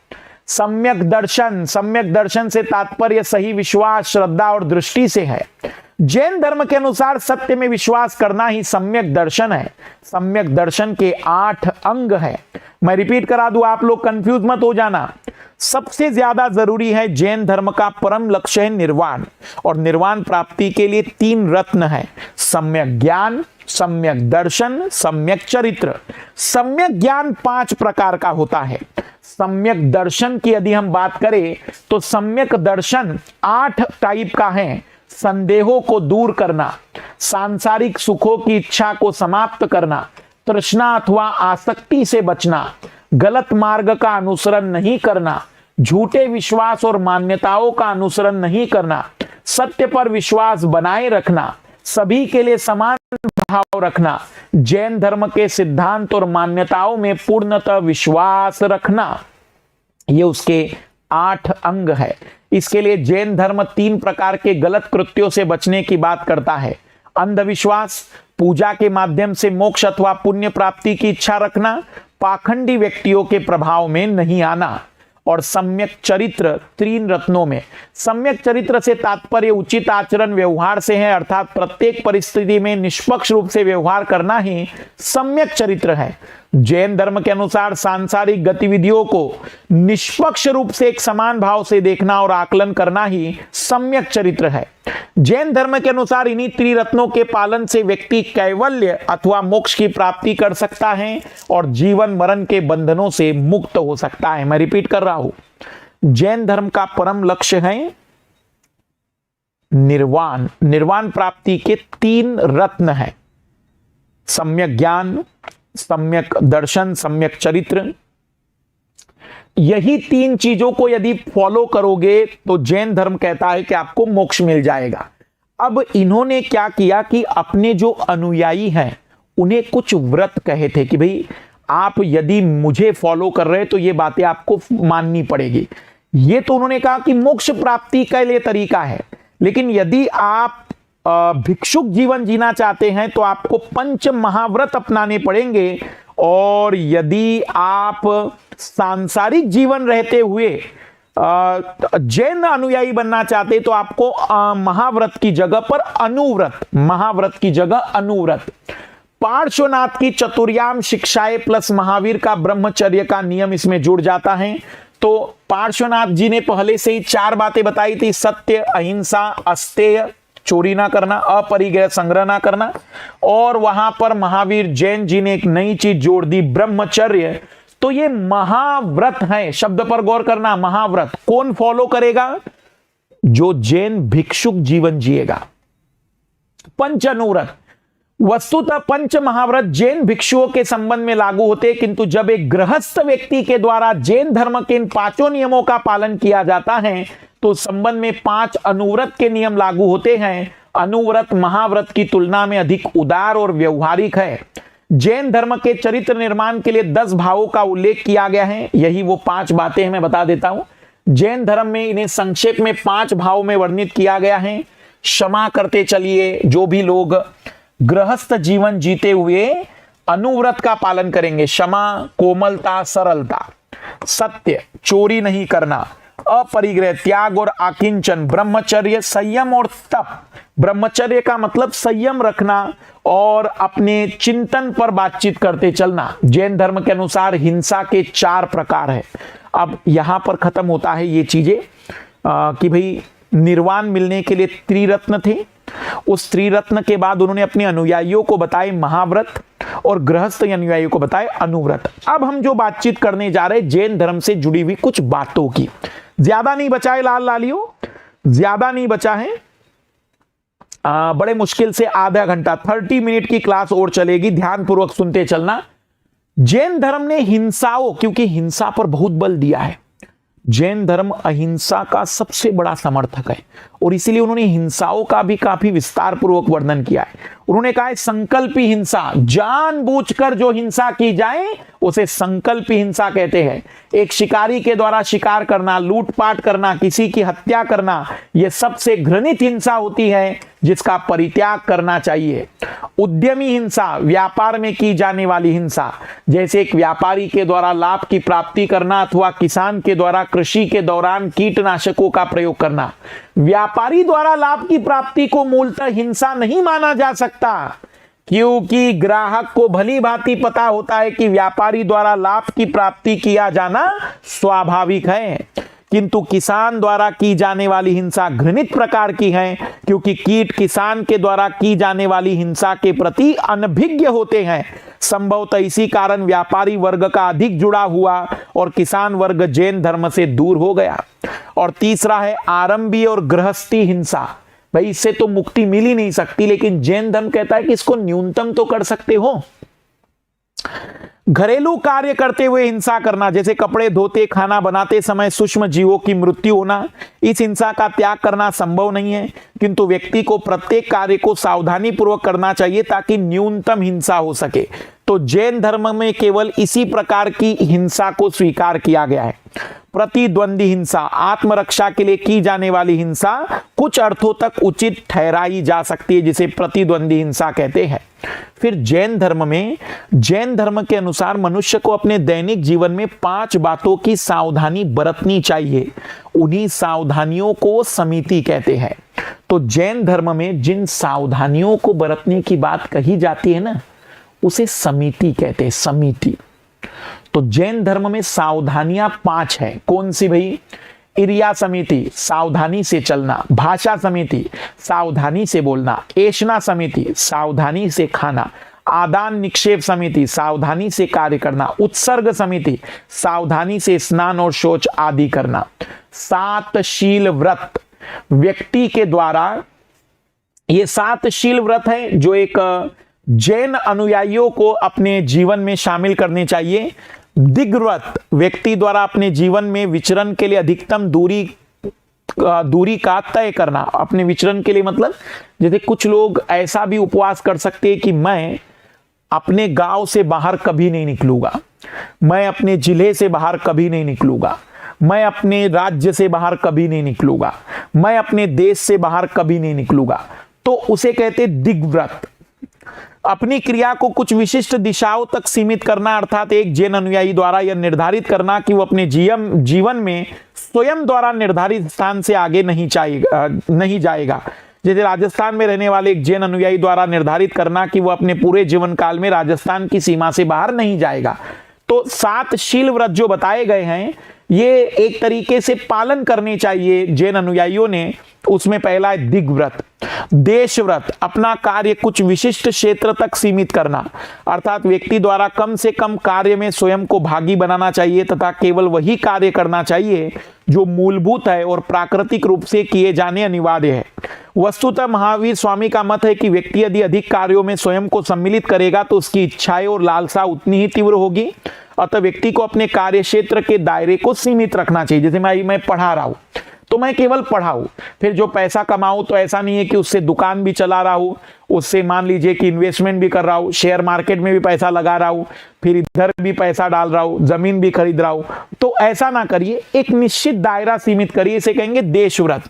सम्यक दर्शन, सम्यक दर्शन से तात्पर्य सही विश्वास, श्रद्धा और दृष्टि से है। जैन धर्म के अनुसार सत्य में विश्वास करना ही सम्यक दर्शन है। सम्यक दर्शन के 8 अंग है। मैं रिपीट करा दूं, आप लोग कंफ्यूज मत हो जाना। सबसे ज्यादा जरूरी है, जैन धर्म का परम लक्ष्य है निर्वाण, और निर्वाण प्राप्ति के लिए 3 रत्न है, सम्यक ज्ञान, सम्यक दर्शन, सम्यक चरित्र। सम्यक ज्ञान 5 प्रकार का होता है। सम्यक दर्शन की यदि हम बात करें तो सम्यक दर्शन 8 टाइप का है। संदेहों को दूर करना, सांसारिक सुखों की इच्छा को समाप्त करना, तृष्णा अथवा आसक्ति से बचना, गलत मार्ग का अनुसरण नहीं करना, झूठे विश्वास और मान्यताओं का अनुसरण नहीं करना, सत्य पर विश्वास बनाए रखना, सभी के लिए समान भाव रखना, जैन धर्म के सिद्धांत और मान्यताओं में पूर्णतः विश्वास रखना। ये उसके 8 अंग है। इसके लिए जैन धर्म 3 प्रकार के गलत कृत्यों से बचने की बात करता है। अंधविश्वास, पूजा के माध्यम से मोक्ष अथवा पुण्य प्राप्ति की इच्छा रखना, पाखंडी व्यक्तियों के प्रभाव में नहीं आना, और सम्यक चरित्र 3 रत्नों में। सम्यक चरित्र से तात्पर्य उचित आचरण व्यवहार से है, अर्थात प्रत्येक परिस्थिति में निष्पक्ष रूप से व्यवहार करना ही सम्यक चरित्र है। जैन धर्म के अनुसार सांसारिक गतिविधियों को निष्पक्ष रूप से एक समान भाव से देखना और आकलन करना ही सम्यक चरित्र है। जैन धर्म के अनुसार इन्हीं त्रिरत्नों के पालन से व्यक्ति कैवल्य अथवा मोक्ष की प्राप्ति कर सकता है और जीवन मरण के बंधनों से मुक्त हो सकता है। मैं रिपीट कर रहा हूं, जैन धर्म का परम लक्ष्य है निर्वाण। निर्वाण प्राप्ति के 3 रत्न हैं, सम्यक ज्ञान, सम्यक दर्शन, सम्यक चरित्र। यही 3 चीजों को यदि फॉलो करोगे तो जैन धर्म कहता है कि आपको मोक्ष मिल जाएगा। अब इन्होंने क्या किया कि अपने जो अनुयायी हैं उन्हें कुछ व्रत कहे थे कि भाई आप यदि मुझे फॉलो कर रहे हैं तो ये बातें आपको माननी पड़ेगी। ये तो उन्होंने कहा कि मोक्ष प्राप्ति के लिए तरीका है, लेकिन यदि आप भिक्षुक जीवन जीना चाहते हैं तो आपको 5 महाव्रत अपनाने पड़ेंगे, और यदि आप सांसारिक जीवन रहते हुए जैन अनुयायी बनना चाहते तो आपको महाव्रत की जगह पर अनुव्रत, महाव्रत की जगह अनुव्रत। पार्श्वनाथ की चतुर्याम शिक्षाएं प्लस महावीर का ब्रह्मचर्य का नियम इसमें जुड़ जाता है। तो पार्श्वनाथ जी ने पहले से ही 4 बातें बताई थी, सत्य, अहिंसा, अस्तेय, चोरी ना करना, अपरिग्रह संग्रह ना करना, और वहां पर महावीर जैन जी ने एक नई चीज जोड़ दी, ब्रह्मचर्य। तो ये महाव्रत है, शब्द पर गौर करना, महाव्रत कौन फॉलो करेगा? जो जैन भिक्षुक जीवन जिएगा। पंच अनुव्रत, वस्तुतः 5 महाव्रत जैन भिक्षुओं के संबंध में लागू होते, किंतु जब एक गृहस्थ व्यक्ति के द्वारा जैन धर्म के इन 5 नियमों का पालन किया जाता है तो संबंध में 5 अनुव्रत के नियम लागू होते हैं। अनुव्रत महाव्रत की तुलना में अधिक उदार और व्यवहारिक है। जैन धर्म के चरित्र निर्माण के लिए 10 भावों का उल्लेख किया गया है। यही वो 5 बातें हैं, मैं बता देता हूं। जैन धर्म में इन्हें संक्षेप में 5 भाव में वर्णित किया गया है। क्षमा करते चलिए, जो भी लोग गृहस्थ जीवन जीते हुए अनुव्रत का पालन करेंगे, क्षमा, कोमलता, सरलता, सत्य, चोरी नहीं करना, अपरिग्रह, त्याग और आकिंचन, ब्रह्मचर्य, संयम और तप। ब्रह्मचर्य का मतलब संयम रखना और अपने चिंतन पर बातचीत करते चलना। जैन धर्म के अनुसार हिंसा के 4 प्रकार है। अब यहां पर खत्म होता है ये चीजें कि भाई निर्वाण मिलने के लिए त्रिरत्न थे। उस त्रिरत्न के बाद उन्होंने अपने अनुयायियों को बताए महाव्रत और गृहस्थ अनुयायियों को बताए अनुव्रत। अब हम जो बातचीत करने जा रहे हैं जैन धर्म से जुड़ी हुई कुछ बातों की। ज्यादा नहीं बचा है लाल लालियों, ज्यादा नहीं बचा है। बड़े मुश्किल से आधा घंटा 30 मिनट की क्लास और चलेगी, ध्यानपूर्वक सुनते चलना। जैन धर्म ने हिंसाओं, क्योंकि हिंसा पर बहुत बल दिया है, जैन धर्म अहिंसा का सबसे बड़ा समर्थक है और इसीलिए उन्होंने हिंसाओं का भी काफी विस्तार पूर्वक वर्णन किया है। उन्होंने कहा है संकल्पी हिंसा, जानबूझकर जो हिंसा की जाए उसे संकल्पी हिंसा कहते हैं। एक शिकारी के द्वारा शिकार करना, लूटपाट करना, किसी की हत्या करना, यह सबसे घृणित हिंसा होती है जिसका परित्याग करना चाहिए। उद्यमी हिंसा, व्यापार में की जाने वाली हिंसा, जैसे एक व्यापारी के द्वारा लाभ की प्राप्ति करना अथवा किसान के द्वारा कृषि के दौरान कीटनाशकों का प्रयोग करना। व्यापारी द्वारा लाभ की प्राप्ति को मूलतः हिंसा नहीं माना जा सकता, क्योंकि ग्राहक को भली भांति पता होता है कि व्यापारी द्वारा लाभ की प्राप्ति किया जाना स्वाभाविक है। किंतु किसान द्वारा की जाने वाली हिंसा घृणित प्रकार की है, क्योंकि कीट किसान के द्वारा की जाने वाली हिंसा के प्रति अनभिज्ञ होते हैं। संभवतः इसी कारण व्यापारी वर्ग का अधिक जुड़ा हुआ और किसान वर्ग जैन धर्म से दूर हो गया। और तीसरा है आरंभी और गृहस्थी हिंसा। भाई इससे तो मुक्ति मिल ही नहीं सकती, लेकिन जैन धर्म कहता है कि इसको न्यूनतम तो कर सकते हो। घरेलू कार्य करते हुए हिंसा करना, जैसे कपड़े धोते, खाना बनाते समय सूक्ष्म जीवों की मृत्यु होना। इस हिंसा का त्याग करना संभव नहीं है, किंतु व्यक्ति को प्रत्येक कार्य को सावधानी पूर्वक करना चाहिए ताकि न्यूनतम हिंसा हो सके। तो जैन धर्म में केवल इसी प्रकार की हिंसा को स्वीकार किया गया है। प्रतिद्वंदी हिंसा, आत्मरक्षा के लिए की जाने वाली हिंसा कुछ अर्थों तक उचित ठहराई जा सकती है, जिसे प्रतिद्वंदी हिंसा कहते हैं। फिर जैन धर्म के अनुसार मनुष्य को अपने दैनिक जीवन में 5 बातों की सावधानी बरतनी चाहिए। उन्हीं सावधानियों को समिति कहते हैं। तो जैन धर्म में जिन सावधानियों को बरतने की बात कही जाती है ना, उसे समिति कहते हैं, समिति। तो जैन धर्म में सावधानियां 5 है। कौन सी भाई? इरिया समिति, सावधानी से चलना। भाषा समिति, सावधानी से बोलना। एषणा समिति, सावधानी से खाना। आदान निक्षेप समिति, सावधानी से कार्य करना। उत्सर्ग समिति, सावधानी से स्नान और शौच आदि करना। 7 शील व्रत व्यक्ति के द्वारा, ये 7 शील व्रत है जो एक जैन अनुयायियों को अपने जीवन में शामिल करने चाहिए। दिग्व्रत व्यक्ति द्वारा अपने जीवन में विचरण के लिए अधिकतम दूरी का तय करना। अपने विचरण के लिए मतलब जैसे कुछ लोग ऐसा भी उपवास कर सकते हैं कि मैं अपने गांव से बाहर कभी नहीं निकलूंगा, मैं अपने जिले से बाहर कभी नहीं निकलूंगा, मैं अपने राज्य से बाहर कभी नहीं निकलूंगा, मैं अपने देश से बाहर कभी नहीं निकलूंगा। तो उसे कहते दिग्व्रत। अपनी क्रिया को कुछ विशिष्ट दिशाओं तक सीमित करना, अर्थात एक जैन अनुयायी द्वारा यह निर्धारित करना कि वो अपने जीवन में स्वयं द्वारा निर्धारित स्थान से आगे नहीं जाएगा। जैसे राजस्थान में रहने वाले एक जैन अनुयायी द्वारा निर्धारित करना कि वो अपने पूरे जीवन काल में राजस्थान की सीमा से बाहर नहीं जाएगा। तो 7 शील व्रत जो बताए गए हैं, ये एक तरीके से पालन करने चाहिए जैन अनुयायियों ने। उसमें पहला है दिग्व्रत। देश व्रत, अपना कार्य कुछ विशिष्ट क्षेत्र तक सीमित करना, अर्थात व्यक्ति द्वारा कम से कम कार्य में स्वयं को भागी बनाना चाहिए तथा केवल वही कार्य करना चाहिए जो मूलभूत है और प्राकृतिक रूप से किए जाने अनिवार्य है। वस्तुतः महावीर स्वामी का मत है कि व्यक्ति यदि अधिक कार्यों में स्वयं को सम्मिलित करेगा तो उसकी इच्छाएं और लालसा उतनी ही तीव्र होगी। अतः व्यक्ति को अपने कार्य क्षेत्र के दायरे को सीमित रखना चाहिए। जैसे मैं पढ़ा रहा हूं तो मैं केवल पढ़ाऊं, फिर जो पैसा कमाऊं तो ऐसा नहीं है कि उससे दुकान भी चला रहा हूं, उससे मान लीजिए कि इन्वेस्टमेंट भी कर रहा हूं, शेयर मार्केट में भी पैसा लगा रहा हूं, फिर इधर भी पैसा डाल रहा हूं, जमीन भी खरीद रहा हूं। तो ऐसा ना करिए, एक निश्चित दायरा सीमित करिए, इसे कहेंगे देश व्रत।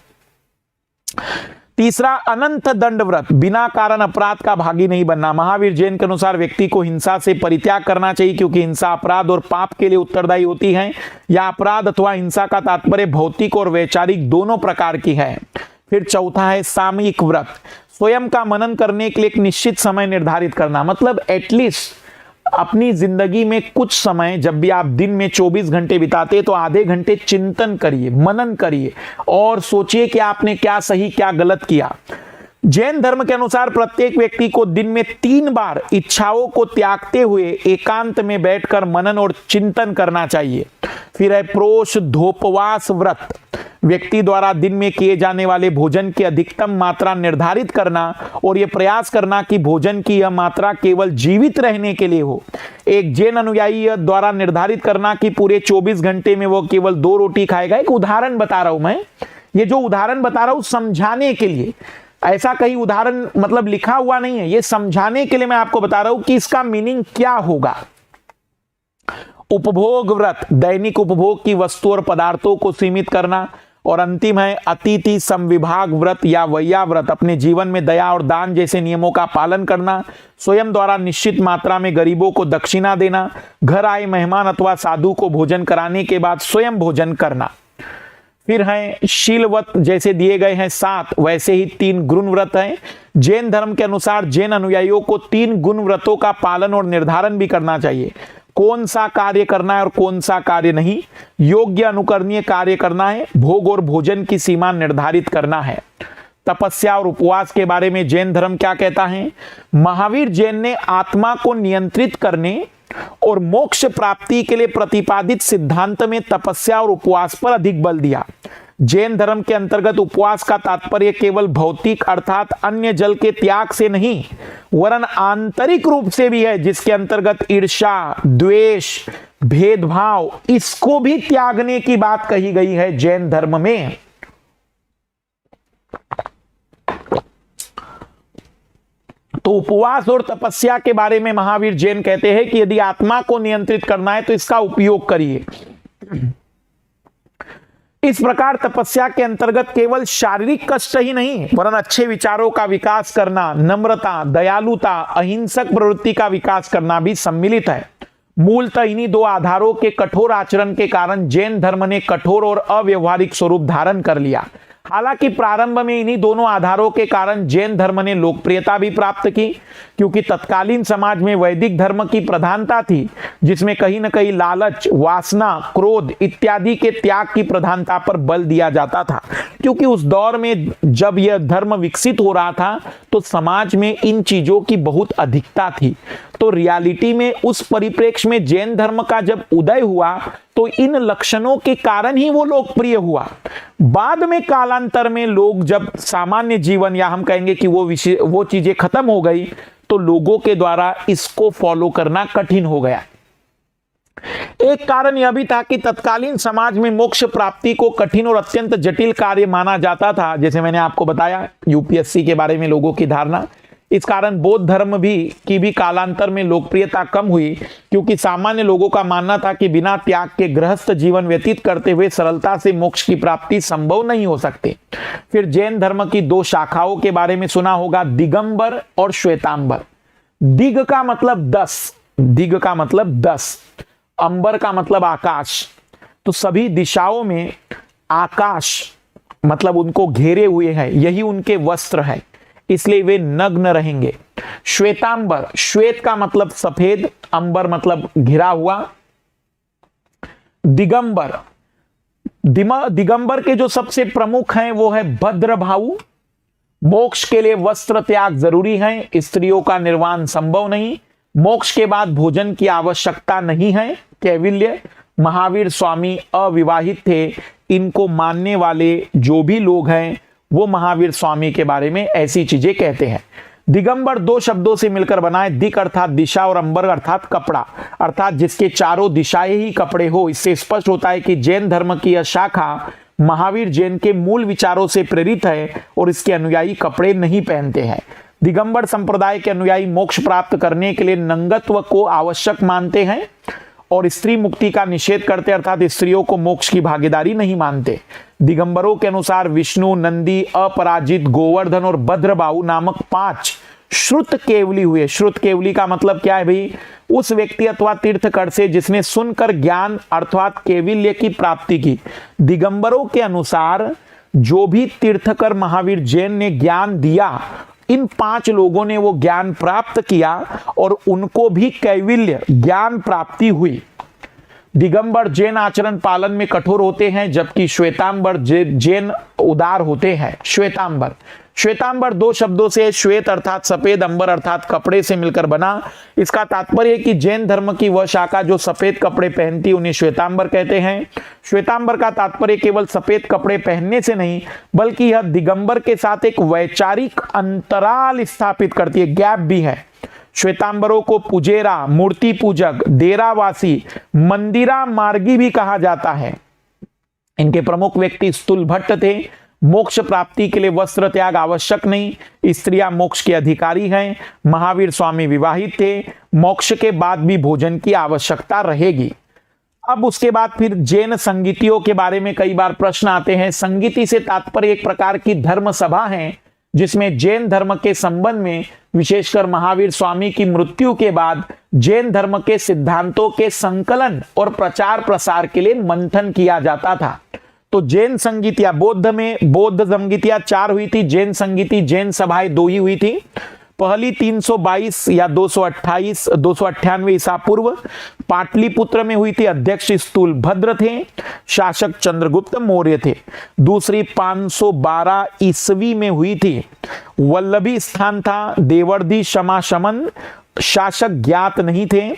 तीसरा अनंत दंड व्रत, बिना कारण अपराध का भागी नहीं बनना। महावीर जैन के अनुसार व्यक्ति को हिंसा से परित्याग करना चाहिए, क्योंकि हिंसा अपराध और पाप के लिए उत्तरदायी होती है। या अपराध अथवा हिंसा का तात्पर्य भौतिक और वैचारिक दोनों प्रकार की है। फिर चौथा है सामयिक व्रत, स्वयं का मनन करने के लिए एक निश्चित समय निर्धारित करना। मतलब एटलीस्ट अपनी जिंदगी में कुछ समय, जब भी आप दिन में 24 घंटे बिताते तो आधे घंटे चिंतन करिए, मनन करिए और सोचिए कि आपने क्या सही क्या गलत किया। जैन धर्म के अनुसार प्रत्येक व्यक्ति को दिन में 3 बार इच्छाओं को त्यागते हुए एकांत में बैठकर मनन और चिंतन करना चाहिए। फिर है प्रोष धोपवास व्रत, व्यक्ति द्वारा दिन में किए जाने वाले भोजन की अधिकतम मात्रा निर्धारित करना और यह प्रयास करना कि भोजन की यह मात्रा केवल जीवित रहने के लिए हो। एक जैन अनुयायी द्वारा निर्धारित करना कि पूरे 24 घंटे में वो केवल 2 रोटी खाएगा। एक उदाहरण बता रहा हूं मैं, ये जो उदाहरण बता रहा हूं समझाने के लिए, ऐसा कहीं उदाहरण मतलब लिखा हुआ नहीं है, ये समझाने के लिए मैं आपको बता रहा हूं कि इसका मीनिंग क्या होगा। उपभोग व्रत, दैनिक उपभोग की वस्तु और पदार्थों को सीमित करना और अंतिम है अतिथि समविभाग व्रत या वैया व्रत, अपने जीवन में दया और दान जैसे नियमों का पालन करना, स्वयं द्वारा निश्चित मात्रा में गरीबों को दक्षिणा देना, घर आए मेहमान अथवा साधु को भोजन कराने के बाद स्वयं भोजन करना। फिर है शीलव्रत, जैसे दिए गए हैं 7 वैसे ही 3 गुण व्रत हैं। जैन धर्म के अनुसार जैन अनुयायियों को 3 गुण व्रतों का पालन और निर्धारण भी करना चाहिए। कौन सा कार्य करना है और कौन सा कार्य नहीं, योग्य अनुकरणीय कार्य करना है, भोग और भोजन की सीमा निर्धारित करना है। तपस्या और उपवास के बारे में जैन धर्म क्या कहता है? महावीर जैन ने आत्मा को नियंत्रित करने और मोक्ष प्राप्ति के लिए प्रतिपादित सिद्धांत में तपस्या और उपवास पर अधिक बल दिया। जैन धर्म के अंतर्गत उपवास का तात्पर्य केवल भौतिक अर्थात अन्य जल के त्याग से नहीं वरन आंतरिक रूप से भी है, जिसके अंतर्गत ईर्ष्या, द्वेष, भेदभाव इसको भी त्यागने की बात कही गई है जैन धर्म में। तो उपवास और तपस्या के बारे में महावीर जैन कहते हैं कि यदि आत्मा को नियंत्रित करना है तो इसका उपयोग करिए। इस प्रकार तपस्या के अंतर्गत केवल शारीरिक कष्ट ही नहीं वरन अच्छे विचारों का विकास करना, नम्रता, दयालुता, अहिंसक प्रवृत्ति का विकास करना भी सम्मिलित है। मूलतः इन्हीं 2 आधारों के कठोर आचरण के कारण जैन धर्म ने कठोर और अव्यवहारिक स्वरूप धारण कर लिया। हालांकि प्रारंभ में इन्हीं दोनों आधारों के कारण जैन धर्म ने लोकप्रियता भी प्राप्त की, क्योंकि तत्कालीन समाज में वैदिक धर्म की प्रधानता थी, जिसमें कहीं न कहीं लालच, वासना, क्रोध इत्यादि के त्याग की प्रधानता पर बल दिया जाता था। क्योंकि उस दौर में जब यह धर्म विकसित हो रहा था तो समाज में इन चीजों की बहुत अधिकता थी। तो रियलिटी में उस परिप्रेक्ष्य में जैन धर्म का जब उदय हुआ तो इन लक्षणों के कारण ही वो लोकप्रिय हुआ। बाद में कालांतर में लोग जब सामान्य जीवन या हम कहेंगे कि वो चीजें खत्म हो गई तो लोगों के द्वारा इसको फॉलो करना कठिन हो गया। एक कारण यह भी था कि तत्कालीन समाज में मोक्ष प्राप्ति को कठिन और अत्यंत जटिल कार्य माना जाता था। जैसे मैंने आपको बताया यूपीएससी के बारे में लोगों की धारणा, इस कारण बौद्ध धर्म की भी कालांतर में लोकप्रियता कम हुई, क्योंकि सामान्य लोगों का मानना था कि बिना त्याग के गृहस्थ जीवन व्यतीत करते हुए सरलता से मोक्ष की प्राप्ति संभव नहीं हो सकती। फिर जैन धर्म की 2 शाखाओं के बारे में सुना होगा, दिगंबर और श्वेतांबर। दिग का मतलब 10, दिग का मतलब 10, अंबर का मतलब आकाश। तो सभी दिशाओं में आकाश मतलब उनको घेरे हुए है, यही उनके वस्त्र है, इसलिए वे नग्न रहेंगे। श्वेतांबर, श्वेत का मतलब सफेद, अंबर मतलब घिरा हुआ। दिगंबर, दिगंबर के जो सबसे प्रमुख हैं वो है भद्रभाऊ। मोक्ष के लिए वस्त्र त्याग जरूरी है, स्त्रियों का निर्वाण संभव नहीं, मोक्ष के बाद भोजन की आवश्यकता नहीं है। कैविल्य, महावीर स्वामी अविवाहित थे, इनको मानने वाले जो भी लोग हैं वो महावीर स्वामी के बारे में ऐसी चीजें कहते हैं। दिगंबर 2 शब्दों से मिलकर बना है, दिक अर्थात दिशा और अंबर अर्थात कपड़ा, अर्थात जिसके चारों दिशाएं ही कपड़े हो। इससे स्पष्ट होता है कि जैन धर्म की यह शाखा महावीर जैन के मूल विचारों से प्रेरित है और इसके अनुयायी कपड़े नहीं पहनते हैं। दिगंबर संप्रदाय के अनुयायी मोक्ष प्राप्त करने के लिए नंगत्व को आवश्यक मानते हैं और स्त्री मुक्ति का निषेध करते, अर्थात स्त्रियों को मोक्ष की भागीदारी नहीं मानते। दिगंबरों के अनुसार विष्णु, नंदी, अपराजित, गोवर्धन और भद्रबाहु नामक 5 श्रुत केवली हुए। श्रुत केवली का मतलब क्या है भाई? उस व्यक्ति अथवा तीर्थकर से जिसने सुनकर ज्ञान अर्थात केवल्य की प्राप्ति की। दिगंबरों के अनुसार जो भी तीर्थकर महावीर जैन ने ज्ञान दिया, इन 5 लोगों ने वो ज्ञान प्राप्त किया और उनको भी कैवल्य ज्ञान प्राप्ति हुई। दिगंबर जैन आचरण पालन में कठोर होते हैं, जबकि श्वेतांबर जैन उदार होते हैं। श्वेतांबर, श्वेतांबर 2 शब्दों से, श्वेत अर्थात सफेद, अंबर अर्थात कपड़े से मिलकर बना। इसका तात्पर्य है कि जैन धर्म की वह शाखा जो सफेद कपड़े पहनती उन्हें श्वेतांबर कहते हैं। श्वेतांबर का तात्पर्य केवल सफेद कपड़े पहनने से नहीं, बल्कि यह दिगंबर के साथ एक वैचारिक अंतराल स्थापित करती है, गैप भी है। श्वेतांबरों को पुजेरा, मूर्ति पूजक, डेरावासी, मंदिरा मार्गी भी कहा जाता है। इनके प्रमुख व्यक्ति स्थूल भट्ट थे। मोक्ष प्राप्ति के लिए वस्त्र त्याग आवश्यक नहीं, स्त्रियां मोक्ष के अधिकारी हैं। महावीर स्वामी विवाहित थे, मोक्ष के बाद भी भोजन की आवश्यकता रहेगी। अब उसके बाद फिर जैन संगीतियों के बारे में कई बार प्रश्न आते हैं। संगीति से तात्पर्य एक प्रकार की धर्म सभा है जिसमें जैन धर्म के संबंध में विशेषकर महावीर स्वामी की मृत्यु के बाद जैन धर्म के सिद्धांतों के संकलन और प्रचार प्रसार के लिए मंथन किया जाता था। तो जैन संगीतियां, बौद्ध में बौद्ध संगीतियां 4 हुई थी, जैन संगीति जैन सभाएं 2 ही हुई थी। पहली 322 या 298 ईसा पूर्व पाटलिपुत्र में हुई थी, अध्यक्ष स्थूलभद्र थे, शासक चंद्रगुप्त मौर्य थे। दूसरी 512 ईस्वी में हुई थी, वल्लभी स्थान था, देवर्धि शमाशमन, शासक ज्ञात नहीं थे।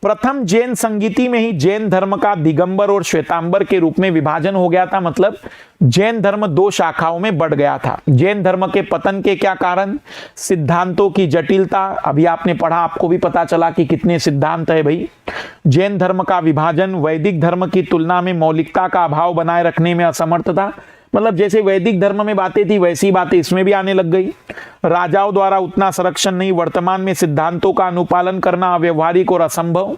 प्रथम जैन संगीति में ही जैन धर्म का दिगंबर और श्वेतांबर के रूप में विभाजन हो गया था, मतलब जैन धर्म 2 शाखाओं में बढ़ गया था। जैन धर्म के पतन के क्या कारण? सिद्धांतों की जटिलता, अभी आपने पढ़ा, आपको भी पता चला कि कितने सिद्धांत है भाई। जैन धर्म का विभाजन, वैदिक धर्म की तुलना में मौलिकता का अभाव बनाए रखने में असमर्थता, मतलब जैसे वैदिक धर्म में बातें थी वैसी बातें इसमें भी आने लग गई। राजाओं द्वारा उतना संरक्षण नहीं, वर्तमान में सिद्धांतों का अनुपालन करना अव्यवहारिक और असंभव।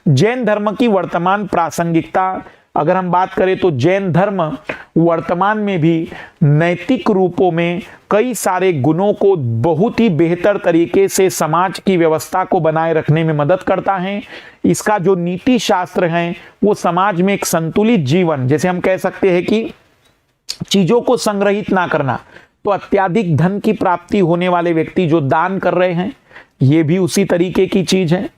जैन धर्म की वर्तमान प्रासंगिकता, अगर हम बात करें तो जैन धर्म वर्तमान में भी नैतिक रूपों में कई सारे गुणों को बहुत ही बेहतर तरीके से समाज की व्यवस्था को बनाए रखने में मदद करता है। इसका जो नीति शास्त्र है वो समाज में एक संतुलित जीवन, जैसे हम कह सकते हैं कि चीजों को संग्रहित ना करना, तो अत्याधिक धन की प्राप्ति होने वाले व्यक्ति जो दान कर रहे हैं ये भी उसी तरीके की चीज है।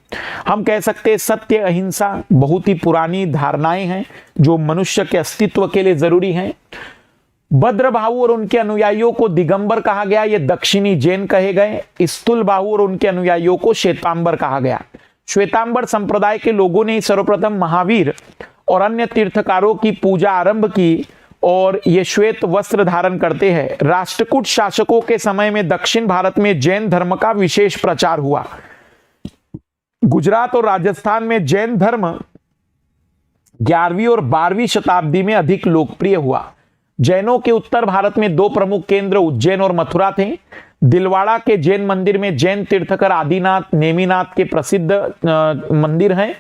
हम कह सकते हैं सत्य अहिंसा बहुत ही पुरानी धारणाएं हैं जो मनुष्य के अस्तित्व के लिए जरूरी हैं। भद्रबाहु और उनके अनुयायियों को दिगंबर कहा गया, ये दक्षिणी जैन कहे गए। स्थूलबाहु और उनके अनुयायियों को श्वेतांबर कहा गया। श्वेतांबर संप्रदाय के लोगों ने सर्वप्रथम महावीर और अन्य तीर्थकारों की पूजा आरंभ की और ये श्वेत वस्त्र धारण करते हैं। राष्ट्रकूट शासकों के समय में दक्षिण भारत में जैन धर्म का विशेष प्रचार हुआ। गुजरात और राजस्थान में जैन धर्म 11वीं और 12वीं शताब्दी में अधिक लोकप्रिय हुआ। जैनों के उत्तर भारत में 2 प्रमुख केंद्र उज्जैन और मथुरा थे। दिलवाड़ा के जैन मंदिर में जैन तीर्थकर आदिनाथ, नेमिनाथ के प्रसिद्ध मंदिर हैं।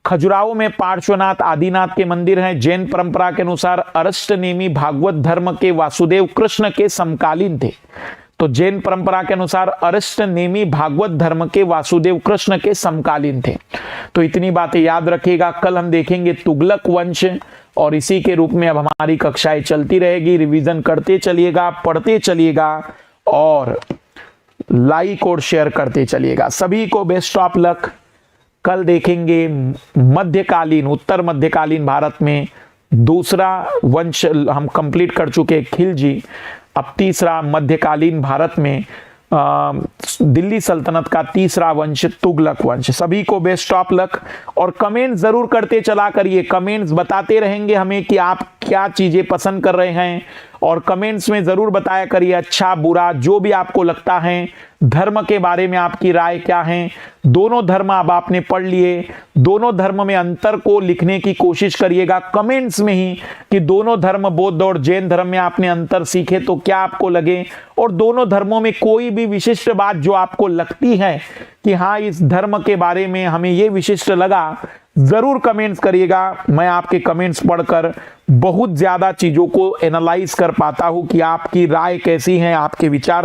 खजुराहो में पार्श्वनाथ, आदिनाथ के मंदिर हैं। जैन परंपरा के अनुसार अरष्ट नेमि भागवत धर्म के वासुदेव कृष्ण के समकालीन थे। तो जैन परंपरा के अनुसार अरष्ट नेमि भागवत धर्म के वासुदेव कृष्ण के समकालीन थे। तो इतनी बातें याद रखिएगा। कल हम देखेंगे तुगलक वंश और इसी के रूप में अब हमारी कक्षाएं चलती रहेगी। रिवीजन करते चलिएगा, पढ़ते चलिएगा और लाइक और शेयर करते चलिएगा। सभी को बेस्ट ऑफ लक। कल देखेंगे मध्यकालीन, उत्तर मध्यकालीन भारत में दूसरा वंश हम कंप्लीट कर चुके खिलजी। अब तीसरा मध्यकालीन भारत में दिल्ली सल्तनत का तीसरा वंश तुगलक वंश। सभी को बेस्ट ऑफ लक और कमेंट जरूर करते चला करिए। कमेंट्स बताते रहेंगे हमें कि आप क्या चीजें पसंद कर रहे हैं और कमेंट्स में जरूर बताया करिए अच्छा बुरा जो भी आपको लगता है। धर्म के बारे में आपकी राय क्या है? दोनों धर्म अब आपने पढ़ लिए, दोनों धर्म में अंतर को लिखने की कोशिश करिएगा कमेंट्स में ही कि दोनों धर्म बौद्ध और जैन धर्म में आपने अंतर सीखे तो क्या आपको लगे, और दोनों धर्मों में कोई भी विशिष्ट बात जो आपको लगती है कि हाँ इस धर्म के बारे में हमें ये विशिष्ट लगा, जरूर कमेंट्स करिएगा। मैं आपके कमेंट्स पढ़कर बहुत ज्यादा चीजों को एनालाइज कर पाता हूं कि आपकी राय कैसी है, आपके विचार